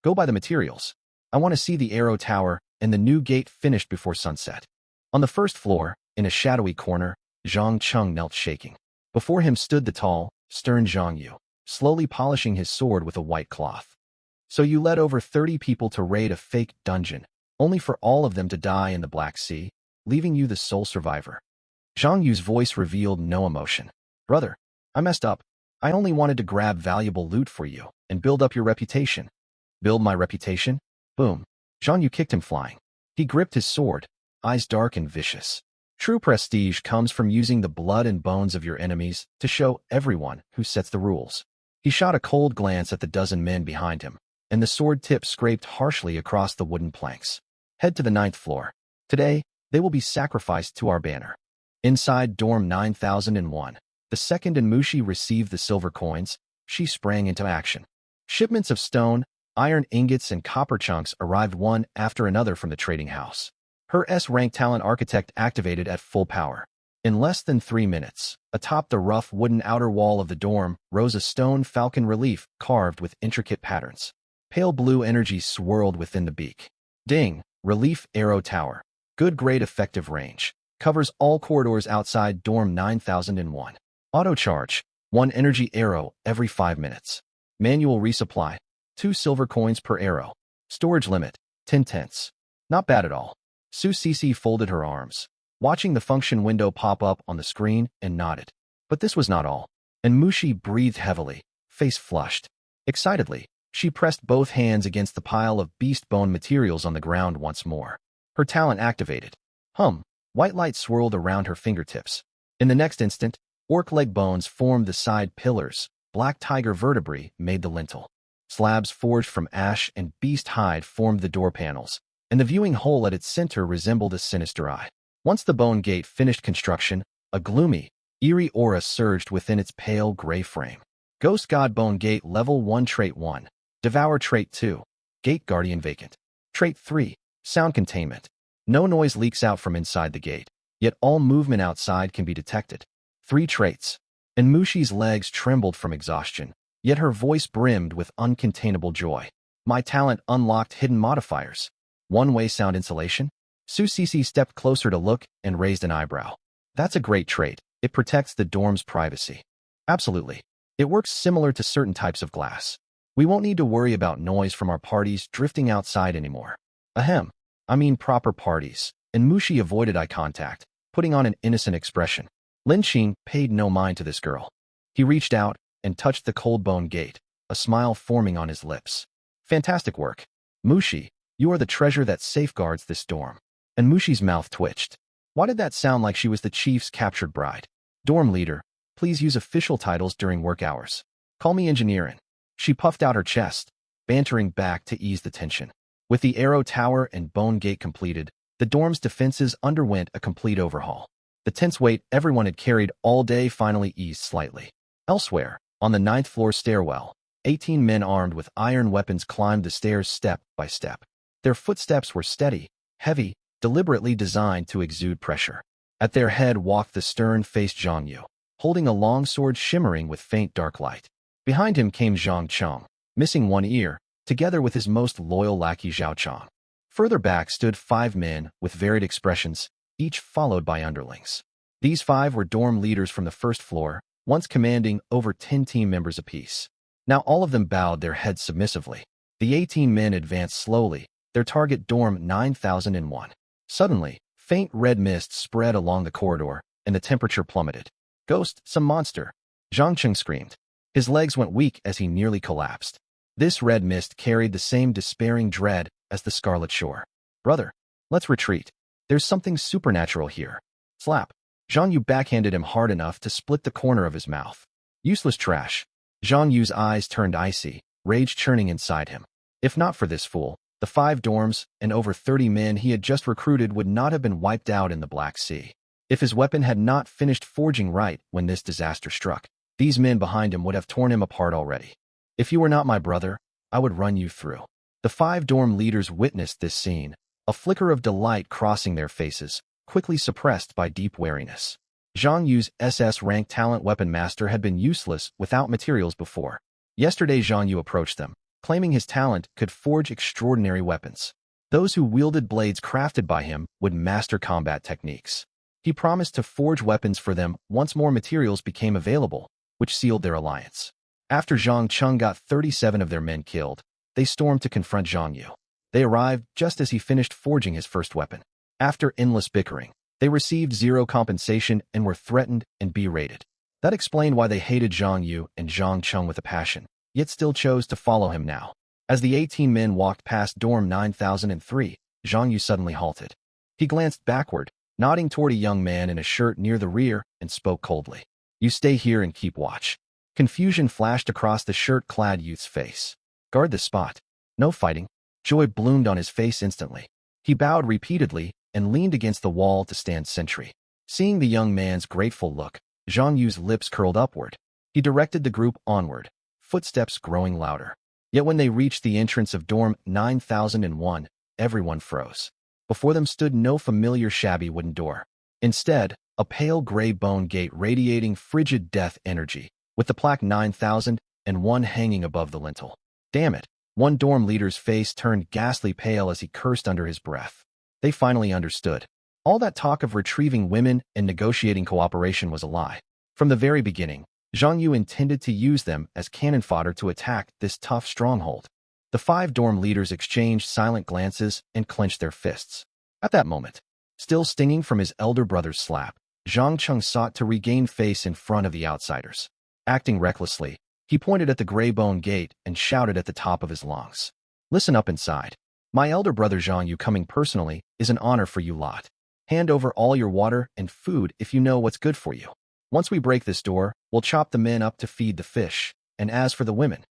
Go buy the materials. I want to see the Arrow Tower and the new gate finished before sunset. On the first floor, in a shadowy corner, Zhang Cheng knelt shaking. Before him stood the tall, stern Zhang Yu, slowly polishing his sword with a white cloth. So you led over 30 people to raid a fake dungeon, only for all of them to die in the Black Sea, leaving you the sole survivor. Zhang Yu's voice revealed no emotion. Brother, I messed up. I only wanted to grab valuable loot for you and build up your reputation. Build my reputation? Boom. Zhang Yu kicked him flying. He gripped his sword, eyes dark and vicious. True prestige comes from using the blood and bones of your enemies to show everyone who sets the rules. He shot a cold glance at the dozen men behind him, and the sword tip scraped harshly across the wooden planks. Head to the 9th floor. Today, they will be sacrificed to our banner. Inside dorm 9001, the second Enmushi received the silver coins, she sprang into action. Shipments of stone, iron ingots, and copper chunks arrived one after another from the trading house. Her S-rank talent architect activated at full power. In less than 3 minutes, atop the rough wooden outer wall of the dorm rose a stone falcon relief carved with intricate patterns. Pale blue energy swirled within the beak. Ding, Relief Arrow Tower. Good grade effective range. Covers all corridors outside dorm 9001. Auto charge. 1 energy arrow every 5 minutes. Manual resupply. 2 silver coins per arrow. Storage limit. 10 tenths. Not bad at all. Su Cece folded her arms, watching the function window pop up on the screen, and nodded. But this was not all. Enmushi breathed heavily, face flushed. Excitedly, she pressed both hands against the pile of beast bone materials on the ground once more. Her talent activated. White light swirled around her fingertips. In the next instant, orc leg bones formed the side pillars, black tiger vertebrae made the lintel. Slabs forged from ash and beast hide formed the door panels, and the viewing hole at its center resembled a sinister eye. Once the bone gate finished construction, a gloomy, eerie aura surged within its pale gray frame. Ghost God Bone Gate Level 1 Trait 1. Devour Trait 2. Gate Guardian Vacant. Trait 3. Sound Containment. No noise leaks out from inside the gate, yet all movement outside can be detected. 3 traits. And Mushi's legs trembled from exhaustion, yet her voice brimmed with uncontainable joy. My talent unlocked hidden modifiers. One-way sound insulation? Su Sisi stepped closer to look and raised an eyebrow. That's a great trait. It protects the dorm's privacy. Absolutely. It works similar to certain types of glass. We won't need to worry about noise from our parties drifting outside anymore. Ahem. I mean proper parties. And Mushi avoided eye contact, putting on an innocent expression. Lin Qing paid no mind to this girl. He reached out and touched the cold bone gate, a smile forming on his lips. Fantastic work. Mushi, you are the treasure that safeguards this dorm. And Mushi's mouth twitched. Why did that sound like she was the chief's captured bride? Dorm leader, please use official titles during work hours. Call me Engineerin. She puffed out her chest, bantering back to ease the tension. With the Arrow Tower and Bone Gate completed, the dorm's defenses underwent a complete overhaul. The tense weight everyone had carried all day finally eased slightly. Elsewhere, on the 9th floor stairwell, 18 men armed with iron weapons climbed the stairs step by step. Their footsteps were steady, heavy, deliberately designed to exude pressure. At their head walked the stern-faced Zhang Yu, holding a long sword shimmering with faint dark light. Behind him came Zhang Cheng, missing one ear, together with his most loyal lackey Zhao Chang. Further back stood 5 men with varied expressions, each followed by underlings. These 5 were dorm leaders from the first floor, once commanding over 10 team members apiece. Now all of them bowed their heads submissively. The 18 men advanced slowly, their target dorm 9001. Suddenly, faint red mist spread along the corridor, and the temperature plummeted. Ghost, some monster! Zhang Cheng screamed. His legs went weak as he nearly collapsed. This red mist carried the same despairing dread as the Scarlet Shore. Brother, let's retreat. There's something supernatural here. Slap. Zhang Yu backhanded him hard enough to split the corner of his mouth. Useless trash. Zhang Yu's eyes turned icy, rage churning inside him. If not for this fool, the 5 dorms and over 30 men he had just recruited would not have been wiped out in the Black Sea. If his weapon had not finished forging right when this disaster struck, these men behind him would have torn him apart already. If you were not my brother, I would run you through. The 5 dorm leaders witnessed this scene, a flicker of delight crossing their faces, quickly suppressed by deep wariness. Zhang Yu's SS-rank talent weapon master had been useless without materials before. Yesterday Zhang Yu approached them, claiming his talent could forge extraordinary weapons. Those who wielded blades crafted by him would master combat techniques. He promised to forge weapons for them once more materials became available, which sealed their alliance. After Zhang Cheng got 37 of their men killed, they stormed to confront Zhang Yu. They arrived just as he finished forging his first weapon. After endless bickering, they received 0 compensation and were threatened and berated. That explained why they hated Zhang Yu and Zhang Cheng with a passion, yet still chose to follow him now. As the 18 men walked past dorm 9003, Zhang Yu suddenly halted. He glanced backward, nodding toward a young man in a shirt near the rear, and spoke coldly. You stay here and keep watch. Confusion flashed across the shirt-clad youth's face. Guard the spot. No fighting. Joy bloomed on his face instantly. He bowed repeatedly and leaned against the wall to stand sentry. Seeing the young man's grateful look, Zhang Yu's lips curled upward. He directed the group onward, footsteps growing louder. Yet when they reached the entrance of dorm 9001, everyone froze. Before them stood no familiar shabby wooden door. Instead, a pale gray bone gate radiating frigid death energy, with the plaque 9001 hanging above the lintel. Damn it! One dorm leader's face turned ghastly pale as he cursed under his breath. They finally understood. All that talk of retrieving women and negotiating cooperation was a lie. From the very beginning, Zhang Yu intended to use them as cannon fodder to attack this tough stronghold. The 5 dorm leaders exchanged silent glances and clenched their fists. At that moment, still stinging from his elder brother's slap, Zhang Cheng sought to regain face in front of the outsiders. Acting recklessly, he pointed at the gray bone gate and shouted at the top of his lungs. Listen up inside. My elder brother Zhang Yu coming personally is an honor for you lot. Hand over all your water and food if you know what's good for you. Once we break this door, we'll chop the men up to feed the fish. And as for the women,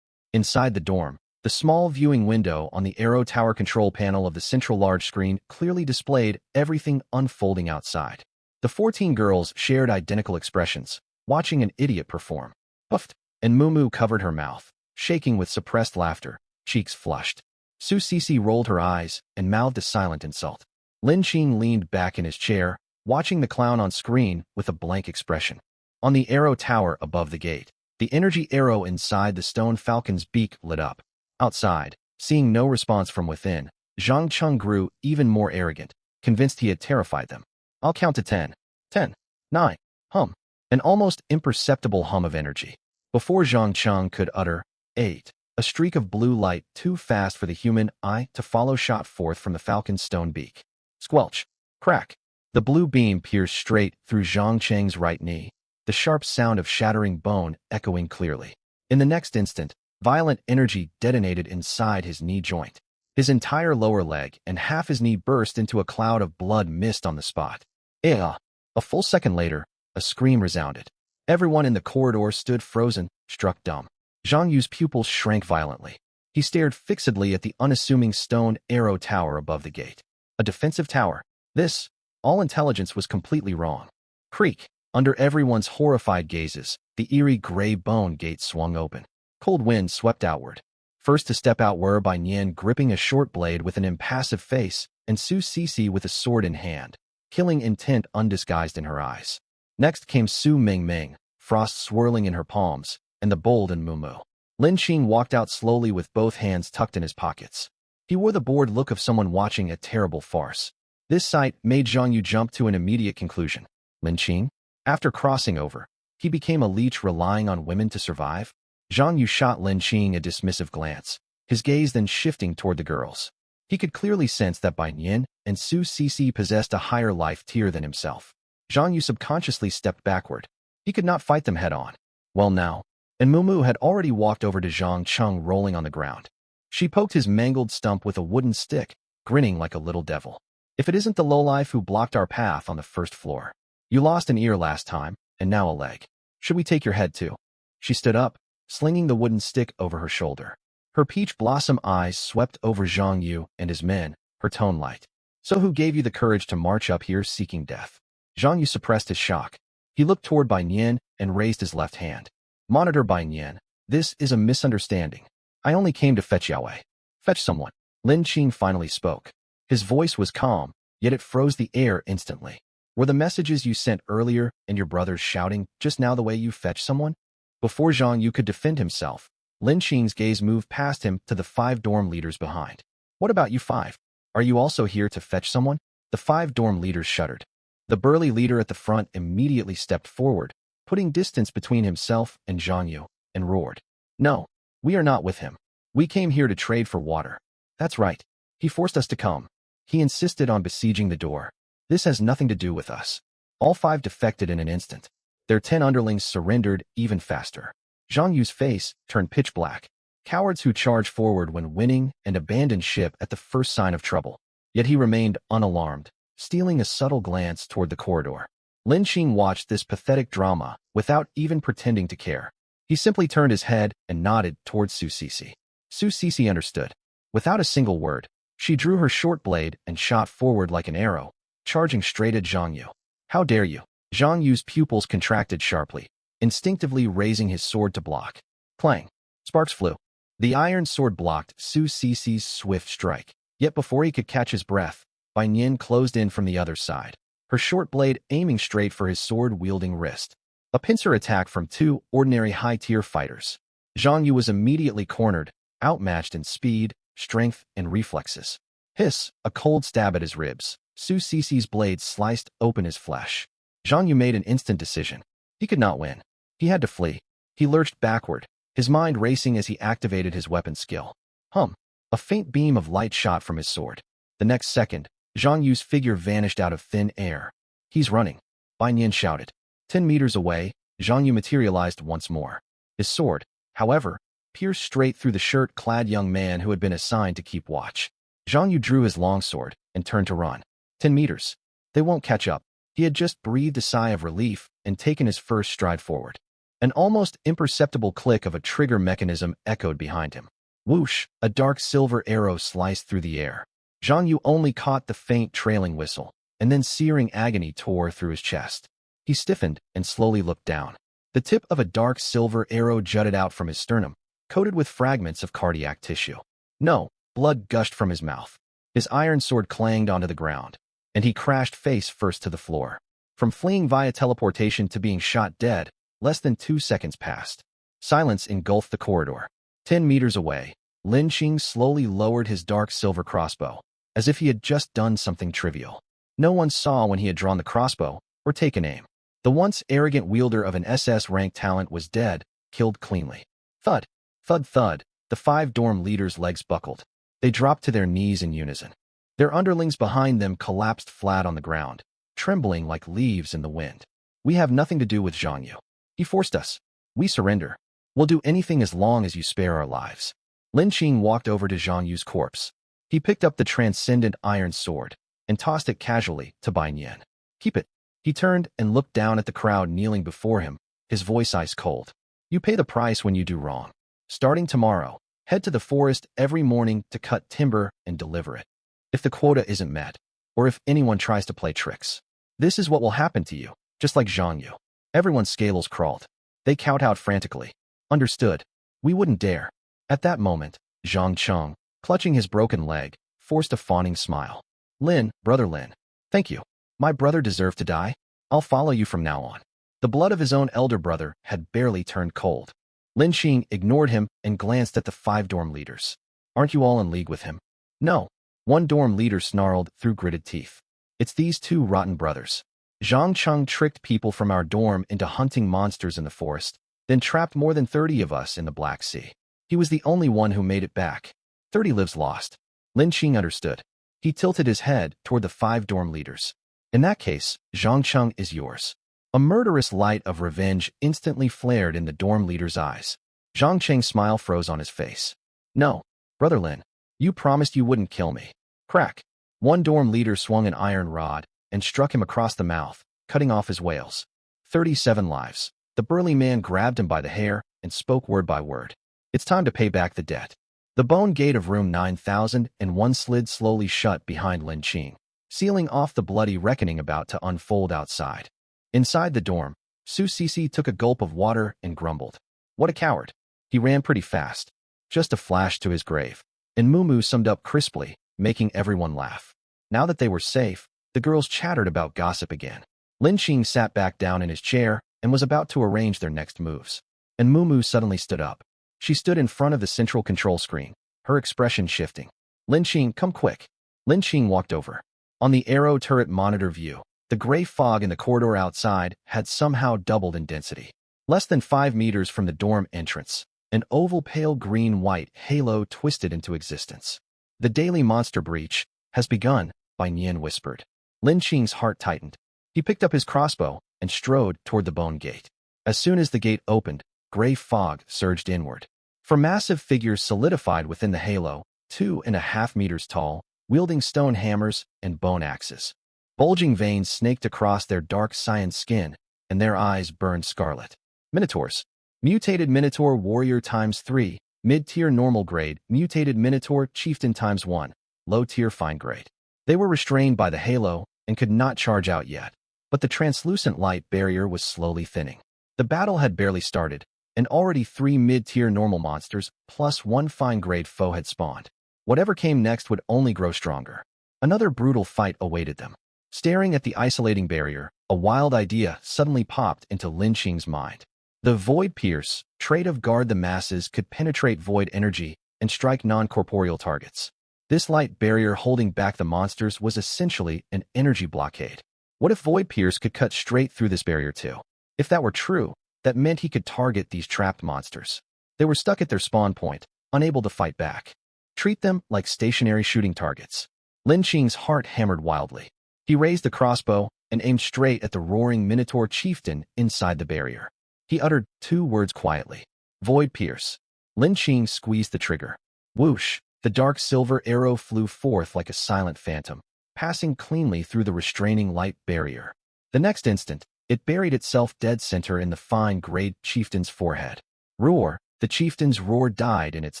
inside the dorm, the small viewing window on the Arrow Tower control panel of the central large screen clearly displayed everything unfolding outside. The 14 girls shared identical expressions, watching an idiot perform. Puffed. and Mumu covered her mouth, shaking with suppressed laughter, cheeks flushed. Su Sisi rolled her eyes and mouthed a silent insult. Lin Qing leaned back in his chair, watching the clown on screen with a blank expression. On the arrow tower above the gate, the energy arrow inside the stone falcon's beak lit up. Outside, seeing no response from within, Zhang Cheng grew even more arrogant, convinced he had terrified them. I'll count to 10. 10. 9. Hum. An almost imperceptible hum of energy. Before Zhang Cheng could utter 8, a streak of blue light too fast for the human eye to follow shot forth from the falcon's stone beak. Squelch. Crack. The blue beam pierced straight through Zhang Cheng's right knee, the sharp sound of shattering bone echoing clearly. In the next instant, violent energy detonated inside his knee joint. His entire lower leg and half his knee burst into a cloud of blood mist on the spot. A full second later, a scream resounded. Everyone in the corridor stood frozen, struck dumb. Zhang Yu's pupils shrank violently. He stared fixedly at the unassuming stone arrow tower above the gate. A defensive tower. This, all intelligence was completely wrong. Creak. Under everyone's horrified gazes, the eerie gray bone gate swung open. Cold wind swept outward. First to step out were Bai Nian gripping a short blade with an impassive face, and Su Sisi with a sword in hand, killing intent undisguised in her eyes. Next came Su Mingming, frost swirling in her palms, and the bold and Mumu. Lin Qing walked out slowly with both hands tucked in his pockets. He wore the bored look of someone watching a terrible farce. This sight made Zhang Yu jump to an immediate conclusion. Lin Qing? After crossing over, he became a leech relying on women to survive? Zhang Yu shot Lin Qing a dismissive glance, his gaze then shifting toward the girls. He could clearly sense that Bai Nian and Su Sisi possessed a higher life tier than himself. Zhang Yu subconsciously stepped backward. He could not fight them head-on. Well now, and Mumu had already walked over to Zhang Cheng rolling on the ground. She poked his mangled stump with a wooden stick, grinning like a little devil. If it isn't the lowlife who blocked our path on the first floor. You lost an ear last time, and now a leg. Should we take your head too? She stood up, slinging the wooden stick over her shoulder. Her peach blossom eyes swept over Zhang Yu and his men, her tone light. So who gave you the courage to march up here seeking death? Zhang Yu suppressed his shock. He looked toward Bai Nian and raised his left hand. Monitor Bai Nian. This is a misunderstanding. I only came to fetch Yao Wei. Fetch someone. Lin Qing finally spoke. His voice was calm, yet it froze the air instantly. Were the messages you sent earlier and your brothers shouting just now the way you fetch someone? Before Zhang Yu could defend himself, Lin Qing's gaze moved past him to the 5 dorm leaders behind. What about you 5? Are you also here to fetch someone? The 5 dorm leaders shuddered. The burly leader at the front immediately stepped forward, putting distance between himself and Zhang Yu, and roared. No, we are not with him. We came here to trade for water. That's right. He forced us to come. He insisted on besieging the door. This has nothing to do with us. All 5 defected in an instant. Their 10 underlings surrendered even faster. Zhang Yu's face turned pitch black. Cowards who charge forward when winning and abandon ship at the first sign of trouble. Yet he remained unalarmed, stealing a subtle glance toward the corridor. Lin Qing watched this pathetic drama without even pretending to care. He simply turned his head and nodded towards Su Sisi. Su Sisi understood. Without a single word, she drew her short blade and shot forward like an arrow, charging straight at Zhang Yu. How dare you? Zhang Yu's pupils contracted sharply, instinctively raising his sword to block. Clang. Sparks flew. The iron sword blocked Su Sisi's swift strike. Yet before he could catch his breath, Bai Nian closed in from the other side, her short blade aiming straight for his sword-wielding wrist. A pincer attack from 2 ordinary high-tier fighters. Zhang Yu was immediately cornered, outmatched in speed, strength, and reflexes. Hiss, a cold stab at his ribs. Su Sisi's blade sliced open his flesh. Zhang Yu made an instant decision. He could not win. He had to flee. He lurched backward, his mind racing as he activated his weapon skill. Hum. A faint beam of light shot from his sword. The next second, Zhang Yu's figure vanished out of thin air. He's running. Bai Nian shouted. 10 meters away, Zhang Yu materialized once more. His sword, however, pierced straight through the shirt-clad young man who had been assigned to keep watch. Zhang Yu drew his longsword and turned to run. 10 meters. They won't catch up. He had just breathed a sigh of relief and taken his first stride forward. An almost imperceptible click of a trigger mechanism echoed behind him. Whoosh, a dark silver arrow sliced through the air. Zhang Yu only caught the faint trailing whistle, and then searing agony tore through his chest. He stiffened and slowly looked down. The tip of a dark silver arrow jutted out from his sternum, coated with fragments of cardiac tissue. No, blood gushed from his mouth. His iron sword clanged onto the ground, and he crashed face first to the floor. From fleeing via teleportation to being shot dead, less than 2 seconds passed. Silence engulfed the corridor. 10 meters away, Lin Qing slowly lowered his dark silver crossbow, as if he had just done something trivial. No one saw when he had drawn the crossbow or taken aim. The once arrogant wielder of an SS-rank talent was dead, killed cleanly. Thud, thud, thud, the 5 dorm leaders' legs buckled. They dropped to their knees in unison. Their underlings behind them collapsed flat on the ground, trembling like leaves in the wind. We have nothing to do with Zhang Yu. He forced us. We surrender. We'll do anything as long as you spare our lives. Lin Qing walked over to Zhang Yu's corpse. He picked up the transcendent iron sword and tossed it casually to Bai Nian. Keep it. He turned and looked down at the crowd kneeling before him, his voice ice cold. You pay the price when you do wrong. Starting tomorrow, head to the forest every morning to cut timber and deliver it. If the quota isn't met, or if anyone tries to play tricks, this is what will happen to you, just like Zhang Yu. Everyone's scales crawled. They kowtowed frantically. Understood. We wouldn't dare. At that moment, Zhang Cheng, clutching his broken leg, forced a fawning smile. Lin, brother Lin. Thank you. My brother deserved to die. I'll follow you from now on. The blood of his own elder brother had barely turned cold. Lin Qing ignored him and glanced at the 5 dorm leaders. Aren't you all in league with him? No. One dorm leader snarled through gritted teeth. It's these 2 rotten brothers. Zhang Cheng tricked people from our dorm into hunting monsters in the forest, then trapped more than 30 of us in the Black Sea. He was the only one who made it back. 30 lives lost. Lin Qing understood. He tilted his head toward the 5 dorm leaders. In that case, Zhang Cheng is yours. A murderous light of revenge instantly flared in the dorm leader's eyes. Zhang Cheng's smile froze on his face. No, brother Lin, you promised you wouldn't kill me. Crack. One dorm leader swung an iron rod and struck him across the mouth, cutting off his wails. 37 lives. The burly man grabbed him by the hair and spoke word by word. It's time to pay back the debt. The bone gate of room 9001 slid slowly shut behind Lin Qing, sealing off the bloody reckoning about to unfold outside. Inside the dorm, Su Sisi took a gulp of water and grumbled. What a coward. He ran pretty fast. Just a flash to his grave. And Mumu summed up crisply, making everyone laugh. Now that they were safe, the girls chattered about gossip again. Lin Qing sat back down in his chair and was about to arrange their next moves. And Mumu suddenly stood up. She stood in front of the central control screen, her expression shifting. Lin Qing, come quick. Lin Qing walked over. On the aero turret monitor view, the gray fog in the corridor outside had somehow doubled in density. Less than 5 meters from the dorm entrance, an oval pale green-white halo twisted into existence. The daily monster breach has begun, Bai Nian whispered. Lin Qing's heart tightened. He picked up his crossbow and strode toward the bone gate. As soon as the gate opened, gray fog surged inward. For massive figures solidified within the halo, 2.5 meters tall, wielding stone hammers and bone axes. Bulging veins snaked across their dark cyan skin, and their eyes burned scarlet. Minotaurs. Mutated Minotaur Warrior ×3, mid-tier normal grade, Mutated Minotaur Chieftain ×1, low-tier fine grade. They were restrained by the halo and could not charge out yet, but the translucent light barrier was slowly thinning. The battle had barely started, and already 3 mid-tier normal monsters plus 1 fine-grade foe had spawned. Whatever came next would only grow stronger. Another brutal fight awaited them. Staring at the isolating barrier, a wild idea suddenly popped into Lin Qing's mind. The Void Pierce, trait of Guard the Masses, could penetrate void energy and strike non-corporeal targets. This light barrier holding back the monsters was essentially an energy blockade. What if Void Pierce could cut straight through this barrier too? If that were true, that meant he could target these trapped monsters. They were stuck at their spawn point, unable to fight back. Treat them like stationary shooting targets. Lin Qing's heart hammered wildly. He raised the crossbow and aimed straight at the roaring Minotaur chieftain inside the barrier. He uttered 2 words quietly. Void Pierce. Lin Qing squeezed the trigger. Whoosh! The dark silver arrow flew forth like a silent phantom, passing cleanly through the restraining light barrier. The next instant, it buried itself dead center in the fine-grade chieftain's forehead. Roar! The chieftain's roar died in its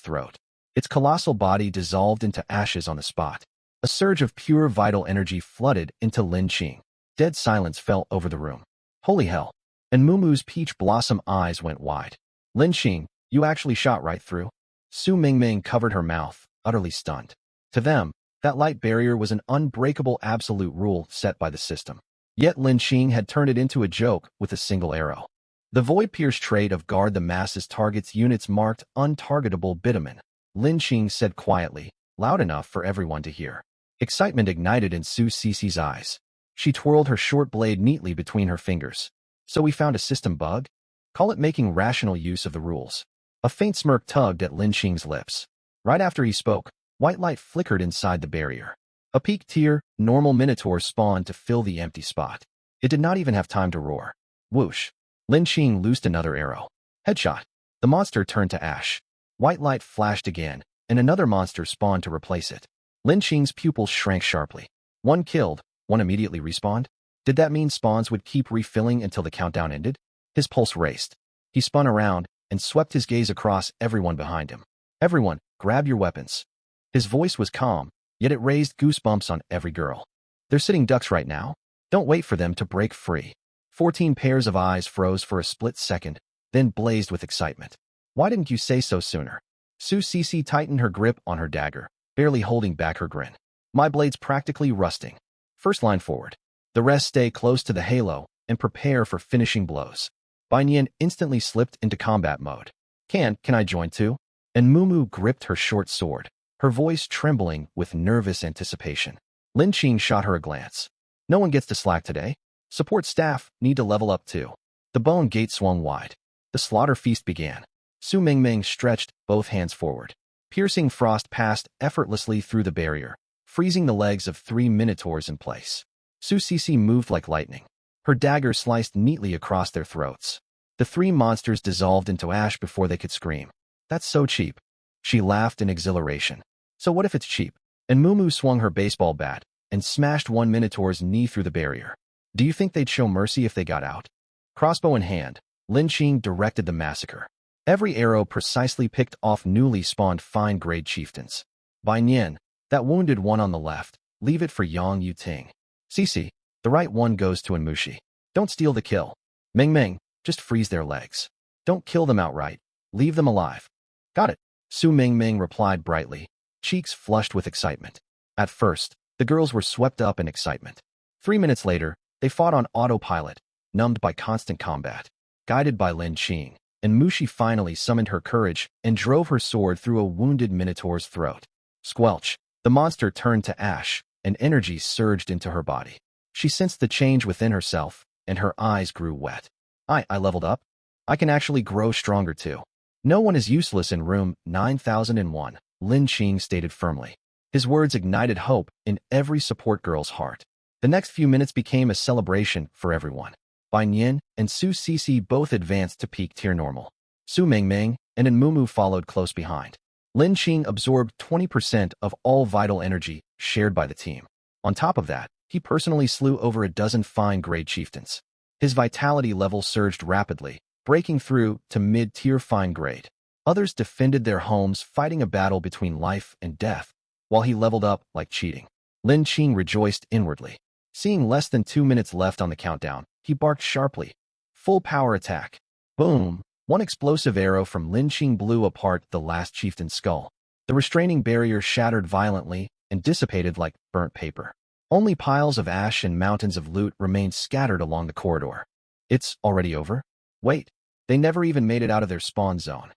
throat. Its colossal body dissolved into ashes on the spot. A surge of pure vital energy flooded into Lin Qing. Dead silence fell over the room. Holy hell! and Mumu's peach blossom eyes went wide. Lin Qing, you actually shot right through? Su Mingming covered her mouth, utterly stunned. To them, that light barrier was an unbreakable absolute rule set by the system. Yet Lin Qing had turned it into a joke with a single arrow. The void-pierce trait of guard the masses targets units marked untargetable bitumen, Lin Qing said quietly, loud enough for everyone to hear. Excitement ignited in Su Cici's eyes. She twirled her short blade neatly between her fingers. So we found a system bug? Call it making rational use of the rules. A faint smirk tugged at Lin Qing's lips. Right after he spoke, white light flickered inside the barrier. A peak tier, normal minotaur spawned to fill the empty spot. It did not even have time to roar. Whoosh. Lin Qing loosed another arrow. Headshot. The monster turned to ash. White light flashed again, and another monster spawned to replace it. Lin Qing's pupils shrank sharply. One killed, one immediately respawned? Did that mean spawns would keep refilling until the countdown ended? His pulse raced. He spun around and swept his gaze across everyone behind him. Everyone, grab your weapons. His voice was calm, yet it raised goosebumps on every girl. They're sitting ducks right now. Don't wait for them to break free. 14 pairs of eyes froze for a split second, then blazed with excitement. Why didn't you say so sooner? Su Cici tightened her grip on her dagger, barely holding back her grin. My blade's practically rusting. First line forward. The rest stay close to the halo and prepare for finishing blows. Bai Nian instantly slipped into combat mode. Can I join too? And Mumu gripped her short sword, her voice trembling with nervous anticipation. Lin Qing shot her a glance. No one gets to slack today. Support staff need to level up too. The bone gate swung wide. The slaughter feast began. Su Mingming stretched both hands forward. Piercing frost passed effortlessly through the barrier, freezing the legs of 3 minotaurs in place. Su Cici moved like lightning. Her dagger sliced neatly across their throats. The 3 monsters dissolved into ash before they could scream. That's so cheap. She laughed in exhilaration. So what if it's cheap? And Mumu swung her baseball bat and smashed one minotaur's knee through the barrier. Do you think they'd show mercy if they got out? Crossbow in hand, Lin Qing directed the massacre. Every arrow precisely picked off newly spawned fine-grade chieftains. Bai Nian, that wounded one on the left, leave it for Yang Yuting. Cici, the right one goes to Enmushi. Don't steal the kill. Ming, just freeze their legs. Don't kill them outright. Leave them alive. Got it. Su Mingming replied brightly, cheeks flushed with excitement. At first, the girls were swept up in excitement. 3 minutes later, they fought on autopilot, numbed by constant combat. Guided by Lin Qing, Enmushi finally summoned her courage and drove her sword through a wounded minotaur's throat. Squelch. The monster turned to ash, and energy surged into her body. She sensed the change within herself, and her eyes grew wet. I leveled up. I can actually grow stronger too. No one is useless in room 9001, Lin Qing stated firmly. His words ignited hope in every support girl's heart. The next few minutes became a celebration for everyone. Bai Nian and Su Cici both advanced to peak tier normal. Su Mingming and Enmumu followed close behind. Lin Qing absorbed 20% of all vital energy shared by the team. On top of that, he personally slew over a dozen fine-grade chieftains. His vitality level surged rapidly, breaking through to mid-tier fine-grade. Others defended their homes fighting a battle between life and death, while he leveled up like cheating. Lin Qing rejoiced inwardly. Seeing less than 2 minutes left on the countdown, he barked sharply. Full power attack. Boom! One explosive arrow from Lin Qing blew apart the last chieftain's skull. The restraining barrier shattered violently and dissipated like burnt paper. Only piles of ash and mountains of loot remained scattered along the corridor. It's already over? Wait, they never even made it out of their spawn zone.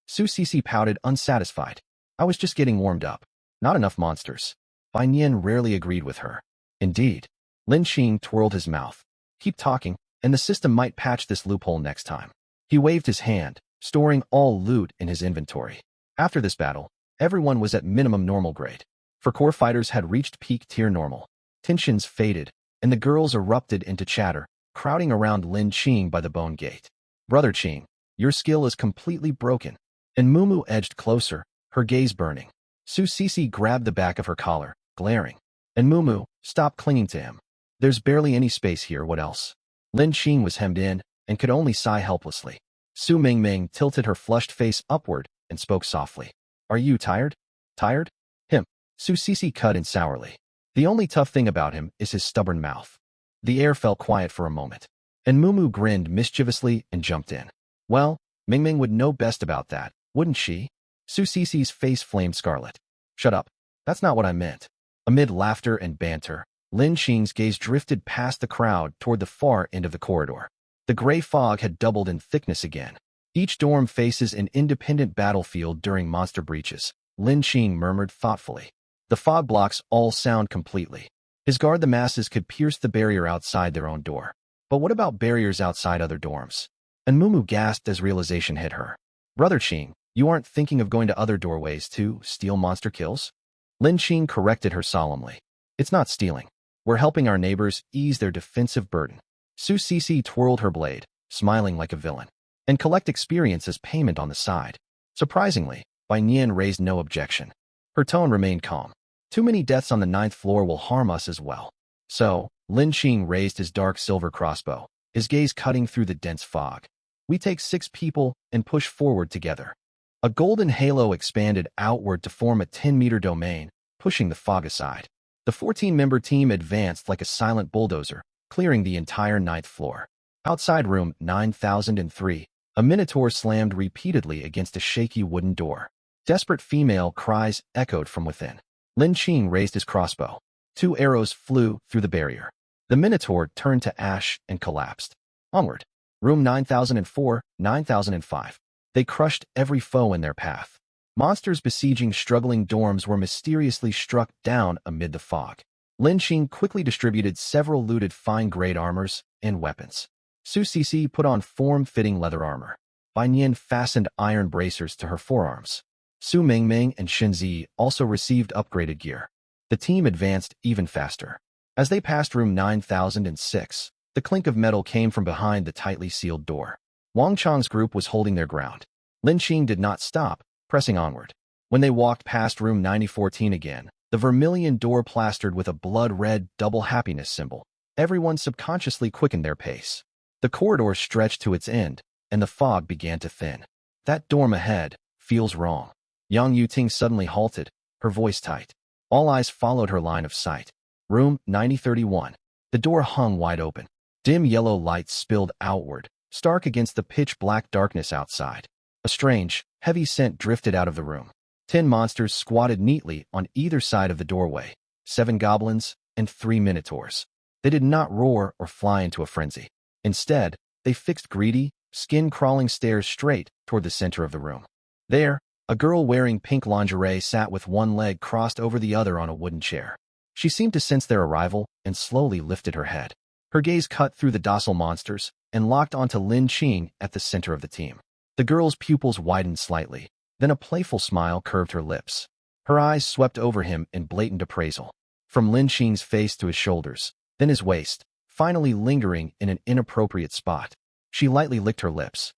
Su Cici pouted, unsatisfied. I was just getting warmed up. Not enough monsters. Bai Nian rarely agreed with her. Indeed. Lin Qing twirled his mouth. Keep talking, and the system might patch this loophole next time. He waved his hand, storing all loot in his inventory. After this battle, everyone was at minimum normal grade. For core fighters had reached peak tier normal. Tensions faded, and the girls erupted into chatter, crowding around Lin Qing by the bone gate. Brother Qing, your skill is completely broken. And Mumu edged closer, her gaze burning. Su Cici grabbed the back of her collar, glaring. And Mumu, stop clinging to him. There's barely any space here, what else? Lin Qing was hemmed in, and could only sigh helplessly. Su Mingming tilted her flushed face upward and spoke softly. Are you tired? Tired? Him. Su Cici cut in sourly. The only tough thing about him is his stubborn mouth. The air fell quiet for a moment. And Mumu grinned mischievously and jumped in. Well, Mingming would know best about that, wouldn't she? Su Sisi's face flamed scarlet. Shut up. That's not what I meant. Amid laughter and banter, Lin Qing's gaze drifted past the crowd toward the far end of the corridor. The gray fog had doubled in thickness again. Each dorm faces an independent battlefield during monster breaches, Lin Qing murmured thoughtfully. The fog blocks all sound completely. His guard the masses could pierce the barrier outside their own door. But what about barriers outside other dorms? And Mumu gasped as realization hit her. Brother Qing, you aren't thinking of going to other doorways to steal monster kills? Lin Qing corrected her solemnly. It's not stealing. We're helping our neighbors ease their defensive burden. Su Sisi twirled her blade, smiling like a villain, and collect experience as payment on the side. Surprisingly, Bai Nian raised no objection. Her tone remained calm. Too many deaths on the 9th floor will harm us as well. So, Lin Qing raised his dark silver crossbow, his gaze cutting through the dense fog. We take 6 people and push forward together. A golden halo expanded outward to form a 10-meter domain, pushing the fog aside. The 14-member team advanced like a silent bulldozer, clearing the entire 9th floor. Outside room 9003, a minotaur slammed repeatedly against a shaky wooden door. Desperate female cries echoed from within. Lin Qing raised his crossbow. 2 arrows flew through the barrier. The minotaur turned to ash and collapsed. Onward. Room 9004, 9005. They crushed every foe in their path. Monsters besieging struggling dorms were mysteriously struck down amid the fog. Lin Qing quickly distributed several looted fine-grade armors and weapons. Su Sisi put on form-fitting leather armor. Bai Nian fastened iron bracers to her forearms. Su Mingming and Shenzi also received upgraded gear. The team advanced even faster. As they passed room 9006, the clink of metal came from behind the tightly sealed door. Wang Chang's group was holding their ground. Lin Qing did not stop, pressing onward. When they walked past room 9014 again, the vermilion door plastered with a blood-red double happiness symbol, everyone subconsciously quickened their pace. The corridor stretched to its end, and the fog began to thin. That dorm ahead feels wrong. Yang Yuting suddenly halted, her voice tight. All eyes followed her line of sight. Room 9031. The door hung wide open. Dim yellow light spilled outward, stark against the pitch-black darkness outside. A strange, heavy scent drifted out of the room. 10 monsters squatted neatly on either side of the doorway, 7 goblins and 3 minotaurs. They did not roar or fly into a frenzy. Instead, they fixed greedy, skin-crawling stares straight toward the center of the room. There, a girl wearing pink lingerie sat with one leg crossed over the other on a wooden chair. She seemed to sense their arrival and slowly lifted her head. Her gaze cut through the docile monsters and locked onto Lin Qing at the center of the team. The girl's pupils widened slightly, then a playful smile curved her lips. Her eyes swept over him in blatant appraisal. From Lin Qing's face to his shoulders, then his waist, finally lingering in an inappropriate spot. She lightly licked her lips.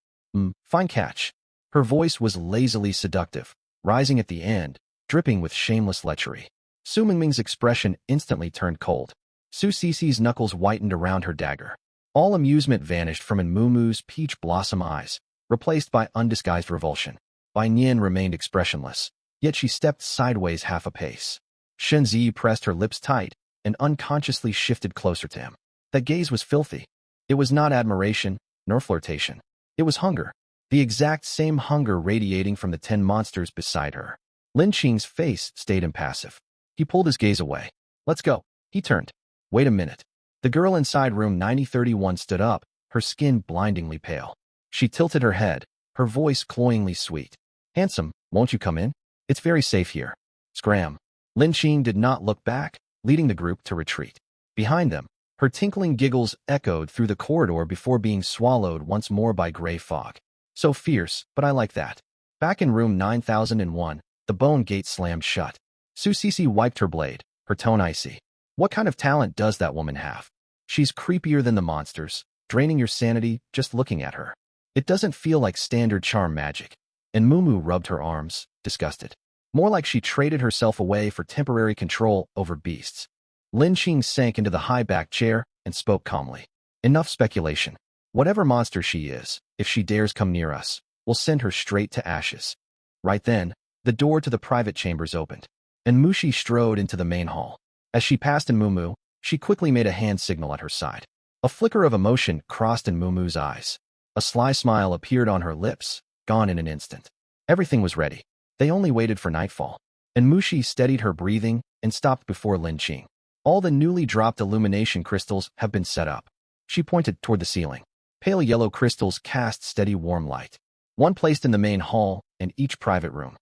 Fine catch. Her voice was lazily seductive, rising at the end, dripping with shameless lechery. Su Mingming's expression instantly turned cold. Su Sisi's knuckles whitened around her dagger. All amusement vanished from Mumu's peach blossom eyes, replaced by undisguised revulsion. Bai Nian remained expressionless, yet she stepped sideways half a pace. Shenzi pressed her lips tight and unconsciously shifted closer to him. That gaze was filthy. It was not admiration, nor flirtation. It was hunger. The exact same hunger radiating from the 10 monsters beside her. Lin Qing's face stayed impassive. He pulled his gaze away. Let's go. He turned. Wait a minute. The girl inside room 9031 stood up, her skin blindingly pale. She tilted her head, her voice cloyingly sweet. Handsome, won't you come in? It's very safe here. Scram. Lin Qing did not look back, leading the group to retreat. Behind them, her tinkling giggles echoed through the corridor before being swallowed once more by gray fog. So fierce, but I like that. Back in room 9001, the bone gate slammed shut. Su Sisi wiped her blade, her tone icy. What kind of talent does that woman have? She's creepier than the monsters, draining your sanity just looking at her. It doesn't feel like standard charm magic. And Mumu rubbed her arms, disgusted. More like she traded herself away for temporary control over beasts. Lin Qing sank into the high-backed chair and spoke calmly. Enough speculation. Whatever monster she is, if she dares come near us, we'll send her straight to ashes. Right then, the door to the private chambers opened, and Mushi strode into the main hall. As she passed in Mumu, she quickly made a hand signal at her side. A flicker of emotion crossed in Mumu's eyes. A sly smile appeared on her lips, gone in an instant. Everything was ready. They only waited for nightfall. And Mushi steadied her breathing and stopped before Lin Qing. All the newly dropped illumination crystals have been set up. She pointed toward the ceiling. Pale yellow crystals cast steady warm light. One placed in the main hall and each private room.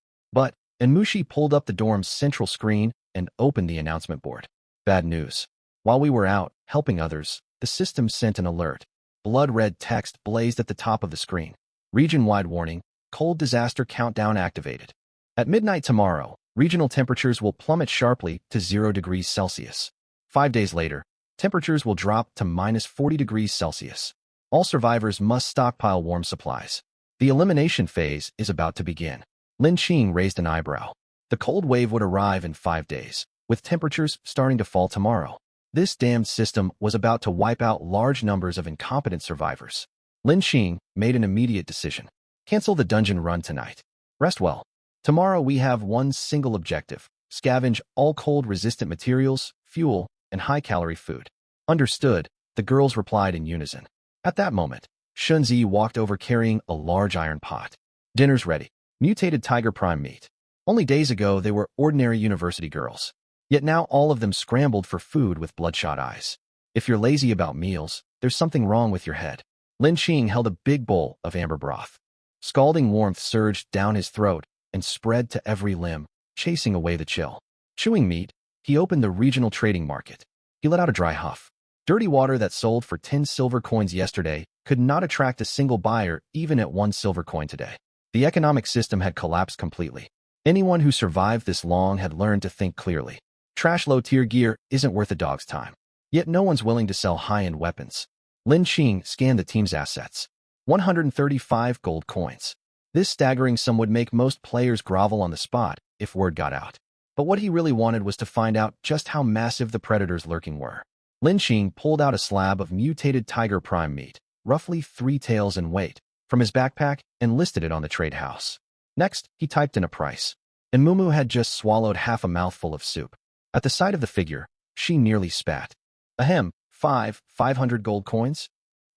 And Mushi pulled up the dorm's central screen and opened the announcement board. Bad news. While we were out, helping others, the system sent an alert. Blood-red text blazed at the top of the screen. Region-wide warning, cold disaster countdown activated. At midnight tomorrow, regional temperatures will plummet sharply to 0 degrees Celsius. 5 days later, temperatures will drop to minus 40 degrees Celsius. All survivors must stockpile warm supplies. The elimination phase is about to begin. Lin Qing raised an eyebrow. The cold wave would arrive in 5 days, with temperatures starting to fall tomorrow. This damned system was about to wipe out large numbers of incompetent survivors. Lin Qing made an immediate decision. Cancel the dungeon run tonight. Rest well. Tomorrow we have one single objective: scavenge all cold-resistant materials, fuel, and high-calorie food. Understood, the girls replied in unison. At that moment, Shunzi walked over carrying a large iron pot. Dinner's ready. Mutated tiger prime meat. Only days ago they were ordinary university girls. Yet now all of them scrambled for food with bloodshot eyes. If you're lazy about meals, there's something wrong with your head. Lin Qing held a big bowl of amber broth. Scalding warmth surged down his throat and spread to every limb, chasing away the chill. Chewing meat, he opened the regional trading market. He let out a dry huff. Dirty water that sold for 10 silver coins yesterday could not attract a single buyer even at 1 silver coin today. The economic system had collapsed completely. Anyone who survived this long had learned to think clearly. Trash low-tier gear isn't worth a dog's time. Yet no one's willing to sell high-end weapons. Lin Qing scanned the team's assets. 135 gold coins. This staggering sum would make most players grovel on the spot if word got out. But what he really wanted was to find out just how massive the predators lurking were. Lin Qing pulled out a slab of mutated tiger prime meat, roughly 3 taels in weight, from his backpack and listed it on the trade house. Next, he typed in a price. And Mumu had just swallowed half a mouthful of soup. At the sight of the figure, she nearly spat. Ahem, 500 gold coins?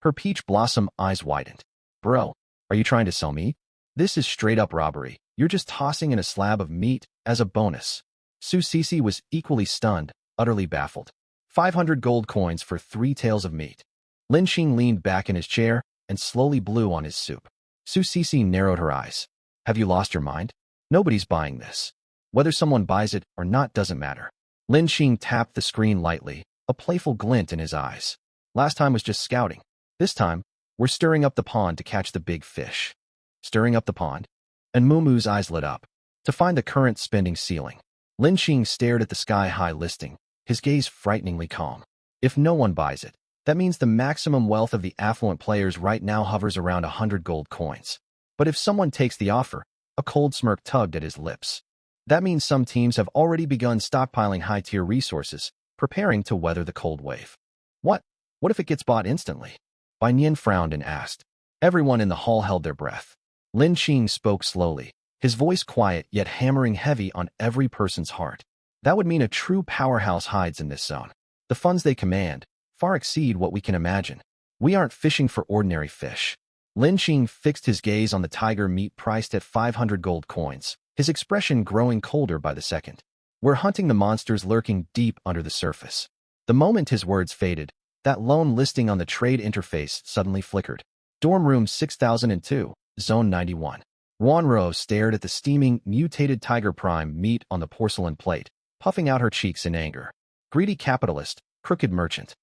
Her peach blossom eyes widened. Bro, are you trying to sell meat? This is straight-up robbery. You're just tossing in a slab of meat as a bonus. Su Sisi was equally stunned, utterly baffled. 500 gold coins for 3 taels of meat. Lin Qing leaned back in his chair and slowly blew on his soup. Su Sisi narrowed her eyes. Have you lost your mind? Nobody's buying this. Whether someone buys it or not doesn't matter. Lin Qing tapped the screen lightly, a playful glint in his eyes. Last time was just scouting. This time, we're stirring up the pond to catch the big fish. Stirring up the pond? And Mumu's eyes lit up. To find the current spending ceiling. Lin Qing stared at the sky-high listing, his gaze frighteningly calm. If no one buys it, that means the maximum wealth of the affluent players right now hovers around 100 gold coins. But if someone takes the offer, a cold smirk tugged at his lips. That means some teams have already begun stockpiling high-tier resources, preparing to weather the cold wave. What? What if it gets bought instantly? Bai Nian frowned and asked. Everyone in the hall held their breath. Lin Qing spoke slowly, his voice quiet yet hammering heavy on every person's heart. That would mean a true powerhouse hides in this zone. The funds they command far exceed what we can imagine. We aren't fishing for ordinary fish. Lin Qing fixed his gaze on the tiger meat priced at 500 gold coins, his expression growing colder by the second. We're hunting the monsters lurking deep under the surface. The moment his words faded, that lone listing on the trade interface suddenly flickered. Dorm room 6002, zone 91. Ruanruo stared at the steaming, mutated tiger prime meat on the porcelain plate, puffing out her cheeks in anger. Greedy capitalist, crooked merchant.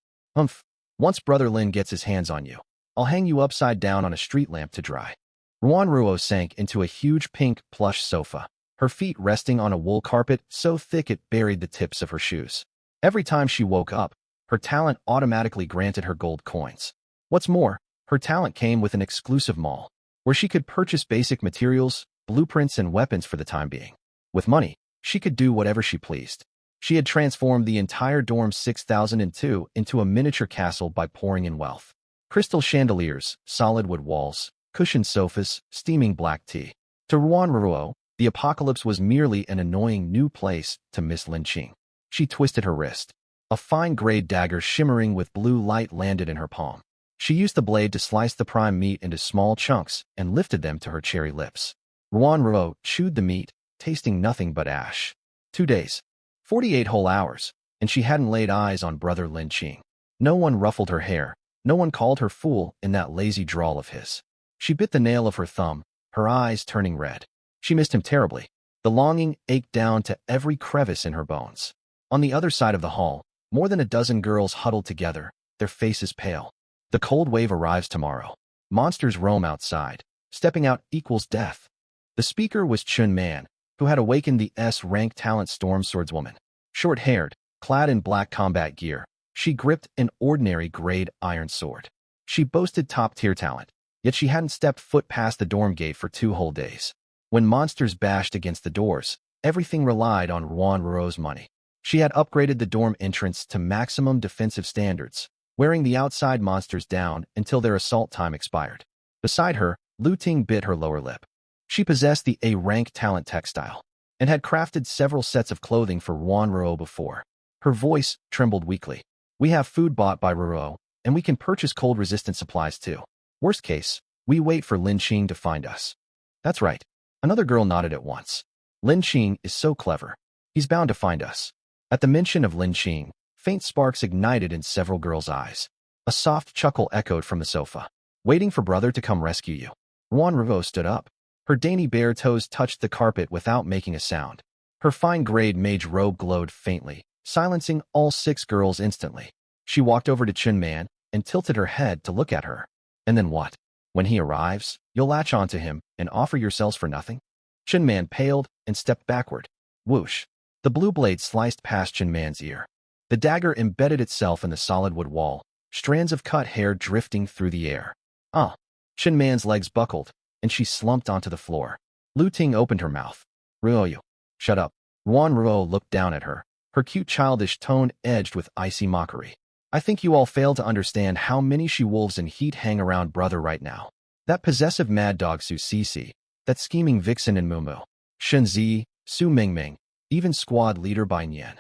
Once Brother Lin gets his hands on you, I'll hang you upside down on a street lamp to dry. Ruanruo sank into a huge pink plush sofa, her feet resting on a wool carpet so thick it buried the tips of her shoes. Every time she woke up, her talent automatically granted her gold coins. What's more, her talent came with an exclusive mall, where she could purchase basic materials, blueprints, and weapons for the time being. With money, she could do whatever she pleased. She had transformed the entire dorm 6002 into a miniature castle by pouring in wealth. Crystal chandeliers, solid wood walls, cushioned sofas, steaming black tea. To Ruanruo, the apocalypse was merely an annoying new place to Miss Lin Qing. She twisted her wrist. A fine-grade dagger shimmering with blue light landed in her palm. She used the blade to slice the prime meat into small chunks and lifted them to her cherry lips. Ruan Ruo chewed the meat, tasting nothing but ash. 2 days. 48 whole hours, and she hadn't laid eyes on brother Lin Qing. No one ruffled her hair. No one called her fool in that lazy drawl of his. She bit the nail of her thumb, her eyes turning red. She missed him terribly. The longing ached down to every crevice in her bones. On the other side of the hall, more than a dozen girls huddled together, their faces pale. The cold wave arrives tomorrow. Monsters roam outside. Stepping out equals death. The speaker was Chun Man, who had awakened the S-rank talent Storm Swordswoman. Short-haired, clad in black combat gear, she gripped an ordinary grade iron sword. She boasted top-tier talent, yet she hadn't stepped foot past the dorm gate for 2 whole days. When monsters bashed against the doors, everything relied on Ruan Ruo's money. She had upgraded the dorm entrance to maximum defensive standards, wearing the outside monsters down until their assault time expired. Beside her, Lu Ting bit her lower lip. She possessed the A-rank talent textile, and had crafted several sets of clothing for Ruan Ruo before. Her voice trembled weakly. We have food bought by Ruo, and we can purchase cold-resistant supplies too. Worst case, we wait for Lin Qing to find us. That's right. Another girl nodded at once. Lin Qing is so clever. He's bound to find us. At the mention of Lin Qing, faint sparks ignited in several girls' eyes. A soft chuckle echoed from the sofa. Waiting for brother to come rescue you. Ruan Ruo stood up. Her dainty bare toes touched the carpet without making a sound. Her fine-grade mage robe glowed faintly, silencing all 6 girls instantly. She walked over to Chun Man and tilted her head to look at her. And then what? When he arrives, you'll latch onto him and offer yourselves for nothing? Chun Man paled and stepped backward. Whoosh. The blue blade sliced past Chun Man's ear. The dagger embedded itself in the solid wood wall, strands of cut hair drifting through the air. Ah! Chun Man's legs buckled, and she slumped onto the floor. Lu Ting opened her mouth. Ruoyu. Shut up. Ruan Ruo looked down at her, her cute childish tone edged with icy mockery. I think you all fail to understand how many she-wolves in heat hang around brother right now. That possessive mad dog Su Cici, that scheming vixen in Mumu, Shen Zi, Su Mingming, even squad leader Bai Nian.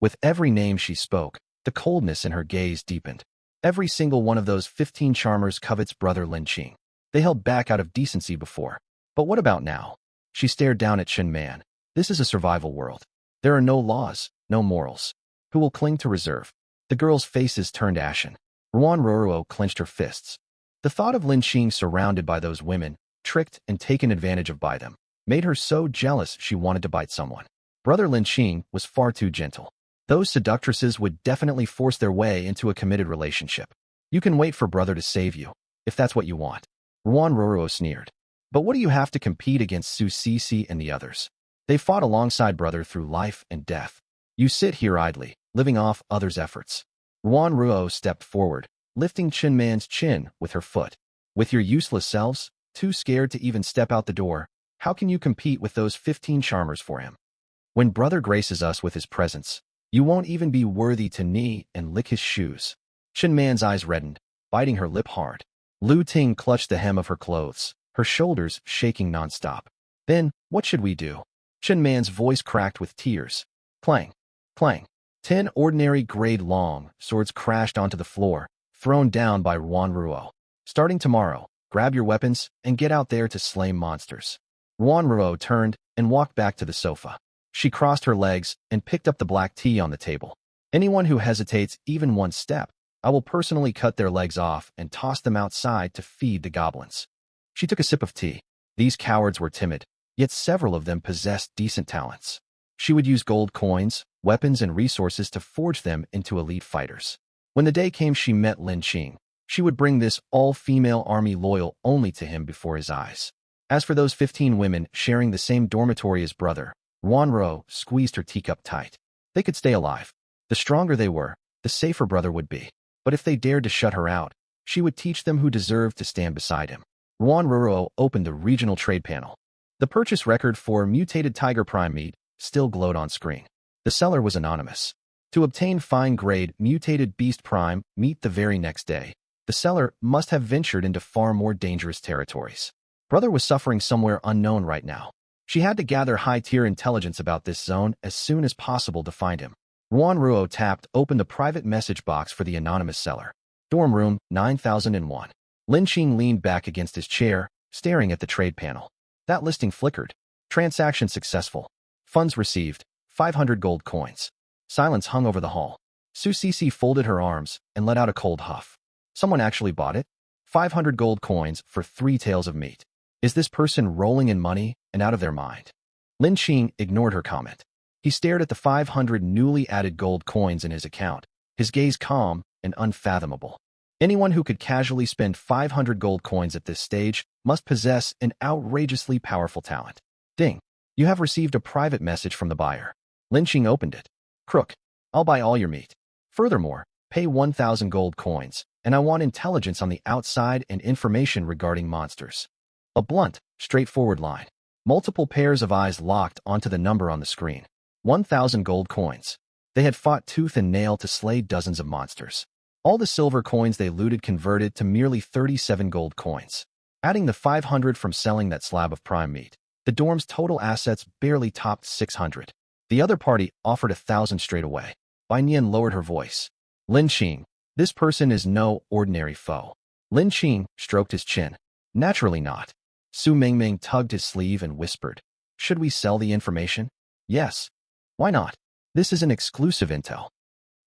With every name she spoke, the coldness in her gaze deepened. Every single one of those 15 charmers covets brother Lin Qing. They held back out of decency before. But what about now? She stared down at Chun Man. This is a survival world. There are no laws, no morals. Who will cling to reserve? The girls' faces turned ashen. Ruan Ruo clenched her fists. The thought of Lin Qing surrounded by those women, tricked and taken advantage of by them, made her so jealous she wanted to bite someone. Brother Lin Qing was far too gentle. Those seductresses would definitely force their way into a committed relationship. You can wait for brother to save you, if that's what you want. Ruan Ruo sneered. But what do you have to compete against Su Cici and the others? They fought alongside brother through life and death. You sit here idly, living off others' efforts. Ruan Ruo stepped forward, lifting Chun Man's chin with her foot. With your useless selves, too scared to even step out the door, how can you compete with those 15 charmers for him? When brother graces us with his presence, you won't even be worthy to knee and lick his shoes. Chun Man's eyes reddened, biting her lip hard. Lu Ting clutched the hem of her clothes, her shoulders shaking nonstop. Then, what should we do? Chun Man's voice cracked with tears. Clang, clang. 10 ordinary grade-long swords crashed onto the floor, thrown down by Ruan Ruo. Starting tomorrow, grab your weapons and get out there to slay monsters. Ruan Ruo turned and walked back to the sofa. She crossed her legs and picked up the black tea on the table. Anyone who hesitates even one step, I will personally cut their legs off and toss them outside to feed the goblins. She took a sip of tea. These cowards were timid, yet several of them possessed decent talents. She would use gold coins, weapons, and resources to forge them into elite fighters. When the day came she met Lin Qing, she would bring this all-female army loyal only to him before his eyes. As for those 15 women sharing the same dormitory as brother, Ruan Ruo squeezed her teacup tight. They could stay alive. The stronger they were, the safer brother would be. But if they dared to shut her out, she would teach them who deserved to stand beside him. Ruan Ruo opened the regional trade panel. The purchase record for mutated tiger prime meat still glowed on screen. The seller was anonymous. To obtain fine-grade mutated beast prime meat the very next day, the seller must have ventured into far more dangerous territories. Brother was suffering somewhere unknown right now. She had to gather high-tier intelligence about this zone as soon as possible to find him. Ruan Ruo tapped open the private message box for the anonymous seller. Dorm room 9001. Lin Qing leaned back against his chair, staring at the trade panel. That listing flickered. Transaction successful. Funds received, 500 gold coins. Silence hung over the hall. Su Cece folded her arms and let out a cold huff. Someone actually bought it? 500 gold coins for 3 tails of meat. Is this person rolling in money and out of their mind? Lin Qing ignored her comment. He stared at the 500 newly added gold coins in his account, his gaze calm and unfathomable. Anyone who could casually spend 500 gold coins at this stage must possess an outrageously powerful talent. Ding. You have received a private message from the buyer. Lin Qing opened it. Crook. I'll buy all your meat. Furthermore, pay 1,000 gold coins, and I want intelligence on the outside and information regarding monsters. A blunt, straightforward line. Multiple pairs of eyes locked onto the number on the screen. 1,000 gold coins. They had fought tooth and nail to slay dozens of monsters. All the silver coins they looted converted to merely 37 gold coins. Adding the 500 from selling that slab of prime meat, the dorm's total assets barely topped 600. The other party offered 1,000 straight away. Bai Nian lowered her voice. Lin Qing, this person is no ordinary foe. Lin Qing stroked his chin. Naturally not. Su Mingming tugged his sleeve and whispered. Should we sell the information? Yes. Why not? This is an exclusive intel.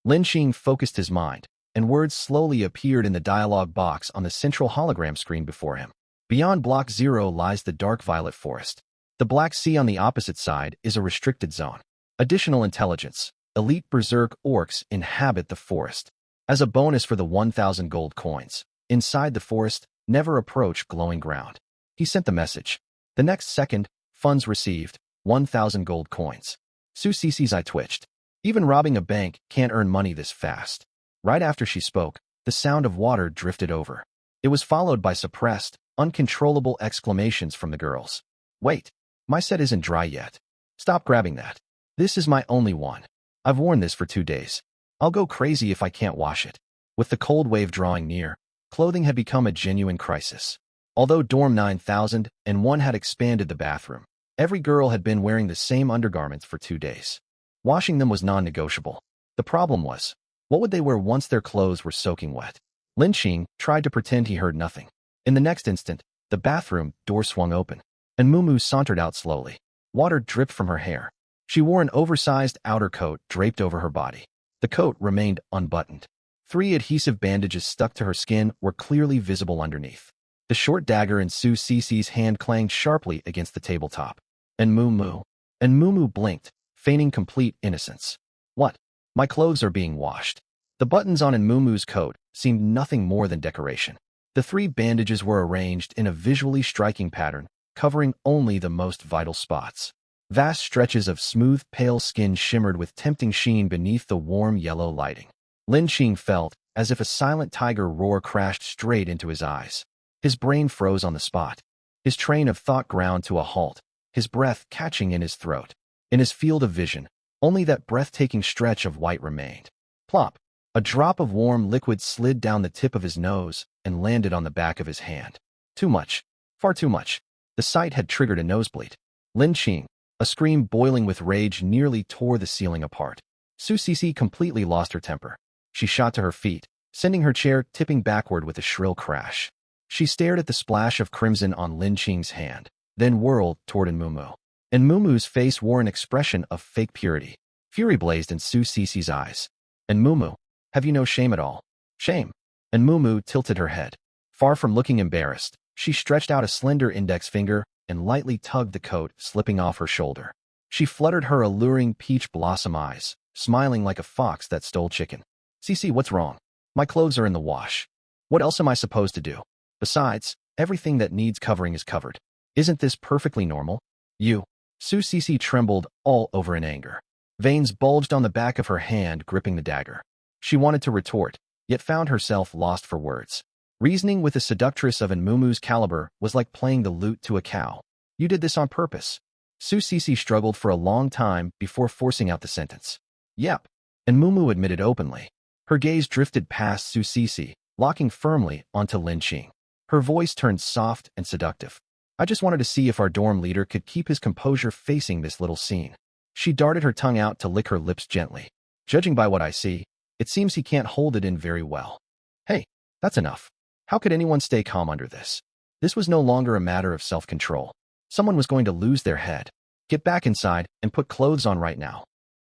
Lin Qing focused his mind, and words slowly appeared in the dialogue box on the central hologram screen before him. Beyond Block 0 lies the dark violet forest. The Black Sea on the opposite side is a restricted zone. Additional intelligence. Elite berserk orcs inhabit the forest. As a bonus for the 1,000 gold coins, inside the forest, never approach glowing ground. He sent the message. The next second, funds received, 1,000 gold coins. Su Cece's eye twitched. Even robbing a bank can't earn money this fast. Right after she spoke, the sound of water drifted over. It was followed by suppressed, uncontrollable exclamations from the girls. Wait, my set isn't dry yet. Stop grabbing that. This is my only one. I've worn this for 2 days. I'll go crazy if I can't wash it. With the cold wave drawing near, clothing had become a genuine crisis. Although Dorm 9001 had expanded the bathroom, every girl had been wearing the same undergarments for 2 days. Washing them was non-negotiable. The problem was, what would they wear once their clothes were soaking wet? Lin Qing tried to pretend he heard nothing. In the next instant, the bathroom door swung open, and Mumu sauntered out slowly. Water dripped from her hair. She wore an oversized outer coat draped over her body. The coat remained unbuttoned. 3 adhesive bandages stuck to her skin were clearly visible underneath. The short dagger in Su Cece's hand clanged sharply against the tabletop. And Mumu blinked, feigning complete innocence. What? My clothes are being washed. The buttons on Mumu's coat seemed nothing more than decoration. The 3 bandages were arranged in a visually striking pattern, covering only the most vital spots. Vast stretches of smooth, pale skin shimmered with tempting sheen beneath the warm yellow lighting. Lin Qing felt as if a silent tiger roar crashed straight into his eyes. His brain froze on the spot. His train of thought ground to a halt, his breath catching in his throat. In his field of vision, only that breathtaking stretch of white remained. Plop! A drop of warm liquid slid down the tip of his nose and landed on the back of his hand. Too much. Far too much. The sight had triggered a nosebleed. Lin Qing, a scream boiling with rage, nearly tore the ceiling apart. Su Cece completely lost her temper. She shot to her feet, sending her chair tipping backward with a shrill crash. She stared at the splash of crimson on Lin Qing's hand, then whirled toward Mumu. And Mumu's face wore an expression of fake purity. Fury blazed in Su Cece's eyes. And Mumu, have you no shame at all? Shame? And Mumu tilted her head. Far from looking embarrassed, she stretched out a slender index finger and lightly tugged the coat slipping off her shoulder. She fluttered her alluring peach blossom eyes, smiling like a fox that stole chicken. Cece, what's wrong? My clothes are in the wash. What else am I supposed to do? Besides, everything that needs covering is covered. Isn't this perfectly normal? You. Su Cece trembled all over in anger. Veins bulged on the back of her hand gripping the dagger. She wanted to retort, yet found herself lost for words. Reasoning with a seductress of Mumu's caliber was like playing the lute to a cow. You did this on purpose. Su Cece struggled for a long time before forcing out the sentence. Yep. And Mumu admitted openly. Her gaze drifted past Su Cece, locking firmly onto Lin Qing. Her voice turned soft and seductive. I just wanted to see if our dorm leader could keep his composure facing this little scene. She darted her tongue out to lick her lips gently. Judging by what I see, it seems he can't hold it in very well. Hey, that's enough. How could anyone stay calm under this? This was no longer a matter of self-control. Someone was going to lose their head. Get back inside and put clothes on right now.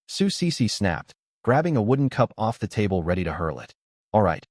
Su Sisi snapped, grabbing a wooden cup off the table ready to hurl it. All right.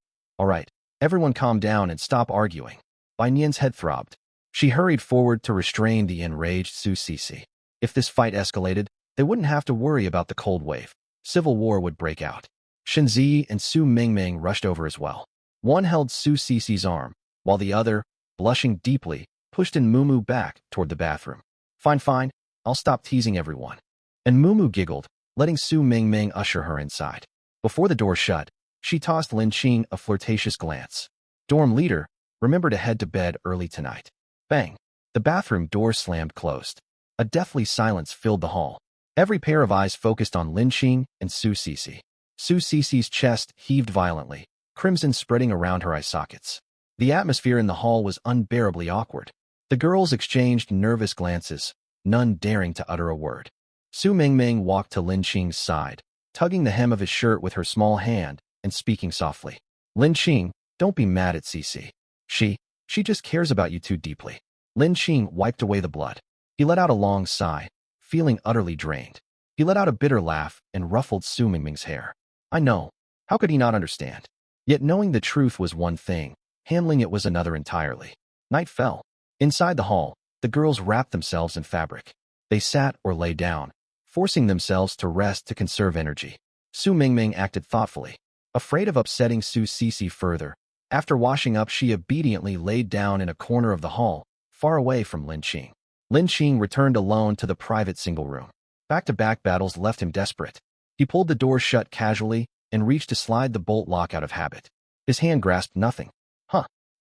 Everyone calm down and stop arguing. Bai Nian's head throbbed. She hurried forward to restrain the enraged Su Sisi. If this fight escalated, they wouldn't have to worry about the cold wave. Civil war would break out. Shen Zi and Su Mingming rushed over as well. One held Su Sisi's arm, while the other, blushing deeply, pushed Mumu back toward the bathroom. Fine, I'll stop teasing everyone. And Mumu giggled, letting Su Mingming usher her inside. Before the door shut, she tossed Lin Qing a flirtatious glance. Dorm leader, remember to head to bed early tonight. Bang! The bathroom door slammed closed. A deathly silence filled the hall. Every pair of eyes focused on Lin Qing and Su Sisi. Su Sisi's chest heaved violently, crimson spreading around her eye sockets. The atmosphere in the hall was unbearably awkward. The girls exchanged nervous glances, none daring to utter a word. Su Mingming walked to Lin Qing's side, tugging the hem of his shirt with her small hand and speaking softly. Lin Qing, don't be mad at Sisi. She just cares about you too deeply. Lin Qing wiped away the blood. He let out a long sigh, feeling utterly drained. He let out a bitter laugh and ruffled Su Mingming's hair. I know. How could he not understand? Yet knowing the truth was one thing, handling it was another entirely. Night fell. Inside the hall, the girls wrapped themselves in fabric. They sat or lay down, forcing themselves to rest to conserve energy. Su Mingming acted thoughtfully. Afraid of upsetting Su Sisi further, after washing up she obediently laid down in a corner of the hall, far away from Lin Qing. Lin Qing returned alone to the private single room. Back-to-back battles left him desperate. He pulled the door shut casually and reached to slide the bolt lock out of habit. His hand grasped nothing.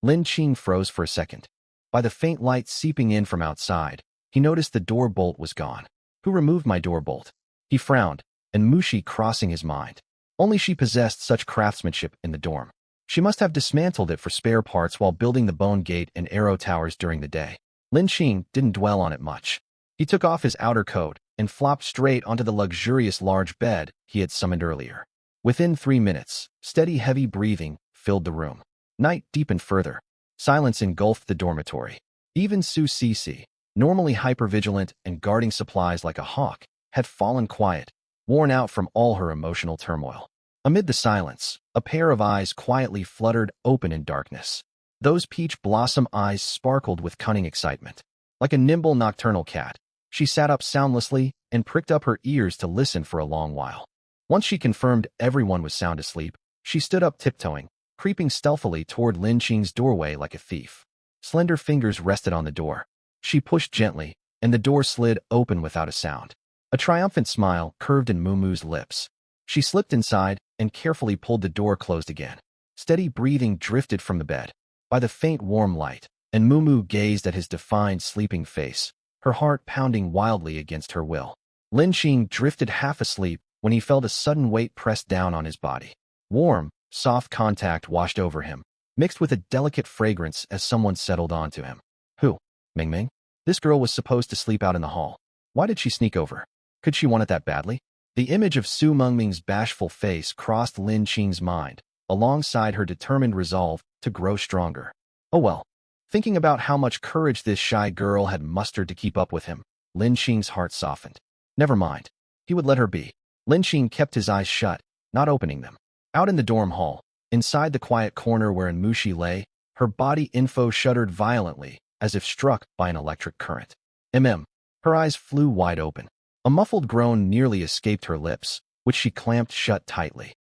Lin Qing froze for a second. By the faint light seeping in from outside, he noticed the door bolt was gone. Who removed my door bolt? He frowned, and Mushi crossing his mind. Only she possessed such craftsmanship in the dorm. She must have dismantled it for spare parts while building the bone gate and arrow towers during the day. Lin Qing didn't dwell on it much. He took off his outer coat and flopped straight onto the luxurious large bed he had summoned earlier. Within 3 minutes, steady heavy breathing filled the room. Night deepened further. Silence engulfed the dormitory. Even Su Sisi, normally hypervigilant and guarding supplies like a hawk, had fallen quiet, worn out from all her emotional turmoil. Amid the silence, a pair of eyes quietly fluttered open in darkness. Those peach blossom eyes sparkled with cunning excitement. Like a nimble nocturnal cat, she sat up soundlessly and pricked up her ears to listen for a long while. Once she confirmed everyone was sound asleep, she stood up tiptoeing, creeping stealthily toward Lin Qing's doorway like a thief. Slender fingers rested on the door. She pushed gently, and the door slid open without a sound. A triumphant smile curved in Mumu's lips. She slipped inside and carefully pulled the door closed again. Steady breathing drifted from the bed. By the faint warm light, and Mumu gazed at his defined sleeping face, her heart pounding wildly against her will. Lin Qing drifted half asleep when he felt a sudden weight pressed down on his body. Warm, soft contact washed over him, mixed with a delicate fragrance as someone settled onto him. Who? Mingming? This girl was supposed to sleep out in the hall. Why did she sneak over? Could she want it that badly? The image of Su Mingming's bashful face crossed Lin Qing's mind, alongside her determined resolve to grow stronger. Oh well. Thinking about how much courage this shy girl had mustered to keep up with him, Lin Qing's heart softened. Never mind. He would let her be. Lin Qing kept his eyes shut, not opening them. Out in the dorm hall, inside the quiet corner wherein Mushi lay, her body info shuddered violently, as if struck by an electric current. Her eyes flew wide open. A muffled groan nearly escaped her lips, which she clamped shut tightly.